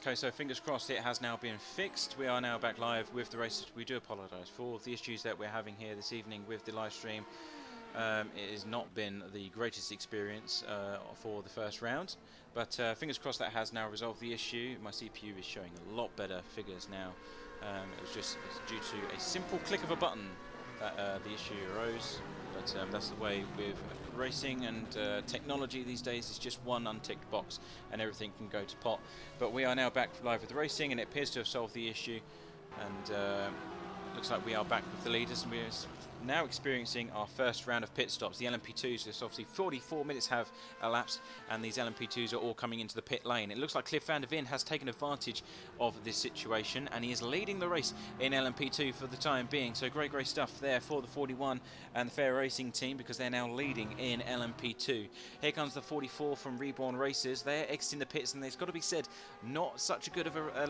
Okay, so fingers crossed it has now been fixed. We are now back live with the race. We do apologise for the issues that we're having here this evening with the live stream. It has not been the greatest experience for the first round, but fingers crossed that has now resolved the issue. My CPU is showing a lot better figures now. It was just due to a simple click of a button that the issue arose. But that's the way with racing and technology these days. It's just one unticked box and everything can go to pot. But we are now back live with the racing, and it appears to have solved the issue. And looks like we are back with the leaders, and we're now experiencing our first round of pit stops. The LMP2s, there's obviously 44 minutes have elapsed, and these LMP2s are all coming into the pit lane. It looks like Cliff van der Veen has taken advantage of this situation, and he is leading the race in LMP2 for the time being. So great stuff there for the 41 and the Fair Racing team, because they're now leading in LMP2. Here comes the 44 from Reborn Racers. They're exiting the pits, and there's got to be said, not such a good of a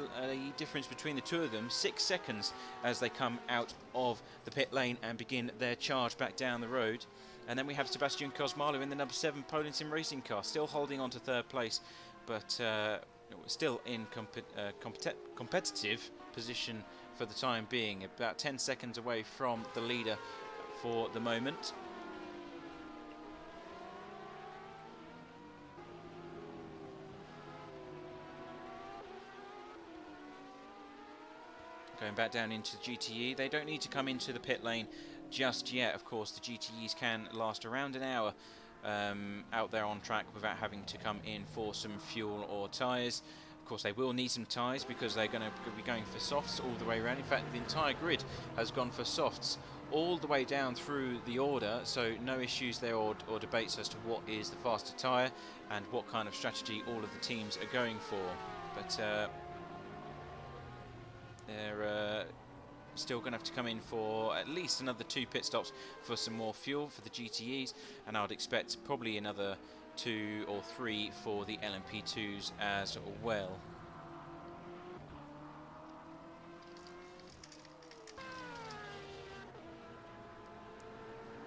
difference between the two of them. 6 seconds as they come out of the pit lane and begin their charge back down the road. And then we have Sebastian Cosmalo in the number 7 Poland Sim Racing car, still holding on to 3rd place, but still in competitive position for the time being, about 10 seconds away from the leader for the moment. Going back down into the GTE, they don't need to come into the pit lane just yet. Of course, the GTEs can last around an hour out there on track without having to come in for some fuel or tyres. Of course, they will need some tyres because they're going to be going for softs all the way around. In fact, the entire grid has gone for softs all the way down through the order, so no issues there or debates as to what is the faster tyre and what kind of strategy all of the teams are going for. But they're still going to have to come in for at least another 2 pit stops for some more fuel for the GTEs, and I would expect probably another 2 or 3 for the LMP2s as well.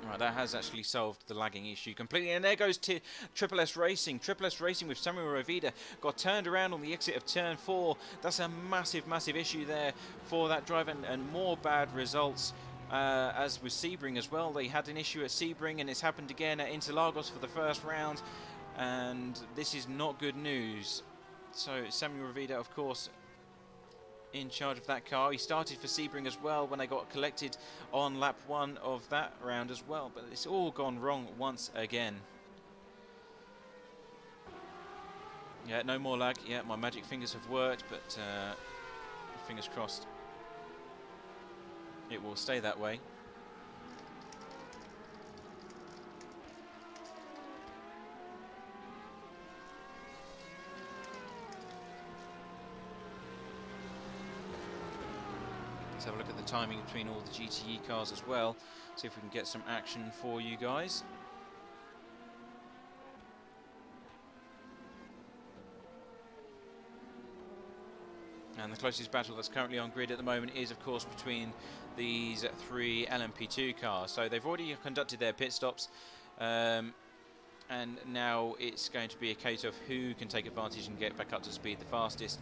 Right, that has actually solved the lagging issue completely, and there goes to Triple S Racing. Triple S Racing with Samuel Rovida got turned around on the exit of turn 4. That's a massive issue there for that drive, and more bad results. As with Sebring as well, they had an issue at Sebring, and it's happened again at Interlagos for the first round, and this is not good news. So Samuel Rovida, of course, in charge of that car. He started for Sebring as well when they got collected on lap 1 of that round as well, but it's all gone wrong once again. Yeah, no more lag. Yeah, my magic fingers have worked, but fingers crossed it will stay that way. Have a look at the timing between all the GTE cars as well, see if we can get some action for you guys. And the closest battle that's currently on grid at the moment is, of course, between these 3 LMP2 cars. So they've already conducted their pit stops, and now it's going to be a case of who can take advantage and get back up to speed the fastest.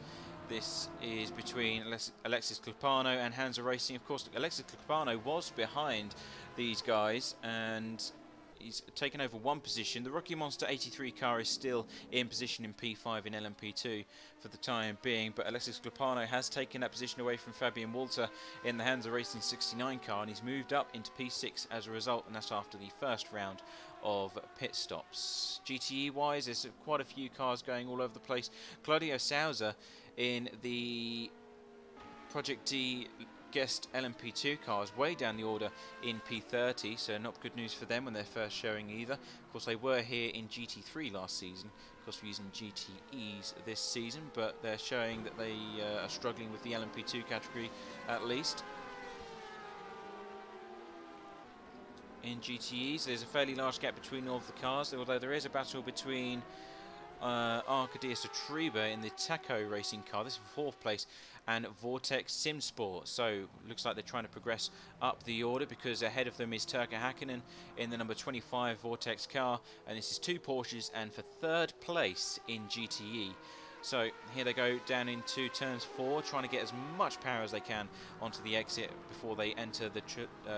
This is between Alexis Clipano and Hansa Racing. Of course, Alexis Clipano was behind these guys, and he's taken over 1 position. The Rookie Monster 83 car is still in position in P5 in LMP2 for the time being, but Alexis Clipano has taken that position away from Fabian Walter in the Hansa Racing 69 car, and he's moved up into P6 as a result, and that's after the first round of pit stops. GTE wise, there's quite a few cars going all over the place. Claudio Souza in the Project D guest LMP2 cars way down the order in P30, so not good news for them when they're first showing either. Of course, they were here in GT3 last season. Of course, we're using GTEs this season, but they're showing that they are struggling with the LMP2 category at least. In GTEs, there's a fairly large gap between all of the cars, although there is a battle between Arkadiusz Atriba in the Taco racing car, this is 4th place, and Vortex Simsport. So looks like they're trying to progress up the order, because ahead of them is Turka Hakkinen in the number 25 Vortex car, and this is 2 Porsches, and for 3rd place in GTE So here they go down into turns 4, trying to get as much power as they can onto the exit before they enter the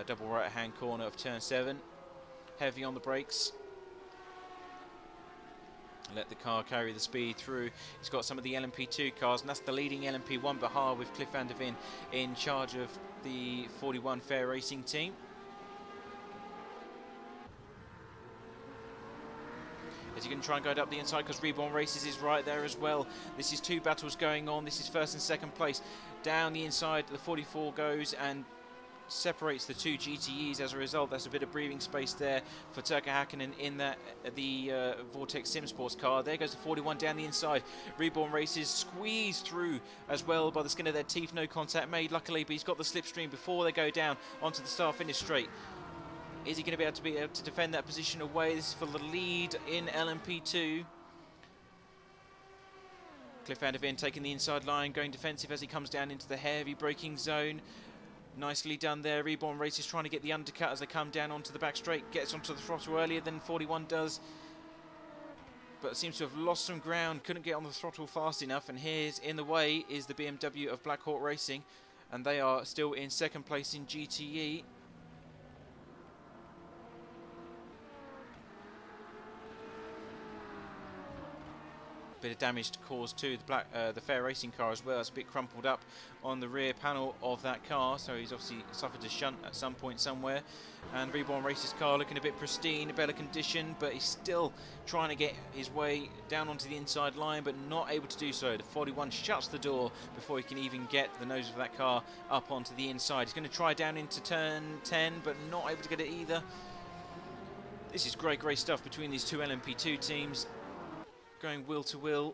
double right-hand corner of turn 7. Heavy on the brakes. Let the car carry the speed through. It's got some of the LMP2 cars, and that's the leading LMP1 Bahar with Cliff van der Ven in charge of the 41 Fair Racing team. Is he going to try and go up the inside, because Reborn Races is right there as well. This is 2 battles going on. This is first and second place. Down the inside, the 44 goes and separates the 2 GTEs. As a result, that's a bit of breathing space there for Turkka Hakkinen in that the Vortex Sim Sports car. There goes the 41 down the inside. Reborn Races squeezed through as well by the skin of their teeth. No contact made, luckily, but he's got the slipstream before they go down onto the start-finish straight. Is he going to be able to defend that position away? This is for the lead in LMP2. Cliff van der Ven taking the inside line, going defensive as he comes down into the heavy braking zone. Nicely done there. Reborn Races trying to get the undercut as they come down onto the back straight. Gets onto the throttle earlier than 41 does, but seems to have lost some ground. Couldn't get on the throttle fast enough, and here's in the way is the BMW of Black Hawk Racing, and they are still in second place in GTE. Bit of damage caused to the Fair Racing car as well. It's a bit crumpled up on the rear panel of that car, so he's obviously suffered a shunt at some point somewhere. And Reborn Races car looking a bit pristine, better condition, but he's still trying to get his way down onto the inside line, but not able to do so. The 41 shuts the door before he can even get the nose of that car up onto the inside. He's going to try down into turn 10, but not able to get it either. This is great stuff between these 2 LMP2 teams, going wheel to wheel.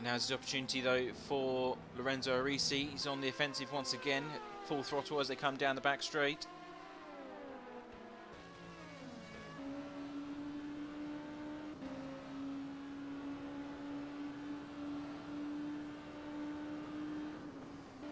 Now's his opportunity though for Lorenzo Arisi. He's on the offensive once again, full throttle as they come down the back straight.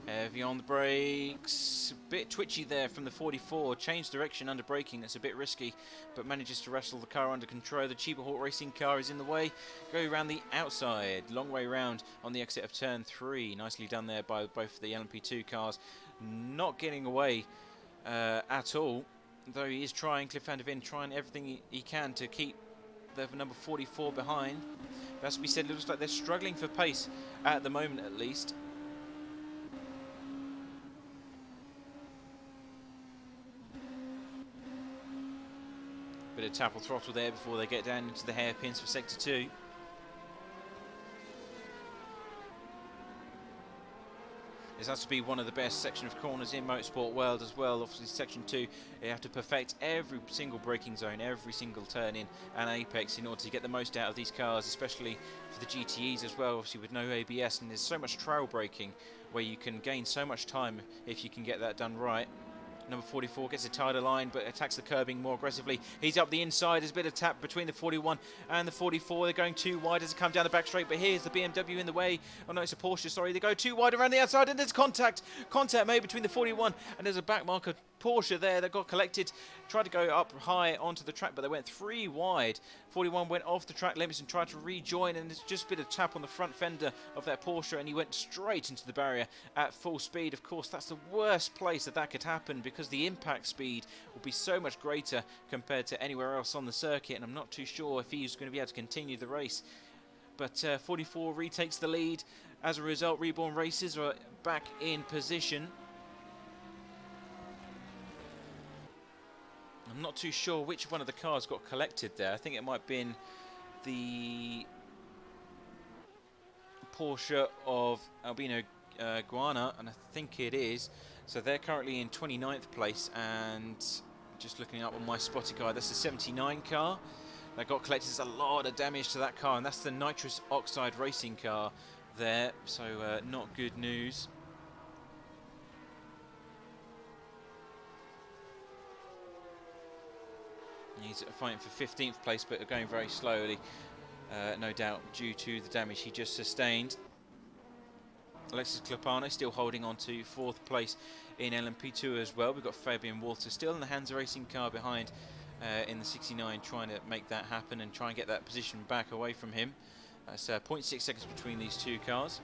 Heavy on the brakes, a bit twitchy there from the 44, changed direction under braking, that's a bit risky, but manages to wrestle the car under control. The Cheaper Hawk Racing car is in the way, go around the outside, long way round on the exit of turn 3, nicely done there by both the LMP2 cars, not getting away at all, though he is trying, Cliff van der Ven trying everything he can to keep the number 44 behind. But as we said, it looks like they're struggling for pace at the moment at least. Bit of tap or throttle there before they get down into the hairpins for sector 2. This has to be one of the best section of corners in motorsport world as well. Obviously section 2, you have to perfect every single braking zone, every single turn in and apex in order to get the most out of these cars, especially for the GTEs as well, obviously with no ABS, and there's so much trail braking where you can gain so much time if you can get that done right. Number 44 gets a tighter line, but attacks the curbing more aggressively. He's up the inside. There's a bit of tap between the 41 and the 44. They're going too wide as they come down the back straight, but here's the BMW in the way. Oh no, it's a Porsche, sorry. They go too wide around the outside, and there's contact made between the 41, and there's a back marker Porsche there that got collected. Tried to go up high onto the track, but they went 3 wide. 41 went off the track limits and tried to rejoin, and there's just a bit of tap on the front fender of that Porsche, and he went straight into the barrier at full speed. Of course, that's the worst place that could happen, because the impact speed will be so much greater compared to anywhere else on the circuit, and I'm not too sure if he's going to be able to continue the race. But 44 retakes the lead. As a result, Reborn Races are back in position. I'm not too sure which one of the cars got collected there. I think it might have been the Porsche of Albino Guana, and I think it is. So they're currently in 29th place, and just looking up on my spotty guide, that's the 79 car that got collected. There's a lot of damage to that car, and that's the nitrous oxide racing car there, so not good news. He's fighting for 15th place, but going very slowly, no doubt due to the damage he just sustained. Alexis Clapano still holding on to 4th place in LMP2 as well. We've got Fabian Walter still in the Hansa Racing car behind in the 69, trying to make that happen and try and get that position back away from him. That's 0.6 seconds between these two cars.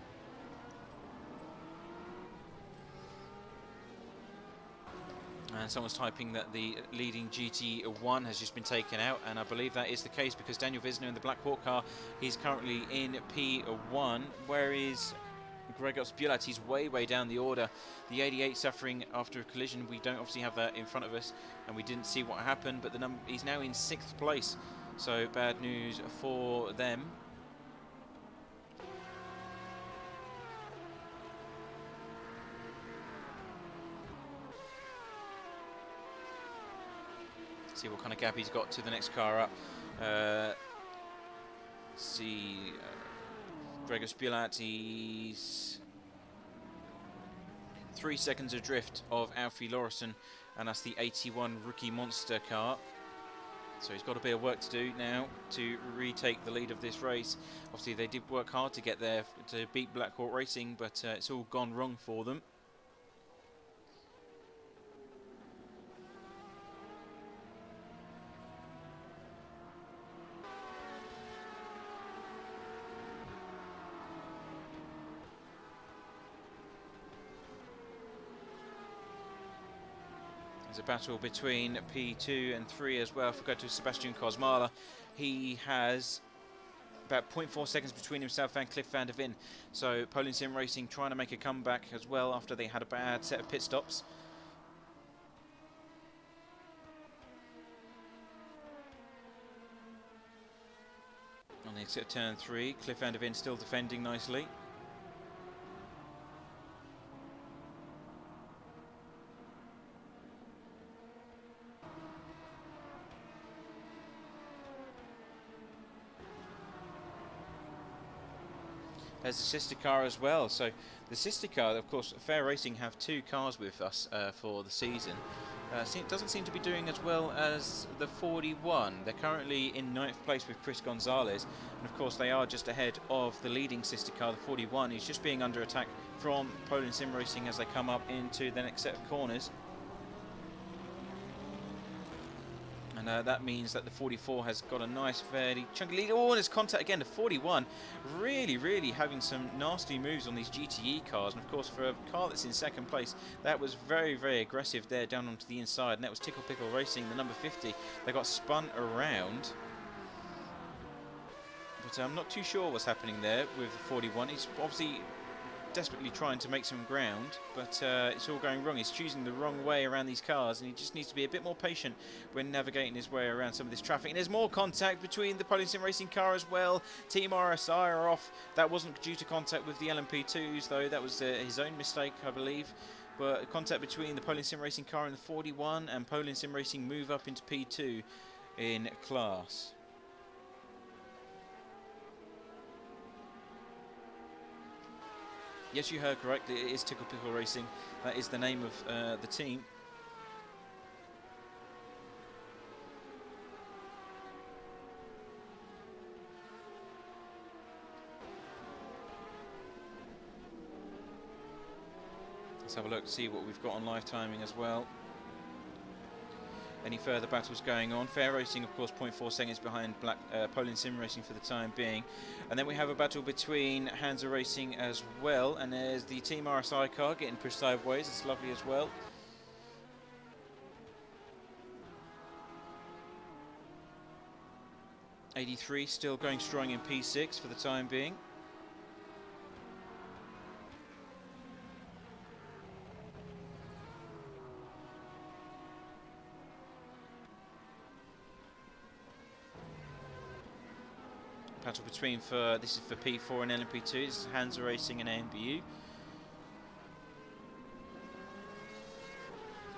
And someone's typing that the leading GTE1 has just been taken out, and I believe that is the case because Daniel Visner in the Black Hawk car, he's currently in P1, whereas Gregor Spjulat, he's way down the order. The 88 suffering after a collision. We don't obviously have that in front of us, and we didn't see what happened, but he's now in 6th place, so bad news for them. See what kind of gap he's got to the next car up. Gregor Spjulat, he's 3 seconds adrift of Alfie Lauriston, and that's the 81 rookie monster car. So he's got a bit of work to do now to retake the lead of this race. Obviously they did work hard to get there to beat Black Hawk Racing, but it's all gone wrong for them. There's a battle between P2 and 3 as well. If we go to Sebastian Kosmala, he has about 0.4 seconds between himself and Cliff van der Ven. So Poland Sim Racing trying to make a comeback as well after they had a bad set of pit stops. On the exit of turn 3, Cliff van der Ven still defending nicely. There's a sister car as well. So the sister car, of course, Fair Racing have 2 cars with us for the season. Doesn't seem to be doing as well as the 41. They're currently in 9th place with Chris Gonzalez, and of course they are just ahead of the leading sister car, the 41, who's just being under attack from Poland Sim Racing as they come up into the next set of corners. And that means that the 44 has got a nice, fairly chunky lead. Oh, and there's contact again. The 41 really having some nasty moves on these GTE cars. And of course, for a car that's in 2nd place, that was very aggressive there down onto the inside. And that was Tickle Pickle Racing, the number 50. They got spun around. But I'm not too sure what's happening there with the 41. He's obviously desperately trying to make some ground, but it's all going wrong. He's choosing the wrong way around these cars, and he just needs to be a bit more patient when navigating his way around some of this traffic. And there's more contact between the Poland Sim Racing car as well. Team RSI are off. That wasn't due to contact with the LMP2s, though. That was his own mistake, I believe. But contact between the Poland Sim Racing car and the 41, and Poland Sim Racing move up into P2 in class. Yes, you heard correctly. It is Tickle Pickle Racing. That is the name of the team. Let's have a look, see what we've got on live timing as well. Any further battles going on? Fair Racing, of course, 0.4 seconds behind Poland Sim Racing for the time being. And then we have a battle between Hansa Racing as well. And there's the Team RSI car getting pushed sideways. It's lovely as well. '83 still going strong in P6 for the time being. Battle between this is for P4 and LMP2. This is Hansa Racing and AMBU.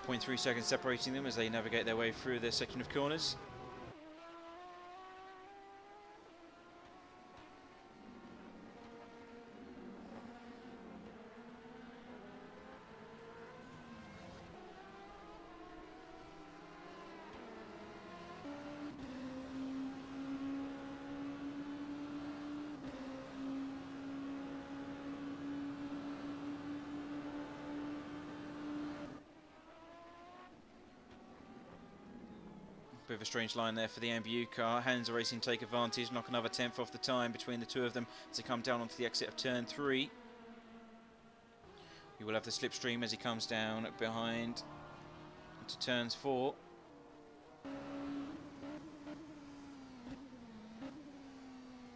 0.3 seconds separating them as they navigate their way through their section of corners. Bit of a strange line there for the MBU car. Hansa Racing take advantage, knock another 10th off the time between the two of them as they come down onto the exit of turn 3. You will have the slipstream as he comes down behind to turns 4.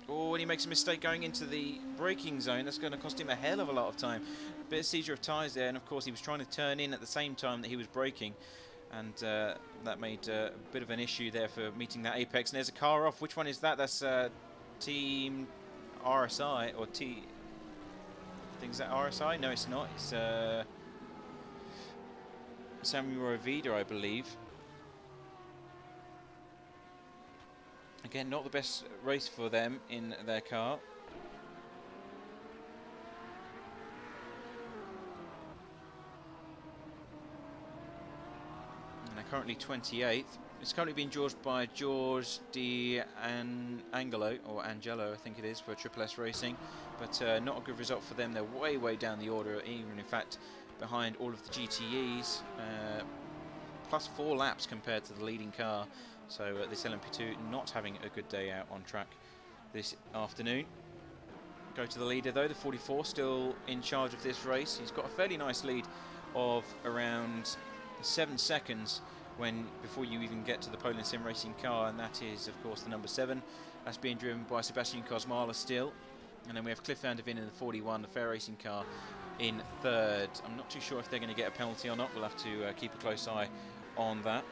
Oh, and he makes a mistake going into the braking zone. That's going to cost him a hell of a lot of time. A bit of seizure of tyres there, and of course he was trying to turn in at the same time that he was braking. And that made a bit of an issue there for meeting that apex. And there's a car off. Which one is that? That's Team RSI or T. I think is that RSI? No, it's not. It's Samuel Vida, I believe. Again, not the best race for them in their car. Currently 28th. It's currently being judged by George Angelo, or Angelo I think it is, for Triple S Racing, but not a good result for them. They're way down the order, even in fact behind all of the GTEs, plus 4 laps compared to the leading car. So this LMP2 not having a good day out on track this afternoon. Go to the leader though, the 44, still in charge of this race. He's got a fairly nice lead of around 7 seconds before you even get to the Poland Sim Racing car, and that is of course the number 7. That's being driven by Sebastian Kosmala still, and then we have Cliff van der Veen in the 41, the Fair Racing car in 3rd. I'm not too sure if they're going to get a penalty or not. We'll have to keep a close eye on that.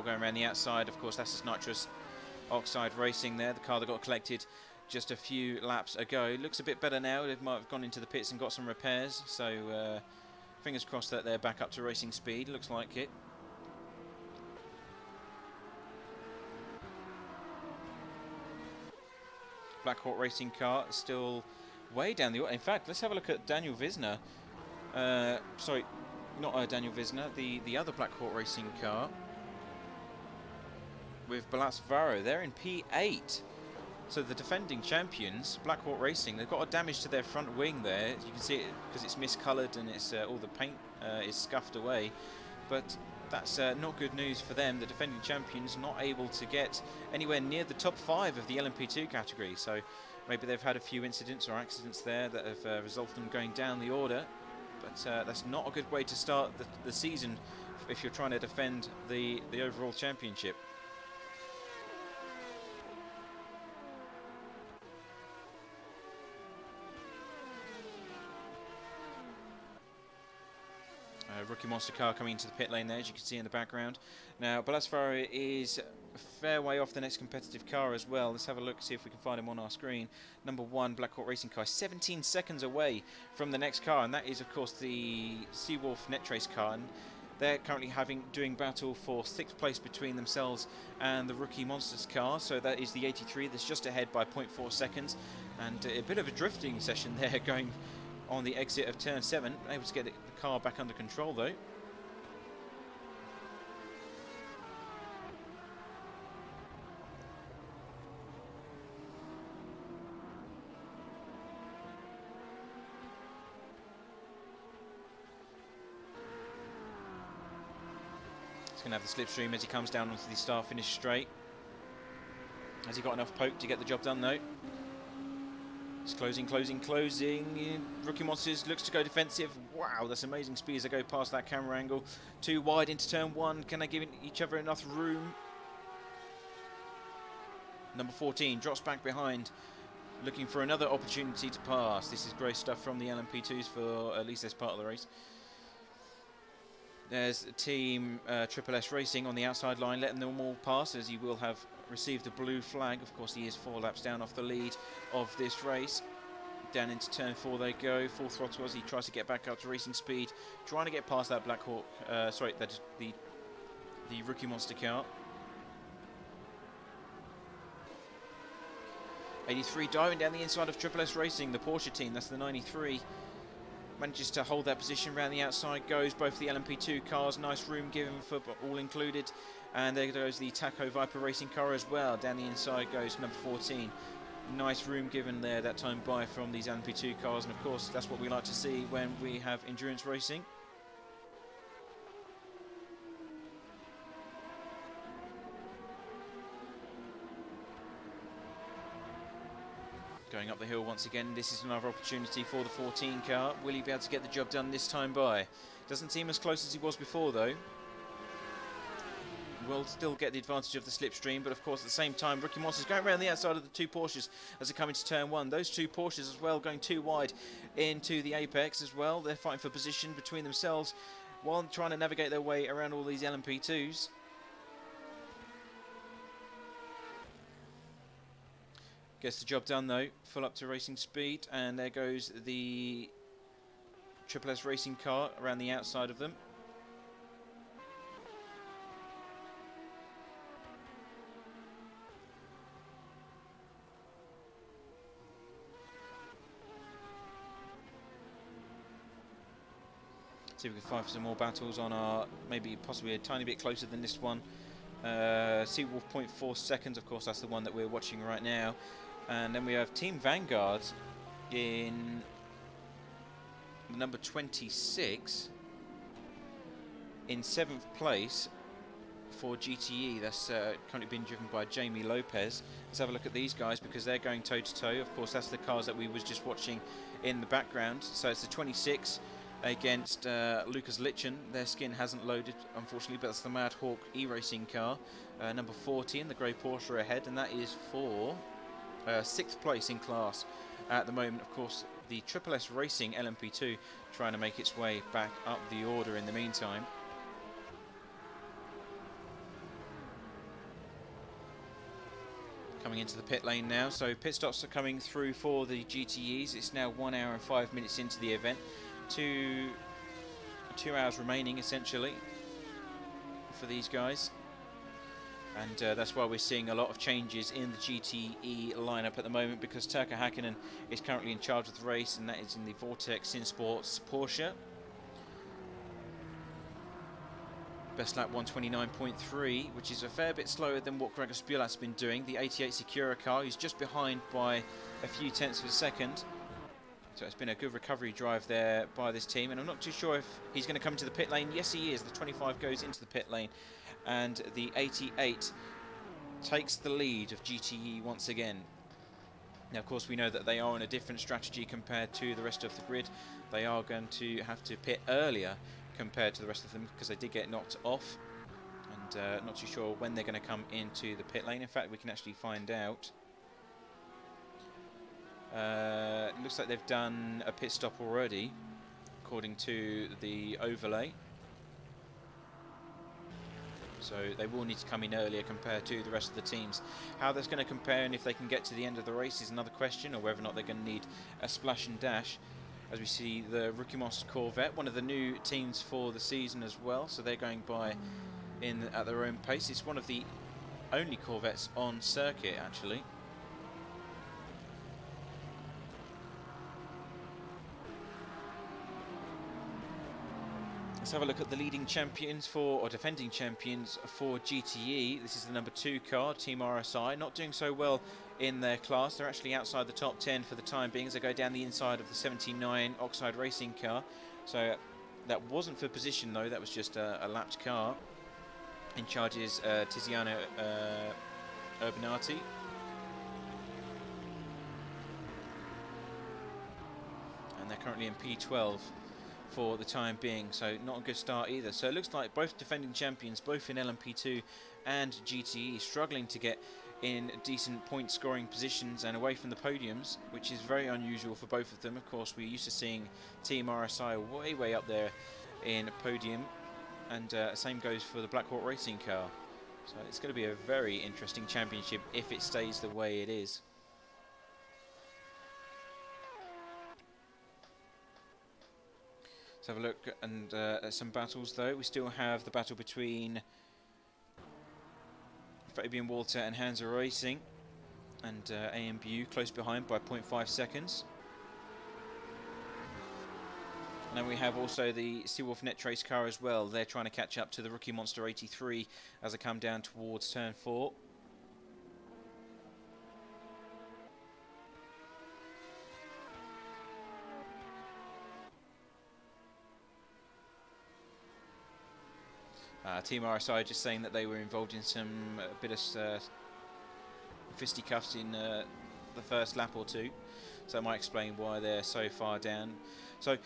Going around the outside, of course that's nitrous oxide racing there, the car that got collected just a few laps ago. It looks a bit better now. They might have gone into the pits and got some repairs, so fingers crossed that they're back up to racing speed. Looks like it. Black Hawk Racing car still way down the order. In fact, let's have a look at Daniel Wisner. Sorry, not Daniel Wisner, the other Black Hawk Racing car with Balas Varo. They're in P8. So the defending champions, Black Hawk Racing, they've got a damage to their front wing there. You can see it because it's miscoloured and it's all the paint is scuffed away. But that's not good news for them. The defending champions not able to get anywhere near the top 5 of the LMP2 category. So maybe they've had a few incidents or accidents there that have resulted in them going down the order. But that's not a good way to start the season if you're trying to defend the overall championship. Rookie monster car coming into the pit lane there, as you can see in the background. Now, Balasvaro is a fair way off the next competitive car as well. Let's have a look, see if we can find him on our screen. Number 1, Black Hawk Racing car, 17 seconds away from the next car, and that is, of course, the Seawolf Netrace car. And they're currently doing battle for 6th place between themselves and the Rookie Monsters car. So that is the 83 that's just ahead by 0.4 seconds. And a bit of a drifting session there going on the exit of turn 7, able to get the car back under control though. He's going to have the slipstream as he comes down onto the start-finish straight. Has he got enough poke to get the job done though? It's closing. Rookie Monsters looks to go defensive. Wow, that's amazing speed as they go past that camera angle. 2 wide into turn 1. Can they give each other enough room? Number 14 drops back behind, looking for another opportunity to pass. This is great stuff from the LMP2s for at least this part of the race. There's Team Triple S Racing on the outside line, letting them all pass as he will have received a blue flag. Of course, he is 4 laps down off the lead of this race. Down into turn 4 they go, full throttle as he tries to get back up to racing speed, trying to get past that Black Hawk, sorry, that's the Rookie Monster car. 83 diving down the inside of Triple S Racing, the Porsche team, that's the 93. manages to hold that position. Around the outside goes both the LMP2 cars, nice room given for all included, and there goes the Taco Viper racing car as well. Down the inside goes number 14. Nice room given there that time by from these LMP2 cars, and of course that's what we like to see when we have endurance racing. Going up the hill once again, this is another opportunity for the 14 car. Will he be able to get the job done this time by? Doesn't seem as close as he was before though. Will still get the advantage of the slipstream, but of course at the same time Ricky Moss is going around the outside of the two Porsches as they come into turn one. Those two Porsches as well going too wide into the apex as well. They're fighting for position between themselves while trying to navigate their way around all these LMP2s. Gets the job done though, full up to racing speed, and there goes the Triple S racing car around the outside of them. See if we can find some more battles on our, maybe possibly a tiny bit closer than this one. Seawolf 0.4 seconds, of course that's the one that we're watching right now. And then we have Team Vanguard in number 26 in 7th place for GTE. That's currently being driven by Jamie Lopez. Let's have a look at these guys because they're going toe to toe. Of course that's the cars that we was just watching in the background. So it's the 26 against Lucas Litchen. Their skin hasn't loaded unfortunately, but that's the Mad Hawk e-racing car. Number 14, the grey Porsche ahead, and that is for 6th place in class at the moment. Of course the Triple S Racing LMP2 trying to make its way back up the order in the meantime. Coming into the pit lane now, so pit stops are coming through for the GTEs. It's now 1 hour and 5 minutes into the event. 2 hours remaining essentially for these guys, and that's why we're seeing a lot of changes in the GTE lineup at the moment, because Turkka Häkkinen is currently in charge of the race, and that is in the Vortex Sinsports Porsche. Best lap 129.3, which is a fair bit slower than what Gregor Spjulat's been doing. The 88 Secura car, he's just behind by a few tenths of a second. So it's been a good recovery drive there by this team, and I'm not too sure if he's going to come to the pit lane. Yes, he is. The 25 goes into the pit lane, and the 88 takes the lead of GTE once again. Now, of course, we know that they are on a different strategy compared to the rest of the grid. They are going to have to pit earlier compared to the rest of them because they did get knocked off, and not too sure when they're going to come into the pit lane. In fact, we can actually find out. It looks like they've done a pit stop already, according to the overlay. So they will need to come in earlier compared to the rest of the teams. How that's going to compare and if they can get to the end of the race is another question, or whether or not they're going to need a splash and dash. As we see the Ricky Moss Corvette, one of the new teams for the season as well, so they're going by at their own pace. It's one of the only Corvettes on circuit actually. Let's have a look at the leading champions for, or defending champions for GTE. This is the number 2 car, Team RSI, not doing so well in their class. They're actually outside the top 10 for the time being as they go down the inside of the 79 Oxide racing car. So that wasn't for position though, that was just a lapped car. In charge is Tiziano Urbanati. And they're currently in P12 for the time being, so not a good start either. So it looks like both defending champions, both in LMP2 and GTE, struggling to get in decent point scoring positions and away from the podiums, which is very unusual for both of them. Of course, we're used to seeing Team RSI way up there in podium, and same goes for the Black Hawk racing car. So it's going to be a very interesting championship if it stays the way it is. Let's have a look and at some battles though. We still have the battle between Fabian Walter and Hansa Racing, and AMBU close behind by 0.5 seconds. And then we have also the Seawolf Net Trace car as well. They're trying to catch up to the Rookie Monster 83 as they come down towards turn 4. Team RSI just saying that they were involved in some bit of fisticuffs in the first lap or two, so that might explain why they're so far down. So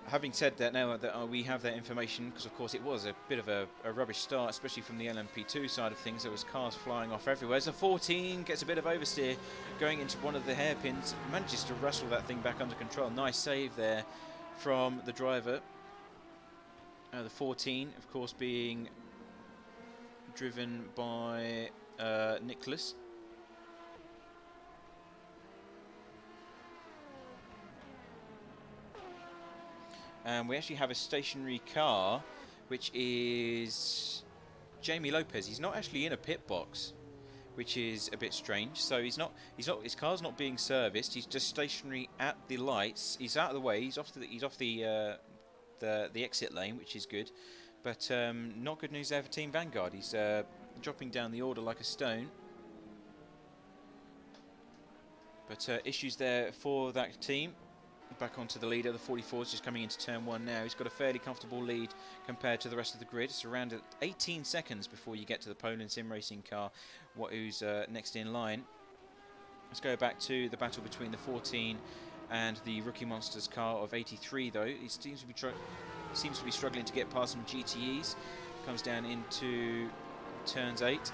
having said that, now that we have that information, because of course it was a bit of a rubbish start, especially from the LMP2 side of things. There was cars flying off everywhere. So 14 gets a bit of oversteer going into one of the hairpins, manages to wrestle that thing back under control. Nice save there from the driver. The 14, of course, being driven by Nicholas. And we actually have a stationary car, which is Jamie Lopez. He's not actually in a pit box, which is a bit strange. So his car's not being serviced. He's just stationary at the lights. He's out of the way. He's off the exit lane, which is good, but not good news there for Team Vanguard. He's dropping down the order like a stone, but issues there for that team. Back onto the leader. The 44 is just coming into turn 1 now. He's got a fairly comfortable lead compared to the rest of the grid. It's around 18 seconds before you get to the Poland Sim Racing car, who's next in line. Let's go back to the battle between the 14 and the Rookie Monsters car of 83, though. He seems to be struggling to get past some GTEs. Comes down into turns 8.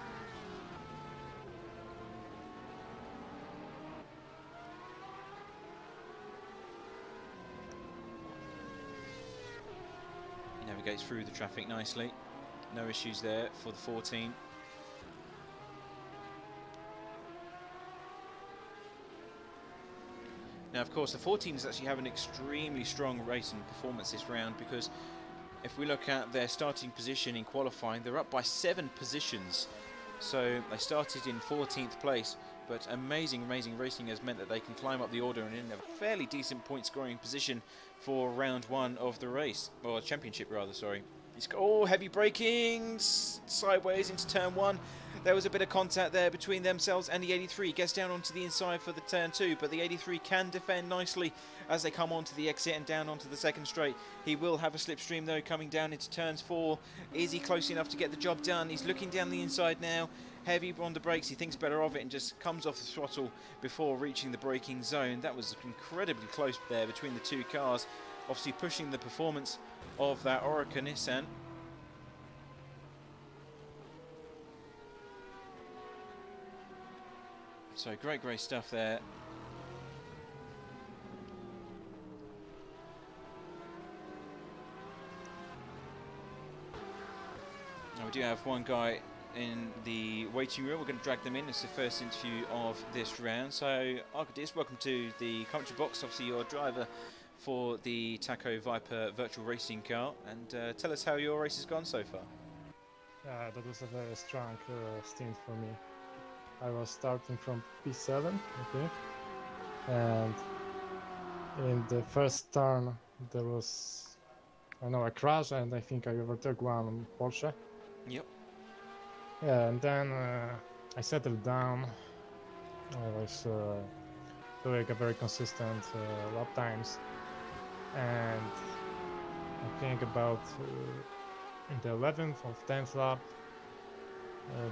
He navigates through the traffic nicely. No issues there for the 14. Now, of course, the 14s actually have an extremely strong race and performance this round, because if we look at their starting position in qualifying, they're up by 7 positions. So they started in 14th place, but amazing racing has meant that they can climb up the order and in a fairly decent point scoring position for round 1 of the race, or championship rather, sorry. He's got, heavy braking, sideways into turn 1. There was a bit of contact there between themselves and the 83. Gets down onto the inside for the turn 2, but the 83 can defend nicely as they come onto the exit and down onto the second straight. He will have a slipstream though coming down into turns 4. Is he close enough to get the job done? He's looking down the inside now. Heavy on the brakes. He thinks better of it and just comes off the throttle before reaching the braking zone. That was incredibly close there between the two cars. Obviously pushing the performance of that Orica Nissan. So great stuff there. Now we do have one guy in the waiting room. We're going to drag them in. It's the first interview of this round. So Arcadius, welcome to the commentary box. Obviously your driver for the Taco Viper virtual racing car, and tell us how your race has gone so far. Yeah, that was a very strong stint for me. I was starting from P7, I think, and in the first turn there was, a crash, and I think I overtook one Porsche. Yep. Yeah, and then I settled down. I was doing a very consistent lap times, and I think about in the 11th or 10th lap,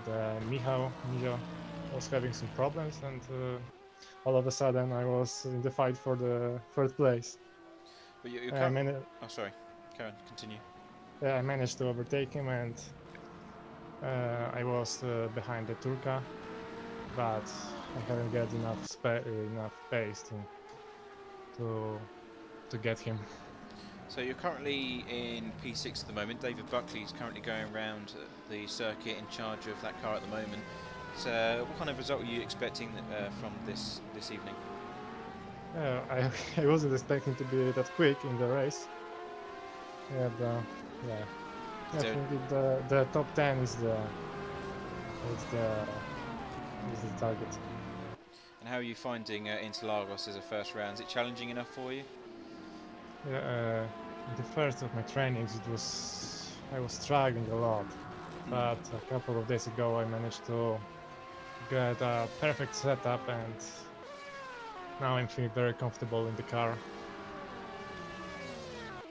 the Mijo was having some problems, and all of a sudden I was in the fight for the third place. But you can't... Oh, sorry. Karen, continue. Yeah, I managed to overtake him, and I was behind the Turca, but I haven't got enough pace to get him. So you're currently in P6 at the moment. David Buckley is currently going around the circuit in charge of that car at the moment. So what kind of result are you expecting from this evening? I wasn't expecting to be that quick in the race. I think the top 10 is the target. And how are you finding Interlagos as a first round? Is it challenging enough for you? Yeah, the first of my trainings, I was struggling a lot, but a couple of days ago I managed to get a perfect setup, and now I'm feeling very comfortable in the car.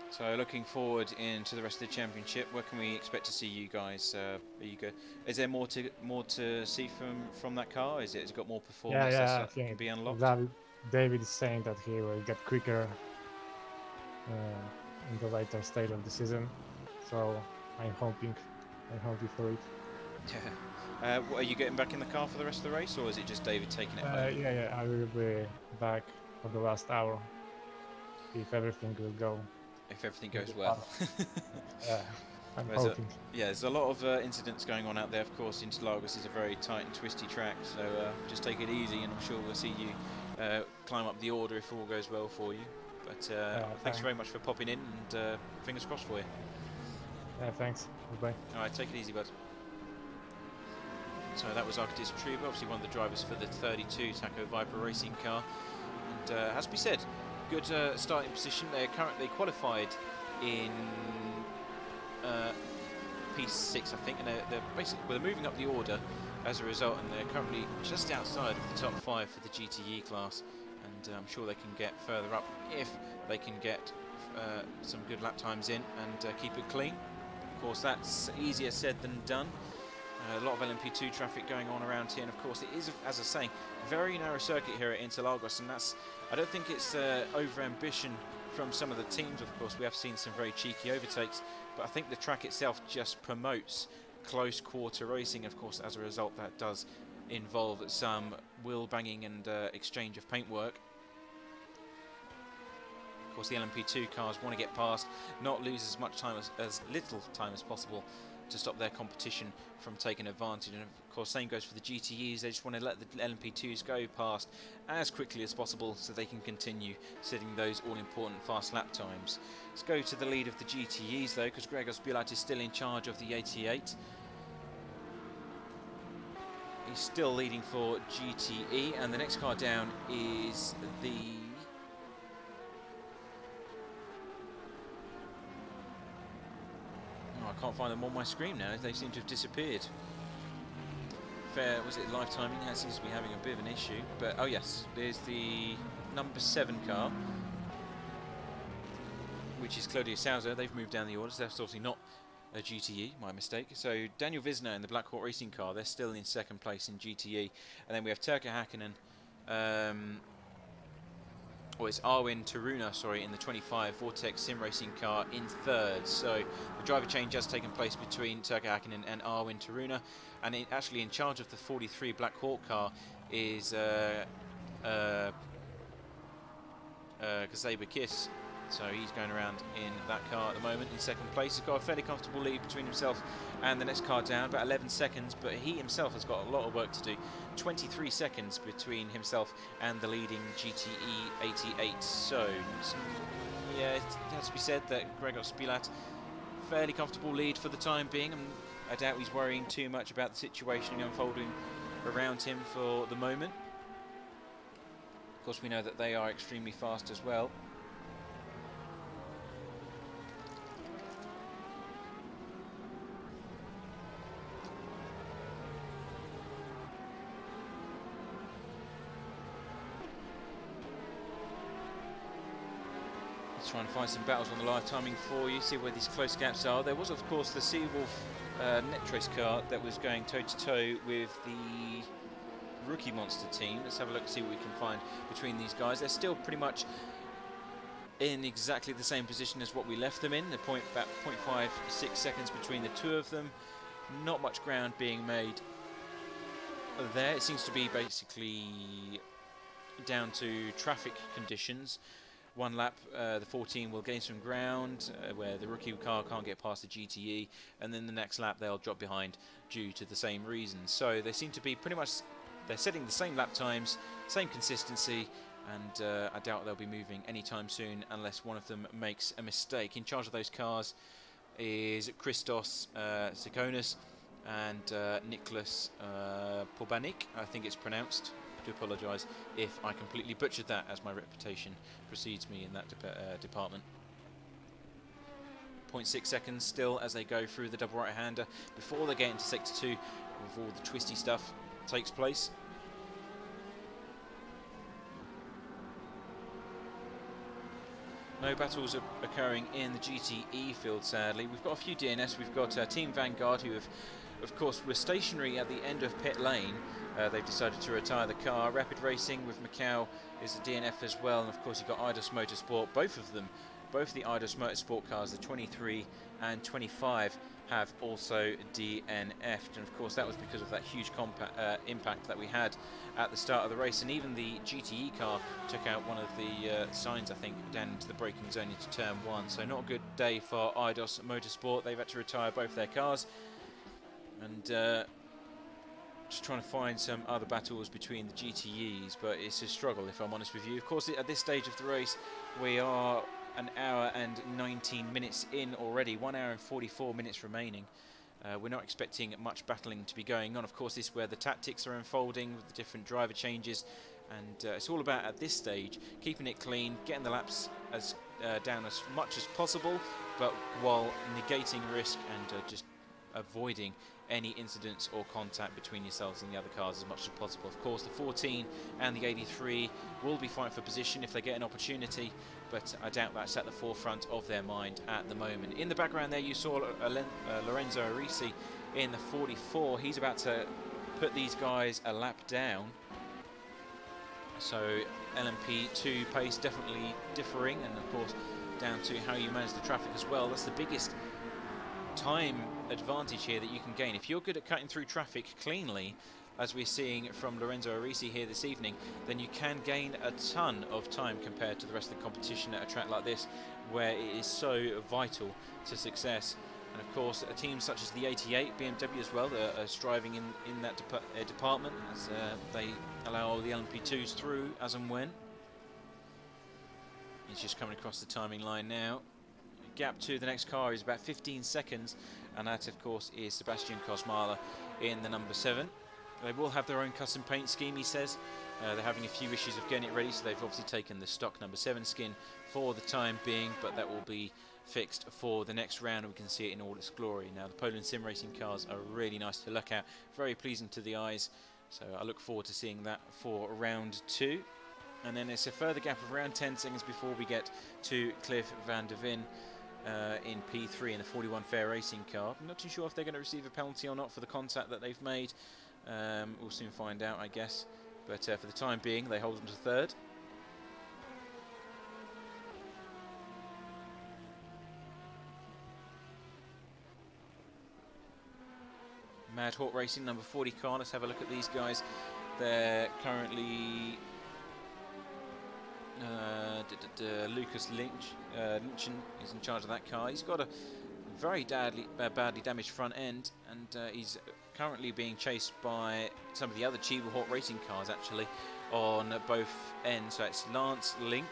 So looking forward into the rest of the championship, where can we expect to see you guys? Are you good? Is there more to see from that car? Has it got more performance I that can think be unlocked? David is saying that he will get quicker in the later stage of the season, so I'm hoping for it. Yeah. Are you getting back in the car for the rest of the race, or is it just David taking it home? Yeah, I will be back for the last hour if everything will go. If everything goes well. I'm hoping. There's a lot of incidents going on out there. Of course, Interlagos is a very tight and twisty track, so just take it easy, and I'm sure we'll see you climb up the order if all goes well for you. But thanks very much for popping in, and fingers crossed for you. Yeah, thanks. Goodbye. All right, take it easy, bud. So that was Arctis Truba, obviously one of the drivers for the 32 Taco Viper racing car. And as we said, good starting position. They're currently qualified in P6, I think, and they're moving up the order as a result, and they're currently just outside of the top 5 for the GTE class. And I'm sure they can get further up if they can get some good lap times in and keep it clean. Of course, that's easier said than done. A lot of LMP2 traffic going on around here, and of course it is, as I was saying, very narrow circuit here at Interlagos, and I don't think it's over ambition from some of the teams. Of course, we have seen some very cheeky overtakes, but I think the track itself just promotes close quarter racing. Of course, as a result, that does involve some wheel banging and exchange of paintwork. Of course, the LMP2 cars want to get past, not lose as much time as little time as possible to stop their competition from taking advantage. And of course, same goes for the GTEs. They just want to let the LMP2s go past as quickly as possible so they can continue setting those all-important fast lap times. Let's go to the lead of the GTEs though, because Gregor Spilat is still in charge of the 88. He's still leading for GTE, and the next car down is the I can't find them on my screen now. They seem to have disappeared. Was it live timing? That seems to be having a bit of an issue. But oh yes, there's the number 7 car, which is Claudio Souza. They've moved down the orders. That's obviously not a GTE, my mistake. So Daniel Wisner in the Black Hawk Racing car, they're still in 2nd place in GTE. And then we have Turka Hakkinen, or it's Arwin Taruna, sorry, in the 25 Vortex Sim Racing car in 3rd. So the driver change has taken place between Turka Hakkinen and Arwin Taruna, and actually in charge of the 43 Black Hawk car is Kasaber Kiss. So he's going around in that car at the moment in 2nd place. He's got a fairly comfortable lead between himself and the next car down, about 11 seconds, but he himself has got a lot of work to do. 23 seconds between himself and the leading GTE 88. So yeah, it has to be said that Gregor Spilat, fairly comfortable lead for the time being, and I doubt he's worrying too much about the situation unfolding around him for the moment. Of course, we know that they are extremely fast as well. Trying to find some battles on the live timing for you, see where these close gaps are. There was, of course, the Seawolf Netrace car that was going toe-to-toe with the Rookie Monster team. Let's have a look and see what we can find between these guys. They're still pretty much in exactly the same position as what we left them in. The about 0.56 seconds between the two of them. Not much ground being made there. It seems to be basically down to traffic conditions. One lap, the 14 will gain some ground where the rookie car can't get past the GTE, and then the next lap they'll drop behind due to the same reasons. So they seem to be pretty much, they're setting the same lap times, same consistency, and I doubt they'll be moving anytime soon unless one of them makes a mistake. In charge of those cars is Christos Sikonis and Nicholas Pobanik, I think it's pronounced. do apologise if I completely butchered that, as my reputation precedes me in that department. 0.6 seconds still as they go through the double right-hander before they get into sector 2 with all the twisty stuff takes place. No battles are occurring in the GTE field, sadly. We've got a few DNS. We've got Team Vanguard, who have, of course, were stationary at the end of pit lane. They've decided to retire the car. Rapid Racing with Macau is a DNF as well. And, of course, you've got Eidos Motorsport. Both of them, both the Eidos Motorsport cars, the 23 and 25, have also DNF'd. And, of course, that was because of that huge impact that we had at the start of the race. And even the GTE car took out one of the signs, I think, down into the braking zone into turn 1. So not a good day for Eidos Motorsport. They've had to retire both their cars. And just trying to find some other battles between the GTEs, but it's a struggle, if I'm honest with you. Of course, at this stage of the race, we are an hour and 19 minutes in already, 1 hour and 44 minutes remaining. We're not expecting much battling to be going on. Of course, this is where the tactics are unfolding with the different driver changes, and it's all about, at this stage, keeping it clean, getting the laps as down as much as possible, but while negating risk and just avoiding any incidents or contact between yourselves and the other cars as much as possible. Of course, the 14 and the 83 will be fighting for position if they get an opportunity, but I doubt that's at the forefront of their mind at the moment. In the background there, you saw Lorenzo Arisi in the 44. He's about to put these guys a lap down. So LMP2 pace definitely differing, and of course down to how you manage the traffic as well. That's the biggest time advantage here that you can gain. If you're good at cutting through traffic cleanly, as we're seeing from Lorenzo Arisi here this evening, then you can gain a ton of time compared to the rest of the competition at a track like this, where it is so vital to success. And of course, teams such as the 88, BMW as well, are striving in that department as they allow all the LMP2s through as and when. He's just coming across the timing line now. Gap to the next car is about 15 seconds, and that of course is Sebastian Kosmala in the number 7. They will have their own custom paint scheme, he says. They're having a few issues of getting it ready, so they've obviously taken the stock number 7 skin for the time being, but that will be fixed for the next round, and we can see it in all its glory. Now, the Poland sim racing cars are really nice to look at, very pleasing to the eyes, so I look forward to seeing that for round 2. And then it's a further gap of around 10 seconds before we get to Cliff van der Vin in P3 in the 41 Fair Racing car. I'm not too sure if they're going to receive a penalty or not for the contact that they've made. We'll soon find out, I guess. But for the time being, they hold them to 3rd. Mad Hawk Racing, number 40 car. Let's have a look at these guys. They're currently Lucas Lynchen is in charge of that car. He's got a very badly damaged front end, and he's currently being chased by some of the other Chiba Hawk Racing cars actually on both ends. So it's Lance Link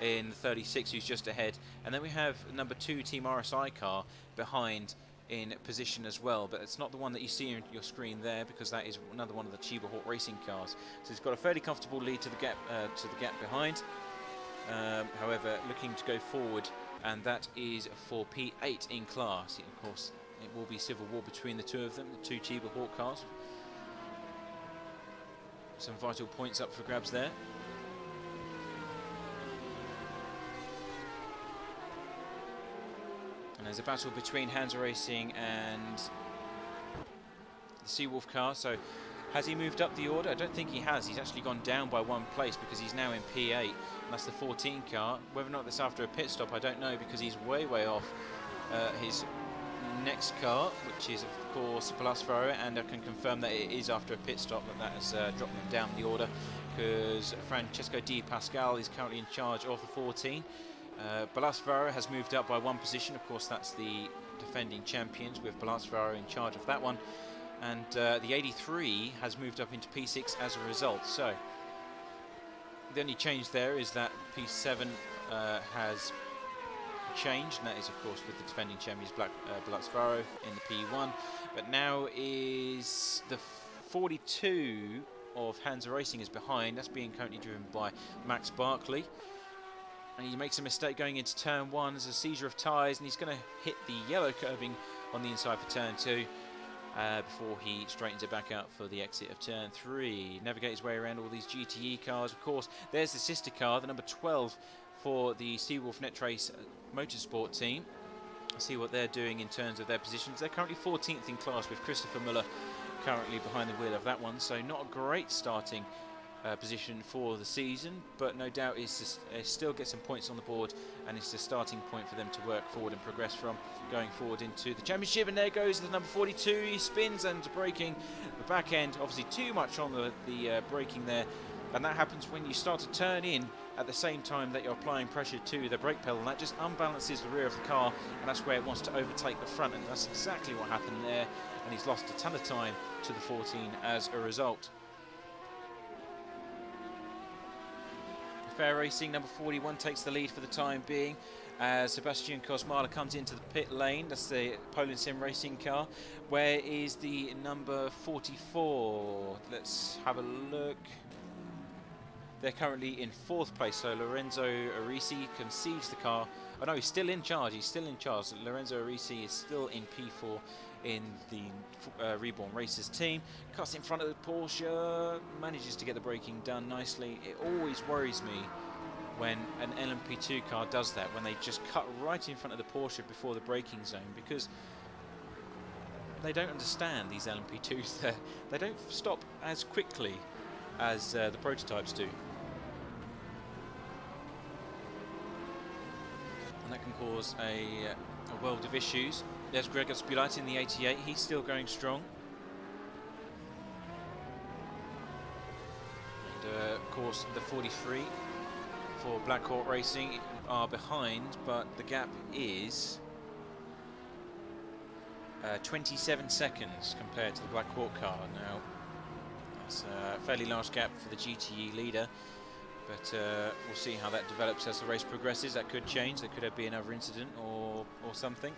in 36 who's just ahead, and then we have number 2 Team RSI car behind in position as well, but it's not the one that you see on your screen there, because that is another one of the Chiba Hawk Racing cars. So he's got a fairly comfortable lead to the gap behind. However, looking to go forward, and that is for P8 in class. Of course, it will be civil war between the two of them, the 2 Chiba Hawk cars. Some vital points up for grabs there. And there's a battle between Hansa Racing and the Seawolf car. So has he moved up the order? I don't think he has. He's actually gone down by 1 place, because he's now in P8. And that's the 14 car. Whether or not that's after a pit stop, I don't know, because he's way off his next car, which is of course Balasfaro, and I can confirm that it is after a pit stop, that has dropped them down the order, because Francesco Di Pascal is currently in charge of the 14. Balasfaro has moved up by 1 position. Of course, that's the defending champions, with Balasfaro in charge of that one. And the 83 has moved up into P6 as a result. So the only change there is that P7 has changed, and that is of course with the defending champions Balasfaro in the P1. But now is the 42 of Hansa Racing is behind. That's being currently driven by Max Buckley. And he makes a mistake going into turn 1. There's a seizure of tyres, and he's going to hit the yellow curbing on the inside for turn 2 before he straightens it back out for the exit of turn 3. Navigate his way around all these GTE cars. Of course, there's the sister car, the number 12 for the Seawolf Netrace Motorsport team. See what they're doing in terms of their positions. They're currently 14th in class, with Christopher Muller currently behind the wheel of that one, so not a great starting position for the season, but no doubt is still get some points on the board, and it's a starting point for them to work forward and progress from going forward into the championship. And there goes the number 42. He spins and braking the back end, obviously too much on the braking there, and that happens when you start to turn in at the same time that you're applying pressure to the brake pedal, and that just unbalances the rear of the car, and that's where it wants to overtake the front, and that's exactly what happened there, and he's lost a ton of time to the 14 as a result. Fair Racing, number 41, takes the lead for the time being as Sebastian Kosmala comes into the pit lane. That's the Poland Sim Racing car. Where is the number 44? Let's have a look. They're currently in 4th place, so Lorenzo Arisi concedes the car. Oh no, he's still in charge. He's still in charge. Lorenzo Arisi is still in P4 in the Reborn Racers team. Cuts in front of the Porsche, manages to get the braking done nicely. It always worries me when an LMP2 car does that, when they just cut right in front of the Porsche before the braking zone, because they don't understand, these LMP2s. They don't stop as quickly as the prototypes do. And that can cause a world of issues. There's Gregor Spilat in the 88, he's still going strong. And of course the 43 for Black Hawk Racing are behind, but the gap is 27 seconds compared to the Black Hawk car. Now, that's a fairly large gap for the GTE leader, but we'll see how that develops as the race progresses. That could change, there could be another incident or something.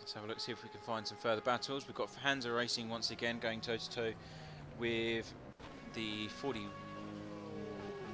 Let's have a look, see if we can find some further battles. We've got Hansa Racing once again going toe-to-toe with the 40.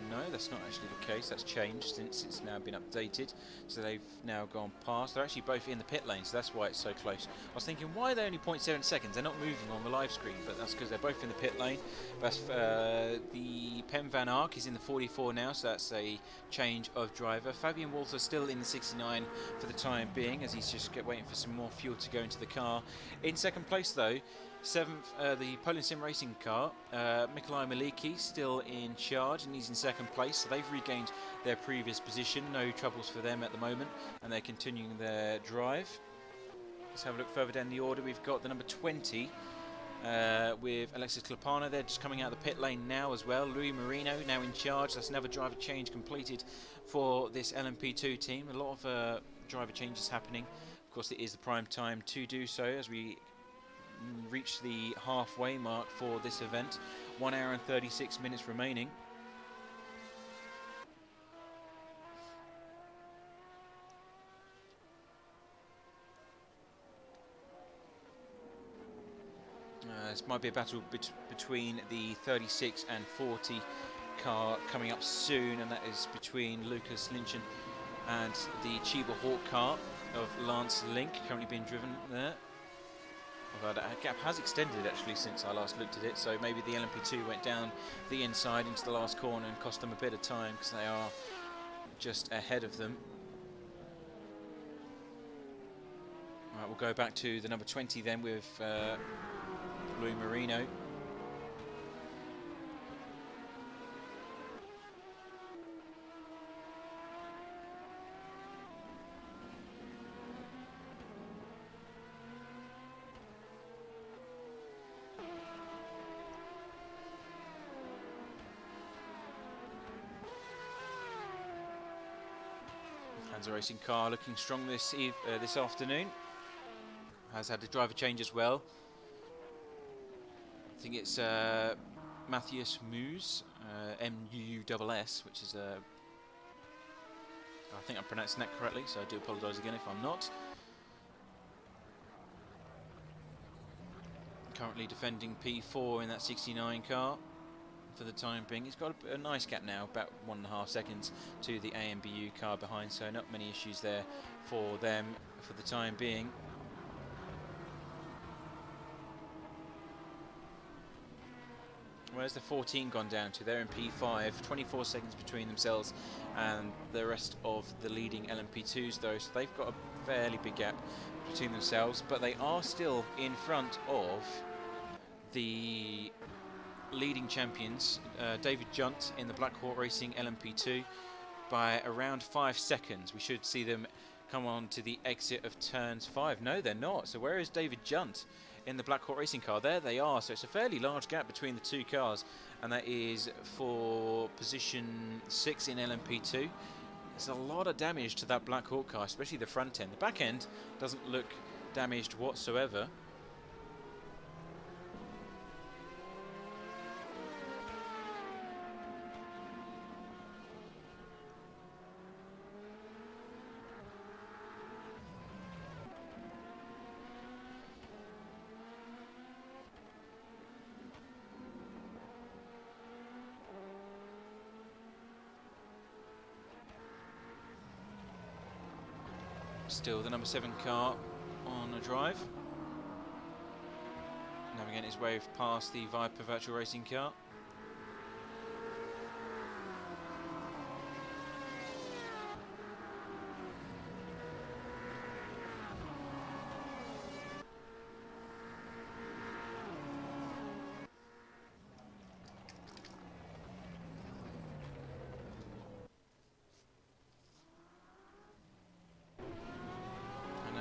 No, that's not actually the case. That's changed since it's now been updated. So they've now gone past. They're actually both in the pit lane, so that's why it's so close. I was thinking, why are they only 0.7 seconds? They're not moving on the live screen, but that's because they're both in the pit lane. That's, the Pem Van Ark is in the 44 now, so that's a change of driver. Fabian Walter still in the 69 for the time being, as he's just waiting for some more fuel to go into the car. In second place, though, 7th, the Poland Sim Racing car, Mikolaj Maliki still in charge, and he's in second place, so they've regained their previous position. No troubles for them at the moment, and they're continuing their drive. Let's have a look further down the order. We've got the number 20 with Alexis Klapana. They're just coming out of the pit lane now as well. Louis Marino now in charge. That's another driver change completed for this LMP2 team. A lot of driver changes happening. Of course, it is the prime time to do so as we reach the halfway mark for this event. 1 hour and 36 minutes remaining. This might be a battle between the 36 and 40 car coming up soon, and that is between Lucas Lynchen and the Chiba Hawk car of Lance Link, currently being driven there. Although that gap has extended actually since I last looked at it, so maybe the LMP2 went down the inside into the last corner and cost them a bit of time because they are just ahead of them. Right, we'll go back to the number 20 then with Louis Marino. Hansa Racing car looking strong this afternoon. Has had a driver change as well. I think it's Matthias Muus, M-U-U-S-S, which is I think I'm pronouncing that correctly, so I do apologise again if I'm not. Currently defending P4 in that 69 car for the time being. He's got a nice gap now, about 1.5 seconds to the AMBU car behind, so not many issues there for them for the time being. Where's the 14 gone down to? They're in P5, 24 seconds between themselves and the rest of the leading LMP2s though, so they've got a fairly big gap between themselves, but they are still in front of the leading champions, David Junt in the Black Hawk Racing LMP2 by around 5 seconds. We should see them come on to the exit of turns 5. No, they're not. So where is David Junt in the Black Hawk Racing car? There they are. So it's a fairly large gap between the two cars, and that is for position 6 in LMP2. There's a lot of damage to that Black Hawk car, especially the front end. The back end doesn't look damaged whatsoever. Still the number 7 car on a drive, navigating his way past the Viper Virtual Racing car.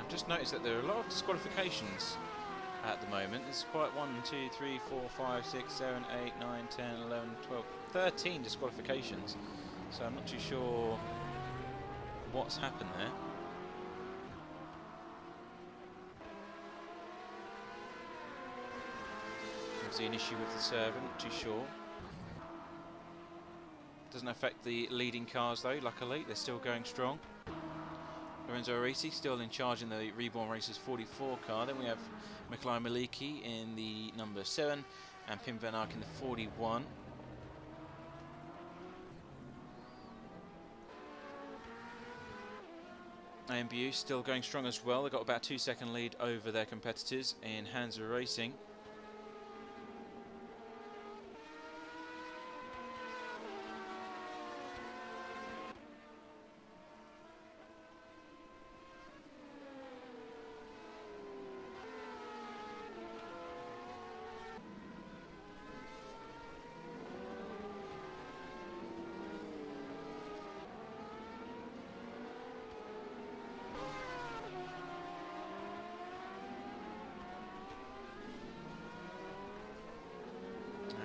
Just noticed that there are a lot of disqualifications at the moment. There's quite 1, 2, 3, 4, 5, 6, 7, 8, 9, 10, 11, 12, 13 disqualifications. So I'm not too sure what's happened there. Obviously an issue with the server, not too sure. Doesn't affect the leading cars though, luckily. They're still going strong. Lorenzo Arisi still in charge in the Reborn Racers 44 car. Then we have Miklai Maliki in the number 7 and Pim Van Ark in the 41. AMBU still going strong as well. They've got about a 2-second lead over their competitors in Hansa Racing.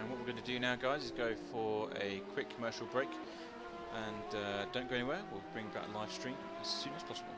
What we're going to do now, guys, is go for a quick commercial break, and don't go anywhere. We'll bring back a live stream as soon as possible.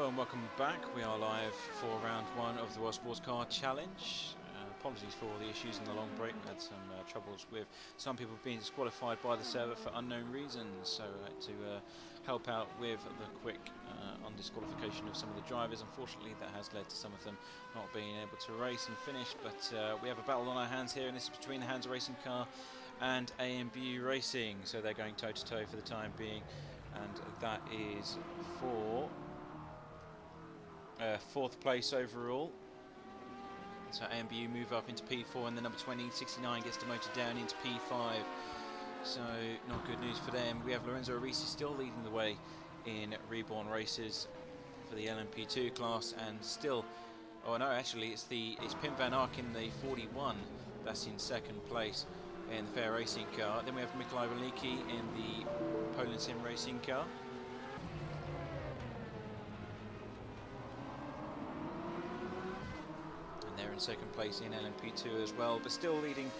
Hello and welcome back. We are live for round 1 of the World Sports Car Challenge. Apologies for all the issues in the long break. We had some troubles with some people being disqualified by the server for unknown reasons. So to help out with the quick undisqualification of some of the drivers, unfortunately that has led to some of them not being able to race and finish. But we have a battle on our hands here, and this is between the Hansa Racing Car and AMBU Racing. So they're going toe to toe for the time being, and that is for 4th place overall. So AMBU move up into P4, and the number 20, 69 gets demoted down into P5. So not good news for them. We have Lorenzo Arisi still leading the way in reborn races for the LMP2 class, and still, oh no, actually it's Pim van Ark in the 41 that's in 2nd place in the Fair Racing car. Then we have Mikolaj Walnicki in the Poland Sim Racing car. They're in 2nd place in LMP2 as well, but still leading.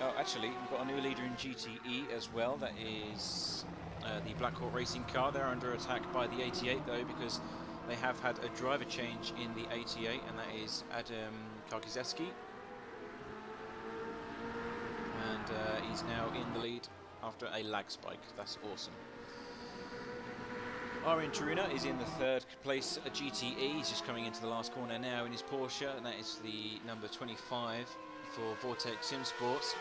Oh, actually, we've got a new leader in GTE as well. That is the Blackhawk Racing car. They're under attack by the 88 though, because they have had a driver change in the 88, and that is Adam Karkizeski. And he's now in the lead after a lag spike. That's awesome. Arjen Taruna is in the 3rd place at GTE. He's just coming into the last corner now in his Porsche, and that is the number 25 for Vortex Sim Sports.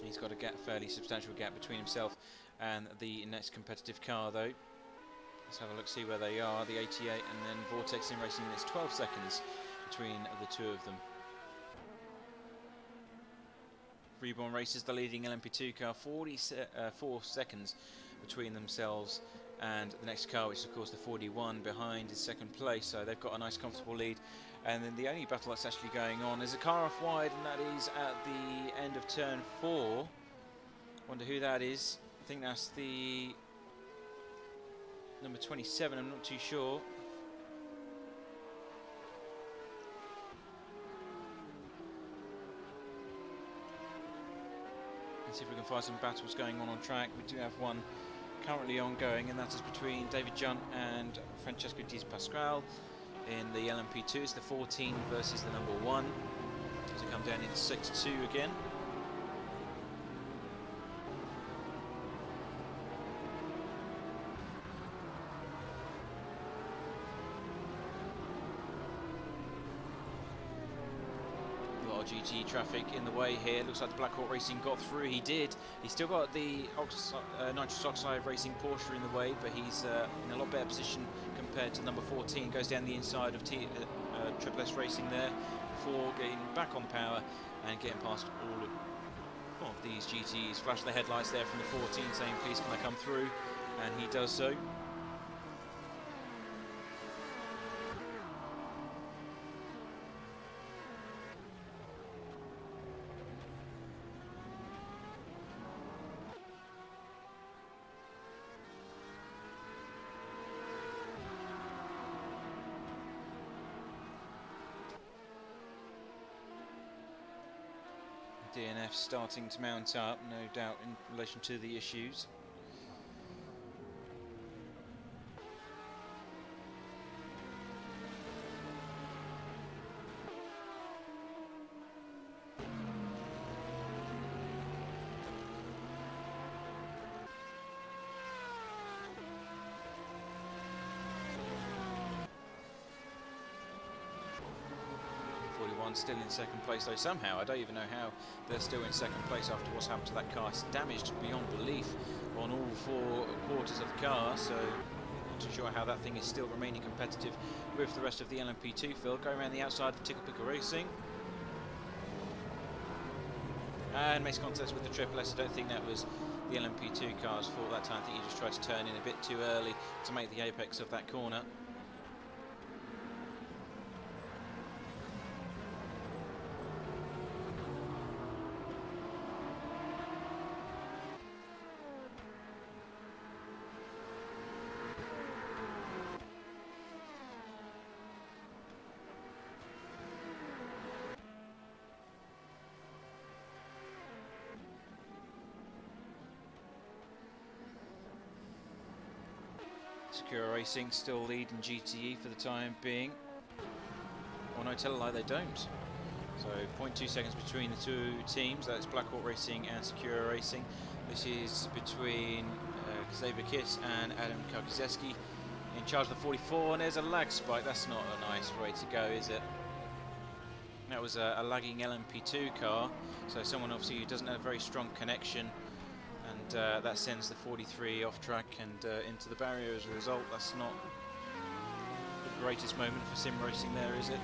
He's got a fairly substantial gap between himself and the next competitive car though. Let's have a look, see where they are. The 88 and then Vortex Sim Racing. There's 12 seconds between the two of them. Reborn Races, the leading LMP2 car, 44 seconds between themselves and the next car, which is of course the 41 behind, is 2nd place. So they've got a nice comfortable lead. And then the only battle that's actually going on is a car off wide, and that is at the end of turn 4. Wonder who that is. I think that's the number 27, I'm not too sure. Let's see if we can find some battles going on track. We do have one currently ongoing, and that is between David Junt and Francesco Di Pasquale in the LMP2. It's the 14 versus the number 1. So come down into 6-2 again. GTE traffic in the way here. Looks like the Blackhawk Racing got through. He did. He's still got the nitrous oxide racing Porsche in the way, but he's in a lot better position compared to number 14. Goes down the inside of Triple S Racing there before getting back on the power and getting past all of these GTEs. Flash the headlights there from the 14 saying, please can I come through? And he does so. DNF starting to mount up, no doubt, in relation to the issues. Still in 2nd place though somehow. I don't even know how they're still in 2nd place after what's happened to that car. It's damaged beyond belief on all 4 quarters of the car, so not too sure how that thing is still remaining competitive with the rest of the LMP2 field. Going around the outside of Tickle Pickle Racing and makes contact with the Triple S. I don't think that was the LMP2 car's fault that time. I think he just tried to turn in a bit too early to make the apex of that corner. Secure Racing still leading GTE for the time being. Oh no, tell a lie, they don't. So 0.2 seconds between the two teams. That's Black Hawk Racing and Secure Racing. This is between Xavier Kiss and Adam Karkizeski in charge of the 44, and there's a lag spike. That's not a nice way to go, is it? That was a lagging LMP2 car, so someone obviously who doesn't have a very strong connection, and that sends the 43 off track and into the barrier as a result. That's not the greatest moment for sim racing there, is it?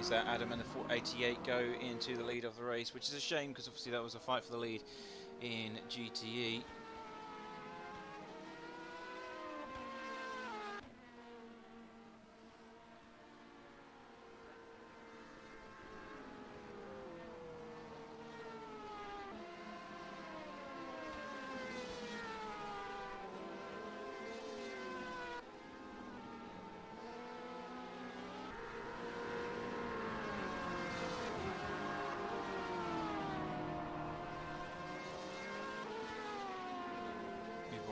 That Adam and the 488 go into the lead of the race, which is a shame because obviously that was a fight for the lead in GTE.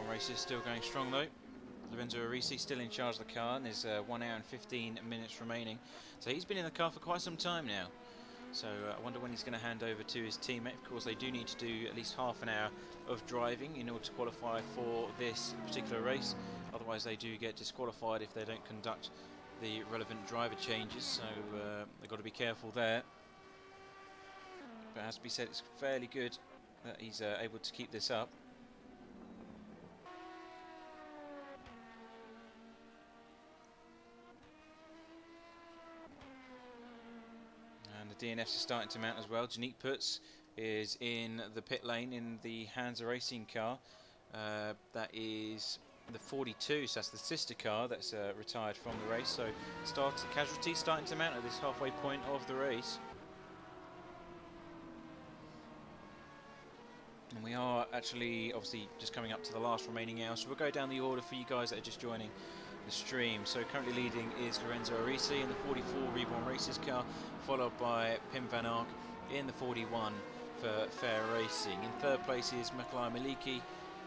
Race is still going strong though. Lorenzo Arisi still in charge of the car, and there's 1 hour and 15 minutes remaining. So he's been in the car for quite some time now. So I wonder when he's going to hand over to his teammate. Of course, they do need to do at least half an hour of driving in order to qualify for this particular race. Otherwise, they do get disqualified if they don't conduct the relevant driver changes. So they've got to be careful there. But as to be said, it's fairly good that he's able to keep this up. The DNFs are starting to mount as well. Janique Putz is in the pit lane in the Hansa Racing car. That is the 42, so that's the sister car that's retired from the race. So casualties starting to mount at this halfway point of the race. And we are actually obviously just coming up to the last remaining hour, so we'll go down the order for you guys that are just joining the stream. So currently leading is Lorenzo Arisi in the 44 Reborn Races car, followed by Pim van Ark in the 41 for Fair Racing. In third place is Maklai Maliki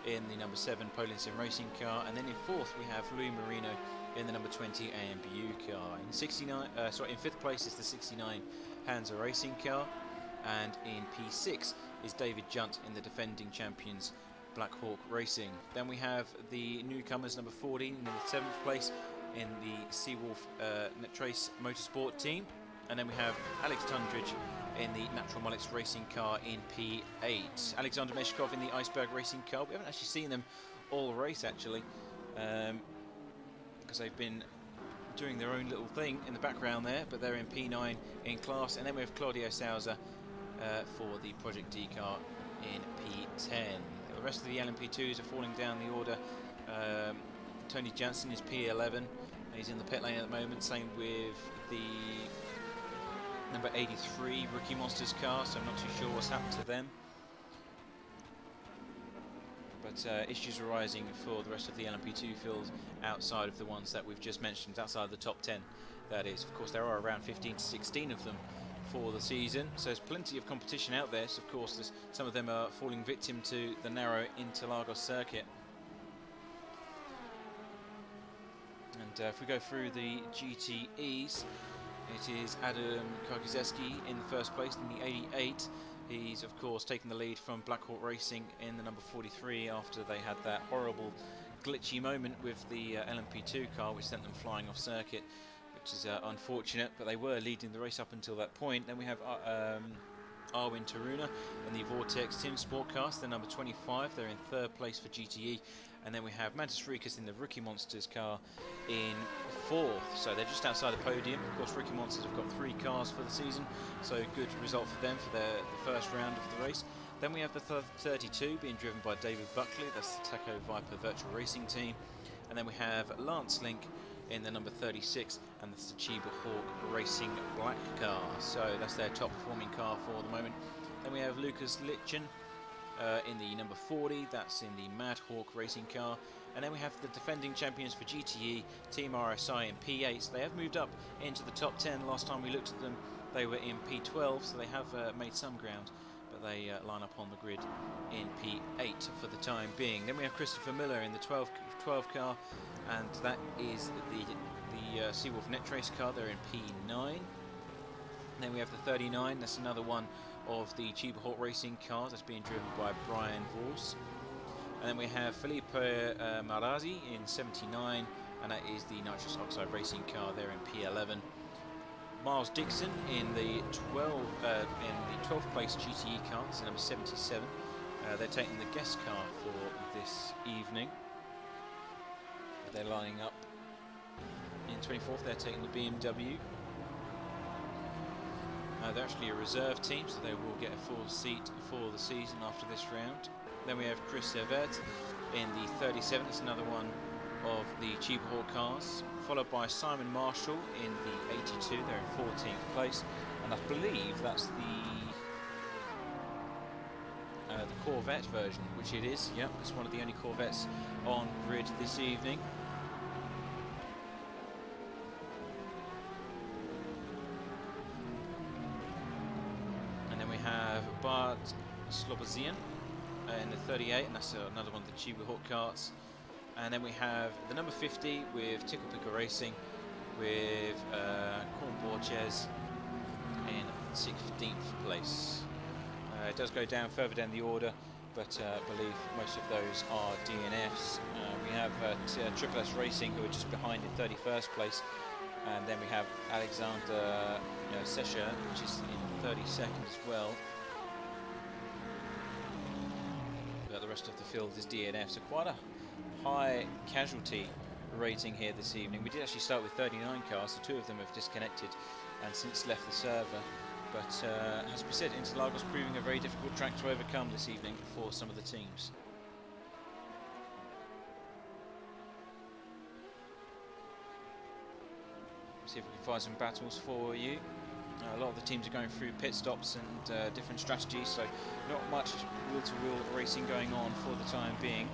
in the number 7 Poland Sim Racing car, and then in fourth we have Louis Marino in the number 20 AMBU car. In fifth place is the 69 Hansa Racing car, and in P6 is David Junt in the defending champions Black Hawk Racing. Then we have the newcomers, number 14 in the 7th place in the Seawolf Trace Motorsport team, and then we have Alex Tundridge in the Natural Mullets Racing car in P8. Alexander Meshkov in the Iceberg Racing car. We haven't actually seen them all race actually, because they've been doing their own little thing in the background there, but they're in P9 in class. And then we have Claudio Souza for the Project D car in P10. The rest of the LMP2s are falling down the order. Tony Jansen is P11. He's in the pit lane at the moment. Same with the number 83 Rookie Monsters car, so I'm not too sure what's happened to them. But issues arising for the rest of the LMP2 field outside of the ones that we've just mentioned, outside of the top 10, that is. Of course, there are around 15 to 16 of them for the season, so there's plenty of competition out there. So of course some of them are falling victim to the narrow Interlagos circuit. And if we go through the GTEs, it is Adam Karkizeski in the first place in the 88. He's of course taken the lead from Black Hawk Racing in the number 43 after they had that horrible glitchy moment with the LMP2 car, which sent them flying off circuit, which is unfortunate, but they were leading the race up until that point. Then we have Arwin Taruna in the Vortex Team Sportcast, the number 25. They're in third place for GTE. And then we have Mantis Rikas in the Rookie Monsters car in fourth. So they're just outside the podium. Of course, Rookie Monsters have got 3 cars for the season, so good result for them for the first round of the race. Then we have the 32 being driven by David Buckley. That's the Taco Viper Virtual Racing team. And then we have Lance Link in the number 36 and the Chiba Hawk Racing black car. So that's their top performing car for the moment. Then we have Lucas Litchen in the number 40, that's in the Mad Hawk Racing car. And then we have the defending champions for GTE, Team RSI in P8. They have moved up into the top 10. Last time we looked at them, they were in P12, so they have made some ground, but they line up on the grid in P8 for the time being. Then we have Christopher Miller in the 12 car, and that is the Seawolf Net Race car. They're in P9. Then we have the 39. That's another one of the Cheaper Hawk Racing cars. That's being driven by Brian Vors. And then we have Felipe Marazzi in 79, and that is the Nitrous Oxide Racing car. They're in P11. Miles Dixon in the 12th place GTE car. That's number 77. They're taking the guest car for this evening. They're lining up in 24th. They're taking the BMW. They're actually a reserve team, so they will get a full seat for the season after this round. Then we have Chris Evert in the 37th. That's another one of the Cheaper Hawk cars, followed by Simon Marshall in the 82. They're in 14th place, and I believe that's the Corvette version, which it is. Yep, it's one of the only Corvettes on grid this evening. And then we have Bart Slobozian in the 38, and that's another one of the Cheaper Hawk carts. And then we have the number 50 with Tickle Picker Racing with Corn Borges in 16th place. It does go down further down the order, but I believe most of those are DNFs. We have Triple S Racing, who are just behind in 31st place, and then we have Alexander Sesha, which is in 32nd as well. But the rest of the field is DNF, so quite a high casualty rating here this evening. We did actually start with 39 cars, so 2 of them have disconnected and since left the server. But as we said, Interlagos proving a very difficult track to overcome this evening for some of the teams. See if we can find some battles for you. A lot of the teams are going through pit stops and different strategies, so not much wheel-to-wheel racing going on for the time being.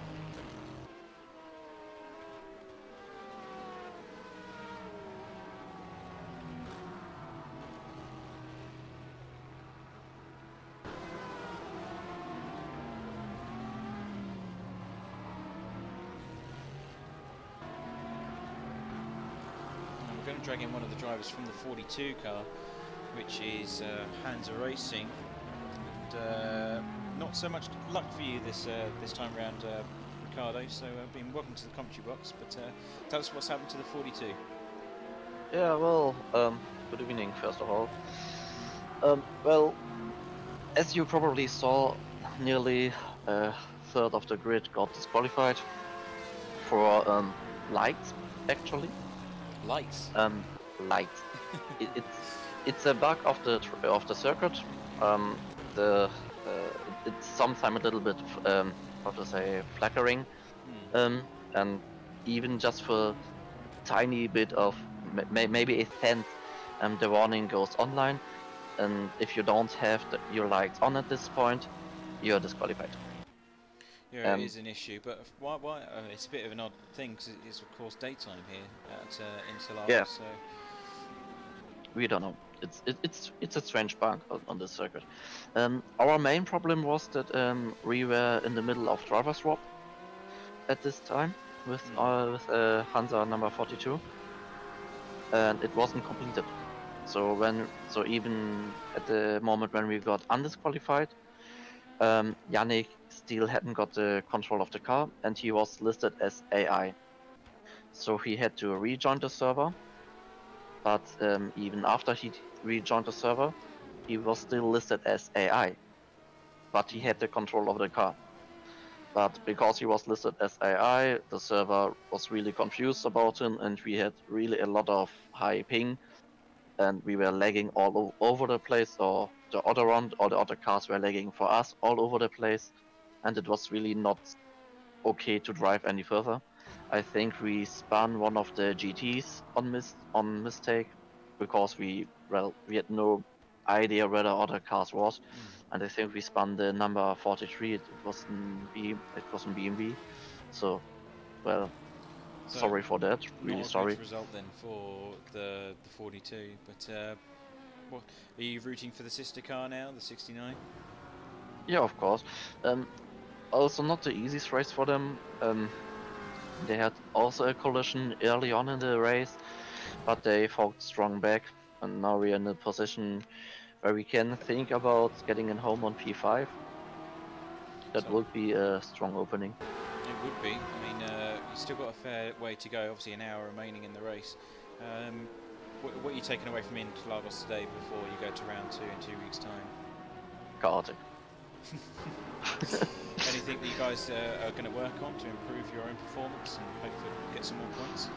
I'm going to drag in one of the drivers from the 42 car, which is Hansa Racing. And, not so much luck for you this time round, Ricardo. So welcome to the commentary box. But tell us what's happened to the 42. Yeah, well, good evening first of all. Well, as you probably saw, nearly a third of the grid got disqualified for lights, actually. Lights. Lights. It's a bug of the circuit. It's sometimes a little bit how to say, flickering, and even just for tiny bit of maybe a cent, the warning goes online, and if you don't have your lights on at this point, you're disqualified. Yeah, it is an issue, but why it's a bit of an odd thing, because it is of course daytime here at Interlagos. Yeah. So We don't know. It's a strange bug on this circuit. Our main problem was that we were in the middle of driver swap at this time with Hansa number 42, and it wasn't completed. So even at the moment when we got undisqualified, Yannick still hadn't got the control of the car, and he was listed as AI. So he had to rejoin the server. But even after he rejoined the server, he was still listed as AI. But he had the control of the car. But because he was listed as AI, the server was really confused about him, and we had really a lot of high ping, and we were lagging all over the place, or the other round, all the other cars were lagging for us all over the place, and it was really not okay to drive any further. I think we spun one of the GTs on mistake, because we had no idea where the other cars was, and I think we spun the number 43. It was in BMW, so well, So sorry for that. Really not a sorry. good result then for the 42. But what, are you rooting for the sister car now, the 69? Yeah, of course. Also not the easiest race for them. They had also a collision early on in the race, but they fought strong back, and now we're in a position where we can think about getting in home on P5. That So would be a strong opening. it would be. I mean, you've still got a fair way to go. Obviously, an hour remaining in the race. What are you taking away from Interlagos today before you go to round 2 in 2 weeks' time? Chaotic. Anything that you guys are going to work on to improve your own performance and hopefully get some more points?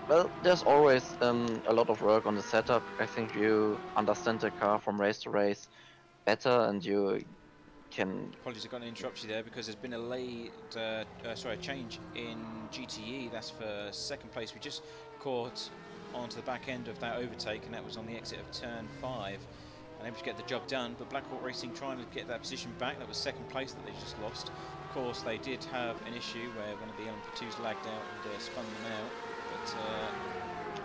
Well, there's always a lot of work on the setup. I think you understand the car from race to race better, and you can. Apologies, I've got to interrupt you there because there's been a change in GTE. That's for second place. We just caught onto the back end of that overtake, and that was on the exit of turn 5. And able to get the job done, but Blackhawk Racing trying to get that position back. That was second place that they just lost. Of course, they did have an issue where one of the LMP2s lagged out and spun them out, but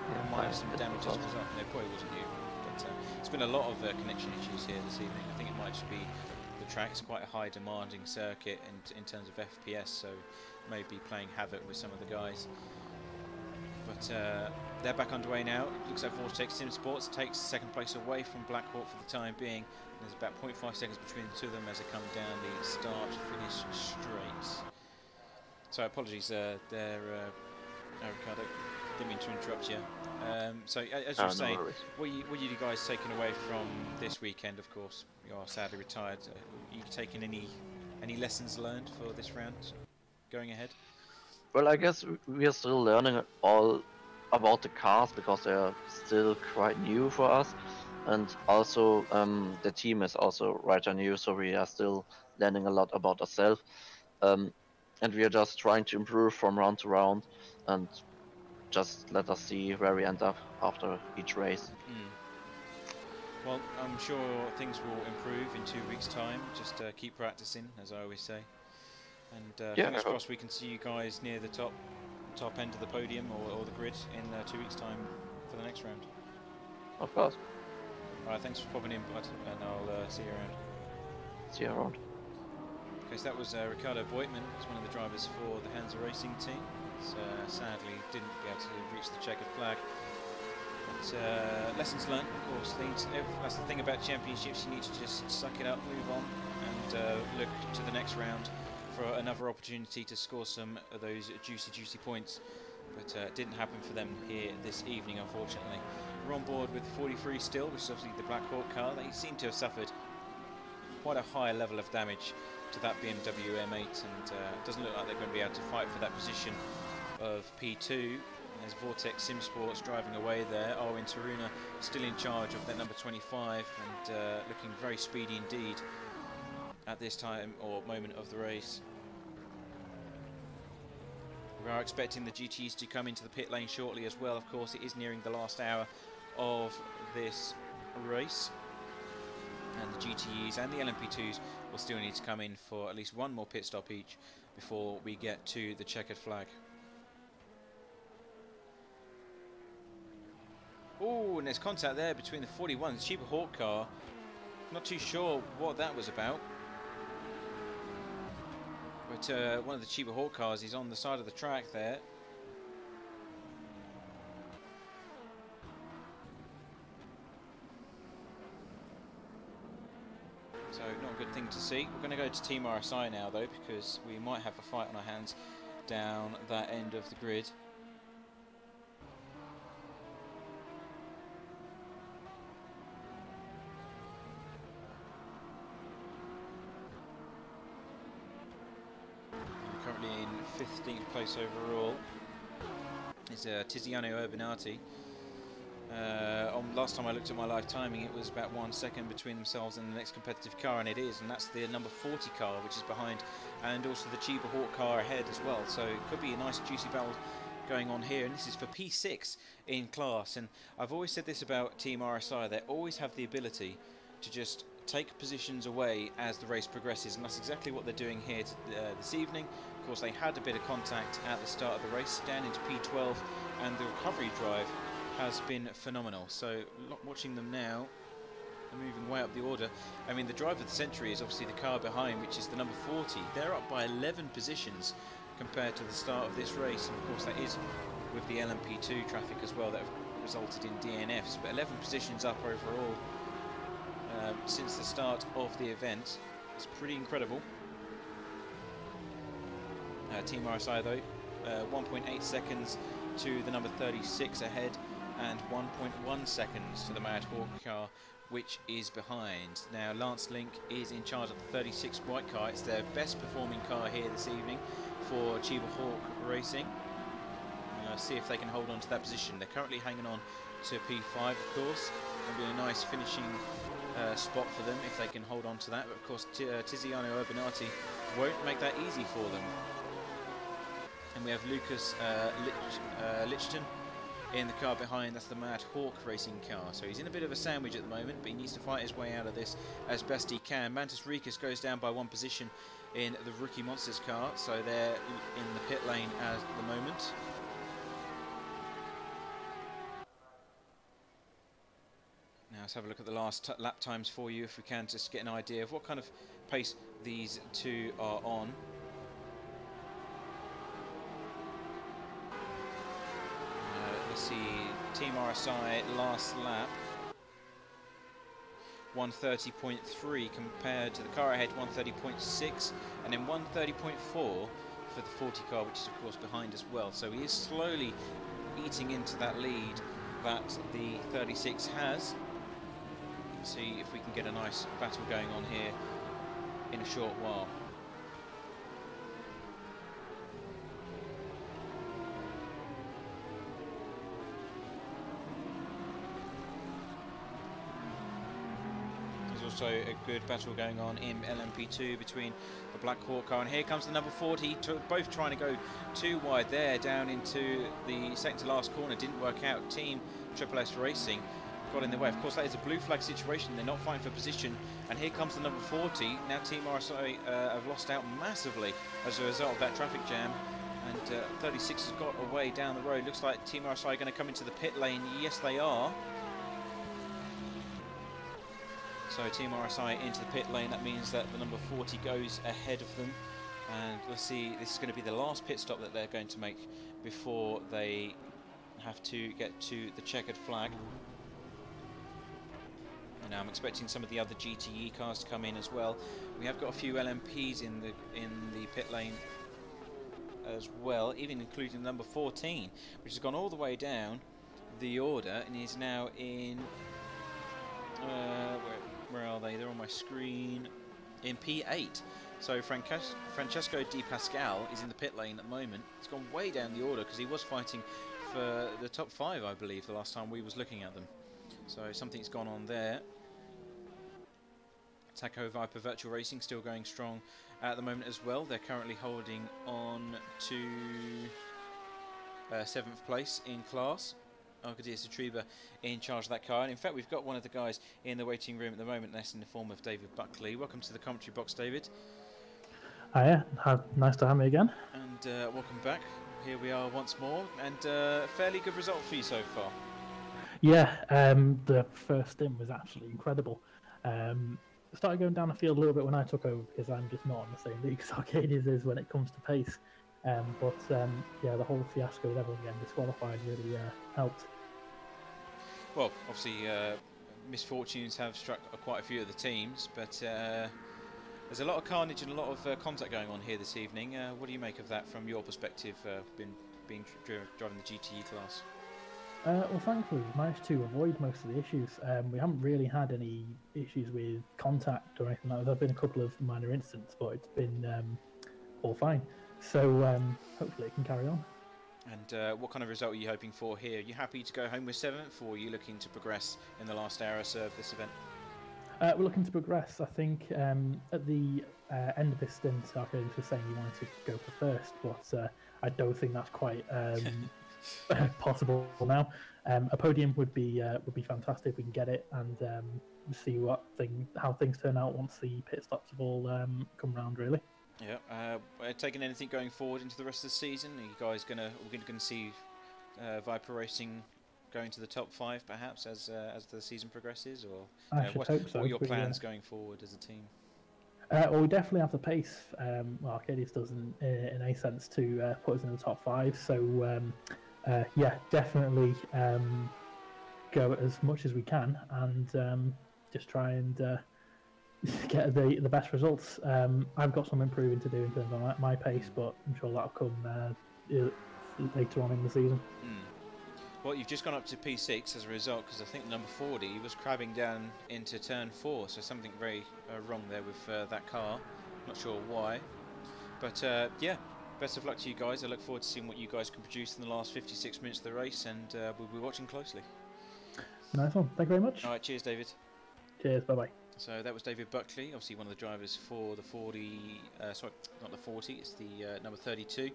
there might have some damage as a result. No, probably wasn't you, but it's been a lot of connection issues here this evening. I think it might just be the track. It's quite a high demanding circuit in terms of FPS, so maybe playing havoc with some of the guys. But they're back underway now. It looks like Vortex Sim Sports takes second place away from Blackhawk for the time being. There's about 0.5 seconds between the two of them as they come down the start-finish straight. So apologies there, Ricardo. Didn't mean to interrupt you. So as you were saying, what are you guys taking away from this weekend? Of course, you are sadly retired. Are you taking any lessons learned for this round going ahead? Well, I guess we are still learning all about the cars because they are still quite new for us, and also the team is also rather new, so we are still learning a lot about ourselves, and we are just trying to improve from round to round, and just let us see where we end up after each race. Well, I'm sure things will improve in 2 weeks' time. Just keep practicing, as I always say. And fingers crossed we can see you guys near the top end of the podium or the grid in 2 weeks' time for the next round. Of course. Alright, thanks for popping in, bud, and I'll see you around. See you around. Okay, so that was Ricardo Beutmann, who's one of the drivers for the Hansa Racing team. Sadly didn't be able to reach the checkered flag. But lessons learned, of course. That's the thing about championships, you need to just suck it up, move on, and look to the next round for another opportunity to score some of those juicy points, but it didn't happen for them here this evening, unfortunately. We're on board with 43 still, which is obviously the Black Hawk car. They seem to have suffered quite a high level of damage to that BMW M8, and it doesn't look like they're going to be able to fight for that position of P2. There's Vortex Sim Sports driving away there. Arwin Taruna still in charge of that number 25 and looking very speedy indeed at this time or moment of the race. We are expecting the GTEs to come into the pit lane shortly as well. Of course, it is nearing the last hour of this race, and the GTEs and the LMP2s will still need to come in for at least one more pit stop each before we get to the checkered flag. Oh, and there's contact there between the 41, the Cheaper Hawk car. Not too sure what that was about. But one of the Cheaper Hawk cars is on the side of the track there. So not a good thing to see. We're going to go to Team RSI now though, because we might have a fight on our hands down that end of the grid. Currently in 15th place overall is Tiziano Urbanati. Last time I looked at my live timing, it was about 1 second between themselves and the next competitive car, and it is, and that's the number 40 car, which is behind, and also the Cheaper Hawk car ahead as well. So it could be a nice juicy battle going on here, and this is for P6 in class. And I've always said this about Team RSI, they always have the ability to just take positions away as the race progresses, and that's exactly what they're doing here this evening. Of course, they had a bit of contact at the start of the race, down into P12, and the recovery drive has been phenomenal. So watching them now, they're moving way up the order. I mean, the drive of the century is obviously the car behind, which is the number 40. They're up by 11 positions compared to the start of this race, and of course that is with the LMP2 traffic as well that have resulted in DNFs, but 11 positions up overall since the start of the event. It's pretty incredible. Team RSI though, 1.8 seconds to the number 36 ahead, and 1.1 seconds to the Mad Hawk car, which is behind. Now Lance Link is in charge of the 36 white car. It's their best performing car here this evening for Chiba Hawk Racing. See if they can hold on to that position. They're currently hanging on to P5, of course. It'll be a nice finishing spot for them if they can hold on to that. But of course, Tiziano Urbanati won't make that easy for them. And we have Lucas Lichten in the car behind. That's the Mad Hawk Racing car. So he's in a bit of a sandwich at the moment, but he needs to fight his way out of this as best he can. Mantis Rikas goes down by 1 position in the Rookie Monsters car, so they're in the pit lane at the moment. Now let's have a look at the last lap times for you, if we can, just get an idea of what kind of pace these two are on. Let's see, Team RSI last lap 130.3 compared to the car ahead 130.6, and then 130.4 for the 40 car, which is of course behind as well. So he is slowly eating into that lead that the 36 has. See if we can get a nice battle going on here in a short while. There's also a good battle going on in LMP2 between the Black Hawk car, and here comes the number 40, both trying to go too wide there, down into the second to last corner. Didn't work out. Team Triple S Racing got in the way. Of course, that is a blue flag situation. They're not fighting for position, and here comes the number 40. Now Team RSI have lost out massively as a result of that traffic jam, and 36 has got away down the road. Looks like Team RSI are going to come into the pit lane. Yes, they are. So Team RSI into the pit lane. That means that the number 40 goes ahead of them, and let's see, this is going to be the last pit stop that they're going to make before they have to get to the checkered flag. Now I'm expecting some of the other GTE cars to come in as well. We have got a few LMPs in the pit lane as well, even including number 14, which has gone all the way down the order and is now in where are they? They're on my screen. In P8. So Francesco Di Pascal is in the pit lane at the moment. He's gone way down the order because he was fighting for the top 5, I believe, the last time we was looking at them. So something's gone on there. Taco Viper Virtual Racing still going strong at the moment as well. They're currently holding on to 7th place in class. Arcadia Satriba in charge of that car. And in fact, we've got one of the guys in the waiting room at the moment. That's in the form of David Buckley. Welcome to the commentary box, David. Hiya, nice to have me again. And welcome back. Here we are once more. And fairly good result for you so far. Yeah, the first stint was absolutely incredible. Started going down the field a little bit when I took over because I'm just not on the same league as Arcadius is when it comes to pace. Yeah, the whole fiasco with everyone getting disqualified really helped. Well, obviously, misfortunes have struck quite a few of the teams, but there's a lot of carnage and a lot of contact going on here this evening. What do you make of that from your perspective, driving the GTE class? Well, thankfully, we managed to avoid most of the issues. We haven't really had any issues with contact or anything like that. There have been a couple of minor incidents, but it's been all fine. So hopefully it can carry on. And what kind of result are you hoping for here? Are you happy to go home with 7th, or are you looking to progress in the last hour or so of this event? We're looking to progress. I think at the end of this stint, Arcadius was saying he wanted to go for first, but I don't think that's quite possible now. A podium would be fantastic if we can get it, and see how things turn out once the pit stops have all come round, really. Yeah. Taking anything going forward into the rest of the season? Are you guys we're gonna see Viper Racing going to the top 5 perhaps as the season progresses, or I should hope so. what are your plans going forward as a team? Well, we definitely have the pace. Well, Arcadius doesn't, in a sense, to put us in the top 5. So, yeah, definitely go as much as we can and just try and get the best results. I've got some improving to do in terms of my pace, but I'm sure that'll come later on in the season. Well, you've just gone up to P6 as a result, because I think number 40 was crabbing down into turn 4, so something very wrong there with that car. Not sure why, but yeah, best of luck to you guys. I look forward to seeing what you guys can produce in the last 56 minutes of the race, and we'll be watching closely. Nice one. Thank you very much. All right, cheers, David. Cheers. Bye bye. So that was David Buckley, obviously one of the drivers for the 40. Sorry, not the 40. It's the number 32.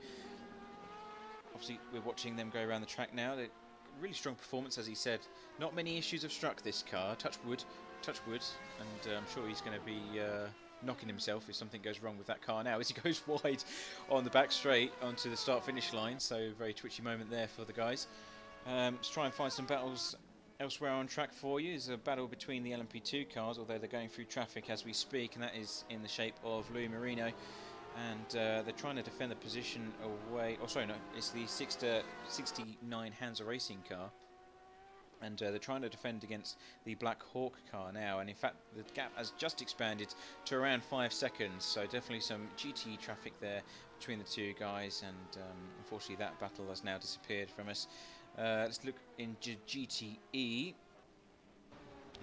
Obviously, we're watching them go around the track now. Really strong performance, as he said. Not many issues have struck this car. Touch wood, and I'm sure he's going to be knocking himself if something goes wrong with that car now as he goes wide on the back straight onto the start-finish line. So very twitchy moment there for the guys. Let's try and find some battles elsewhere on track for you. There's a battle between the LMP2 cars, although they're going through traffic as we speak, and that is in the shape of Louis Marino. And they're trying to defend the position away. Oh, sorry, no, it's the 69 Hansa Racing car. And they're trying to defend against the Black Hawk car now. And in fact, the gap has just expanded to around 5 seconds. So definitely some GTE traffic there between the two guys. And unfortunately, that battle has now disappeared from us. Let's look into GTE.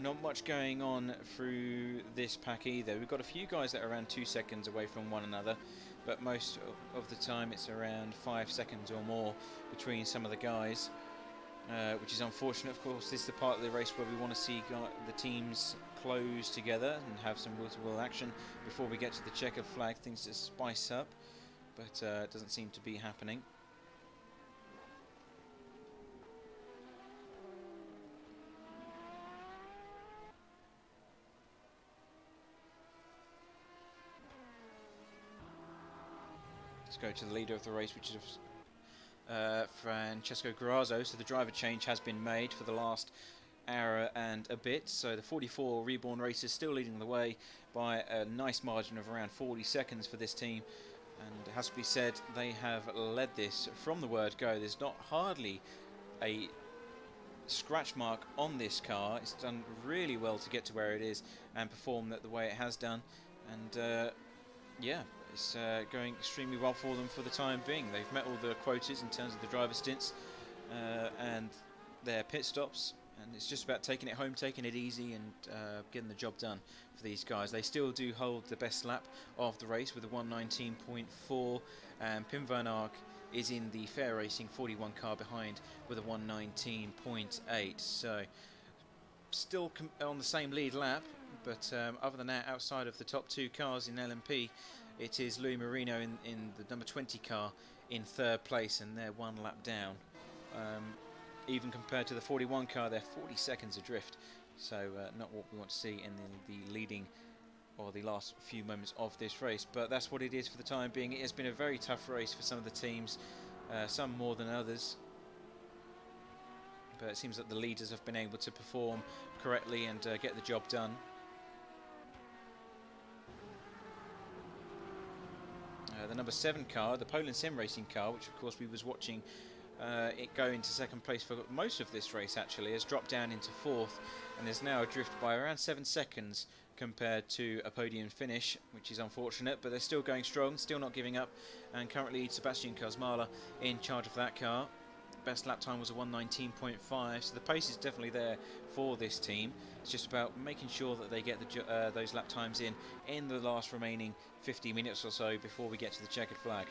Not much going on through this pack either. We've got a few guys that are around 2 seconds away from one another, but most of the time it's around 5 seconds or more between some of the guys, which is unfortunate. Of course, this is the part of the race where we want to see the teams close together and have some will-to-will action before we get to the checkered flag, things to spice up, but it doesn't seem to be happening. Let's go to the leader of the race, which is Francesco Grazzo. So the driver change has been made for the last hour and a bit. So the 44 Reborn Racers still leading the way by a nice margin of around 40 seconds for this team. And it has to be said, they have led this from the word go. There's not hardly a scratch mark on this car. It's done really well to get to where it is and perform that the way it has done. And yeah, it's going extremely well for them for the time being. They've met all the quotas in terms of the driver stints and their pit stops, and it's just about taking it home, taking it easy, and getting the job done for these guys. They still do hold the best lap of the race with a 1:19.4, and Pim van Ark is in the Fair Racing 41 car behind with a 1:19.8. So still on the same lead lap, but other than that, outside of the top 2 cars in LMP, it is Louis Marino in the number 20 car in 3rd place, and they're 1 lap down. Even compared to the 41 car, they're 40 seconds adrift. So not what we want to see in the leading or the last few moments of this race. But that's what it is for the time being. It has been a very tough race for some of the teams, some more than others. But it seems that the leaders have been able to perform correctly and get the job done. The number 7 car, the Poland Sim Racing car, which of course we was watching it go into 2nd place for most of this race, actually has dropped down into 4th and is now adrift by around 7 seconds compared to a podium finish, which is unfortunate, but they're still going strong, still not giving up, and currently Sebastian Kazmala in charge of that car. Best lap time was a 1:19.5, so the pace is definitely there for this team. It's just about making sure that they get those lap times in the last remaining 50 minutes or so before we get to the checkered flag.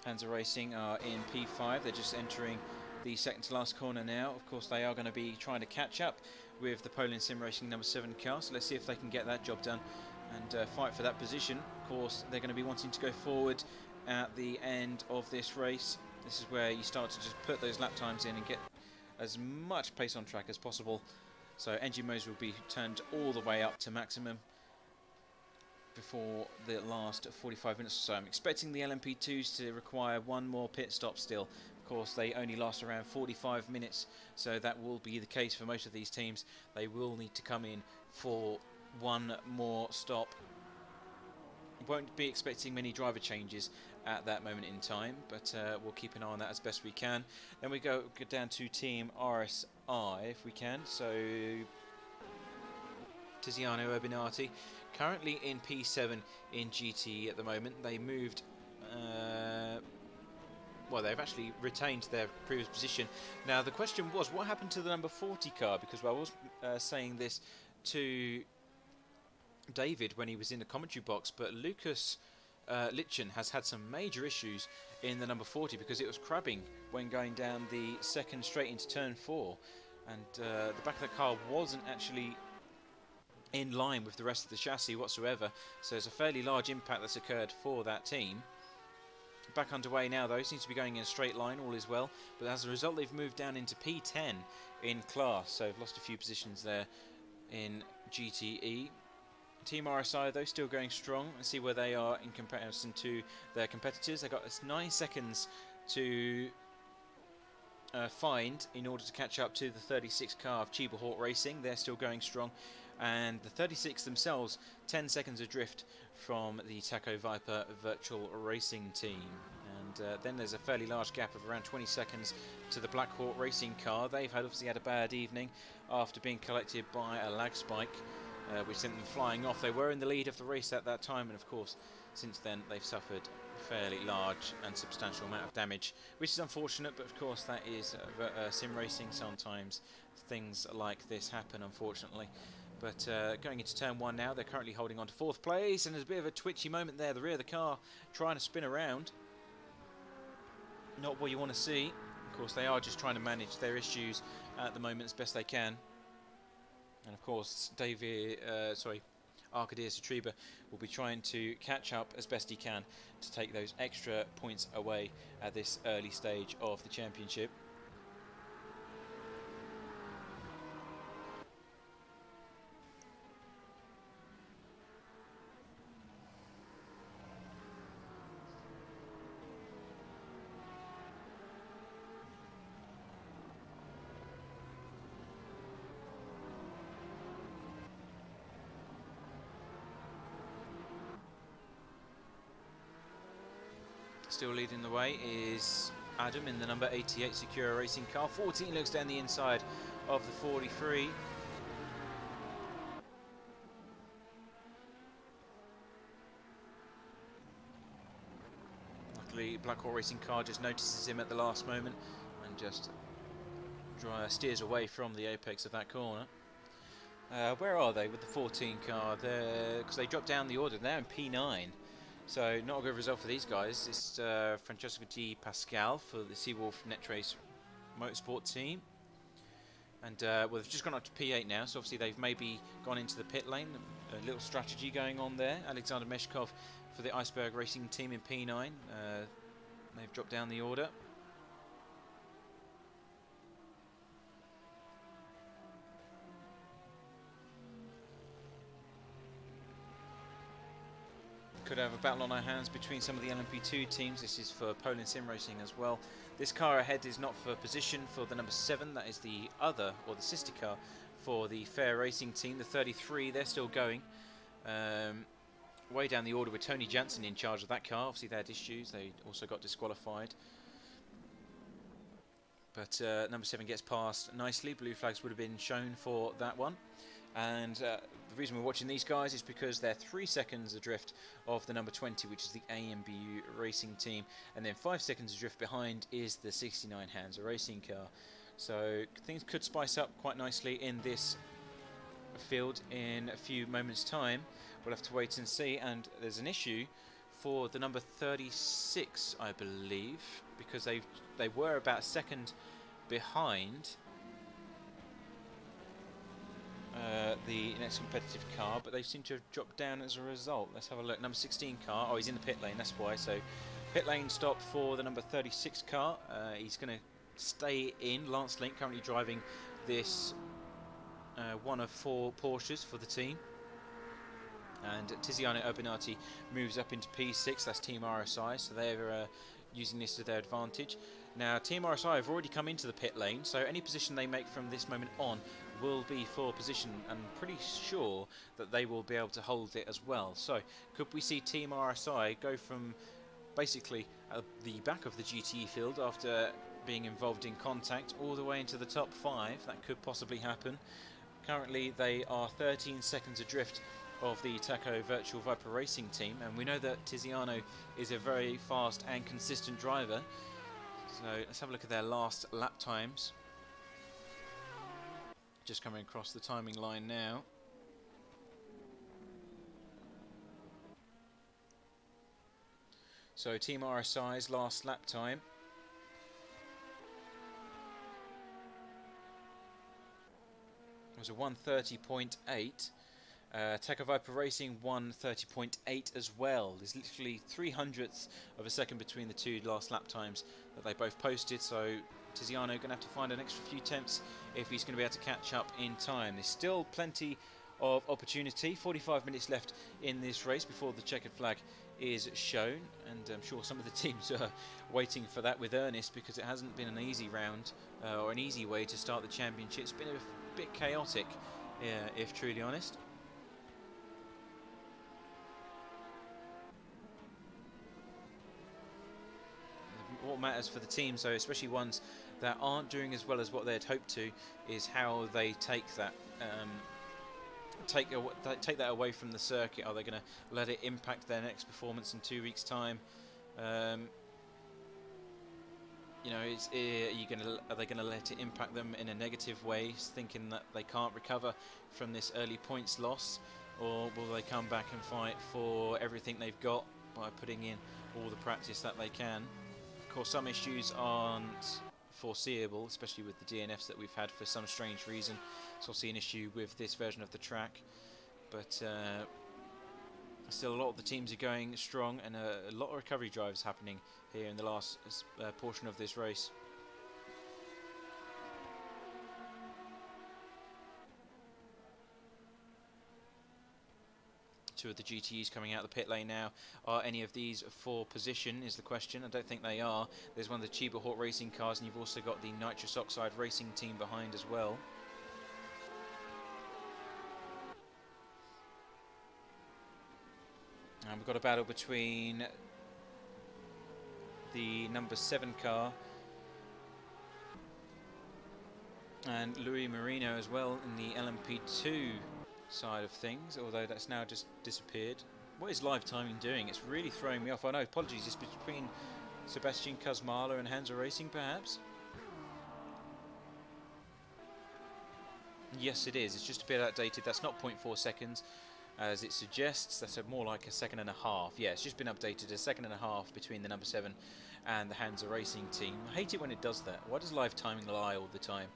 Hansa Racing are in P5, they're just entering the 2nd to last corner now. Of course, they are going to be trying to catch up with the Poland Sim Racing number 7 car, so let's see if they can get that job done and fight for that position. Of course, they're going to be wanting to go forward at the end of this race. This is where you start to just put those lap times in and get as much pace on track as possible. So engine modes will be turned all the way up to maximum before the last 45 minutes or so. I'm expecting the LMP2s to require one more pit stop still. Of course, they only last around 45 minutes, so that will be the case for most of these teams. They will need to come in for one more stop. Won't be expecting many driver changes at that moment in time, but we'll keep an eye on that as best we can. Then we go down to Team RSI if we can. So Tiziano Urbinati, currently in P7 in GTE at the moment. They moved, well, they've actually retained their previous position. Now the question was, what happened to the number 40 car? Because I was saying this to David when he was in the commentary box, but Lucas Litchen has had some major issues in the number 40 because it was crabbing when going down the second straight into turn 4, and the back of the car wasn't actually in line with the rest of the chassis whatsoever, so it's a fairly large impact that's occurred for that team. Back underway now though, seems to be going in a straight line, all is well, but as a result they've moved down into P10 in class, so they've lost a few positions there in GTE. Team RSI though still going strong. Let's see where they are in comparison to their competitors. They've got 9 seconds to find in order to catch up to the 36 car of Chiba Hawk Racing. They're still going strong, and the 36 themselves 10 seconds adrift from the Taco Viper Virtual Racing team. And then there's a fairly large gap of around 20 seconds to the Black Hawk Racing car. They've obviously had a bad evening after being collected by a lag spike, which sent them flying off. They were in the lead of the race at that time, and of course since then they've suffered a fairly large and substantial amount of damage, which is unfortunate, but of course that is sim racing. Sometimes things like this happen, unfortunately. But going into turn 1 now, they're currently holding on to 4th place, and there's a bit of a twitchy moment there. The rear of the car trying to spin around. Not what you want to see. Of course, they are just trying to manage their issues at the moment as best they can. And of course, Arcadia Satriba will be trying to catch up as best he can to take those extra points away at this early stage of the championship. Still leading the way is Adam in the number 88 Secura Racing car. 14 looks down the inside of the 43. Luckily, Black Hawk Racing car just notices him at the last moment and just steers away from the apex of that corner. Where are they with the 14 car? Because they dropped down the order. They're in P9. So not a good result for these guys. It's Francesco Di Pascal for the Seawolf Netrace Motorsport team. And well, they've just gone up to P8 now, so obviously they've maybe gone into the pit lane. A little strategy going on there. Alexander Meshkov for the Iceberg Racing team in P9. They've dropped down the order. Could have a battle on our hands between some of the LMP2 teams. This is for Poland Sim Racing as well. This car ahead is not for position for the number 7. That is the other, or the sister car, for the Fair Racing team. The 33, they're still going. Way down the order with Tony Jansen in charge of that car. Obviously they had issues. They also got disqualified. But number 7 gets past nicely. Blue flags would have been shown for that one. And the reason we're watching these guys is because they're 3 seconds adrift of the number 20, which is the AMBU Racing team, and then 5 seconds adrift behind is the 69 Hansa Racing car. So things could spice up quite nicely in this field in a few moments' time. We'll have to wait and see. And there's an issue for the number 36, I believe, because they were about a second behind the next competitive car, but they seem to have dropped down as a result. Let's have a look. Number 16 car, oh, he's in the pit lane, that's why. So pit lane stop for the number 36 car. He's going to stay in. Lance Link currently driving this one of 4 Porsches for the team. And Tiziano Urbanati moves up into P6, that's Team RSI, so they're using this to their advantage. Now, Team RSI have already come into the pit lane, so any position they make from this moment on will be for position, and pretty sure that they will be able to hold it as well. So, could we see Team RSI go from basically the back of the GTE field after being involved in contact all the way into the top 5? That could possibly happen. Currently, they are 13 seconds adrift of the Taco Virtual Viper Racing team, and we know that Tiziano is a very fast and consistent driver. So let's have a look at their last lap times. Just coming across the timing line now. So Team RSI's last lap time was a 1:30.8. Taco Viper Racing 1:30.8 as well. There's literally 0.03 of a second between the two last lap times that they both posted, so Tiziano going to have to find an extra few tenths if he's going to be able to catch up in time. There's still plenty of opportunity, 45 minutes left in this race before the checkered flag is shown, and I'm sure some of the teams are waiting for that with earnest, because it hasn't been an easy round or an easy way to start the championship. It's been a bit chaotic, if truly honest. What matters for the team, so especially ones that aren't doing as well as what they'd hoped to, is how they take that take that away from the circuit. Are they going to let it impact their next performance in 2 weeks' time? You know, are they going to let it impact them in a negative way, thinking that they can't recover from this early points loss, or will they come back and fight for everything they've got by putting in all the practice that they can? Of course, some issues aren't foreseeable, especially with the DNFs that we've had for some strange reason. It's obviously an issue with this version of the track, but still a lot of the teams are going strong, and a lot of recovery drives happening here in the last portion of this race. Two of the GTEs coming out of the pit lane now. Are any of these for position is the question. I don't think they are. There's one of the Chiba Hawk racing cars, and you've also got the Nitrous Oxide racing team behind as well. And we've got a battle between the number 7 car and Louis Marino as well in the LMP2 side of things, although that's now just disappeared. What is live timing doing? It's really throwing me off. I know, apologies, it's between Sebastian Kazmala and Hansa Racing perhaps? Yes, it is. It's just a bit outdated. That's not 0.4 seconds as it suggests. That's more like a second and a half. Yeah, it's just been updated a second and a half between the number 7 and the Hansa Racing team. I hate it when it does that. Why does live timing lie all the time?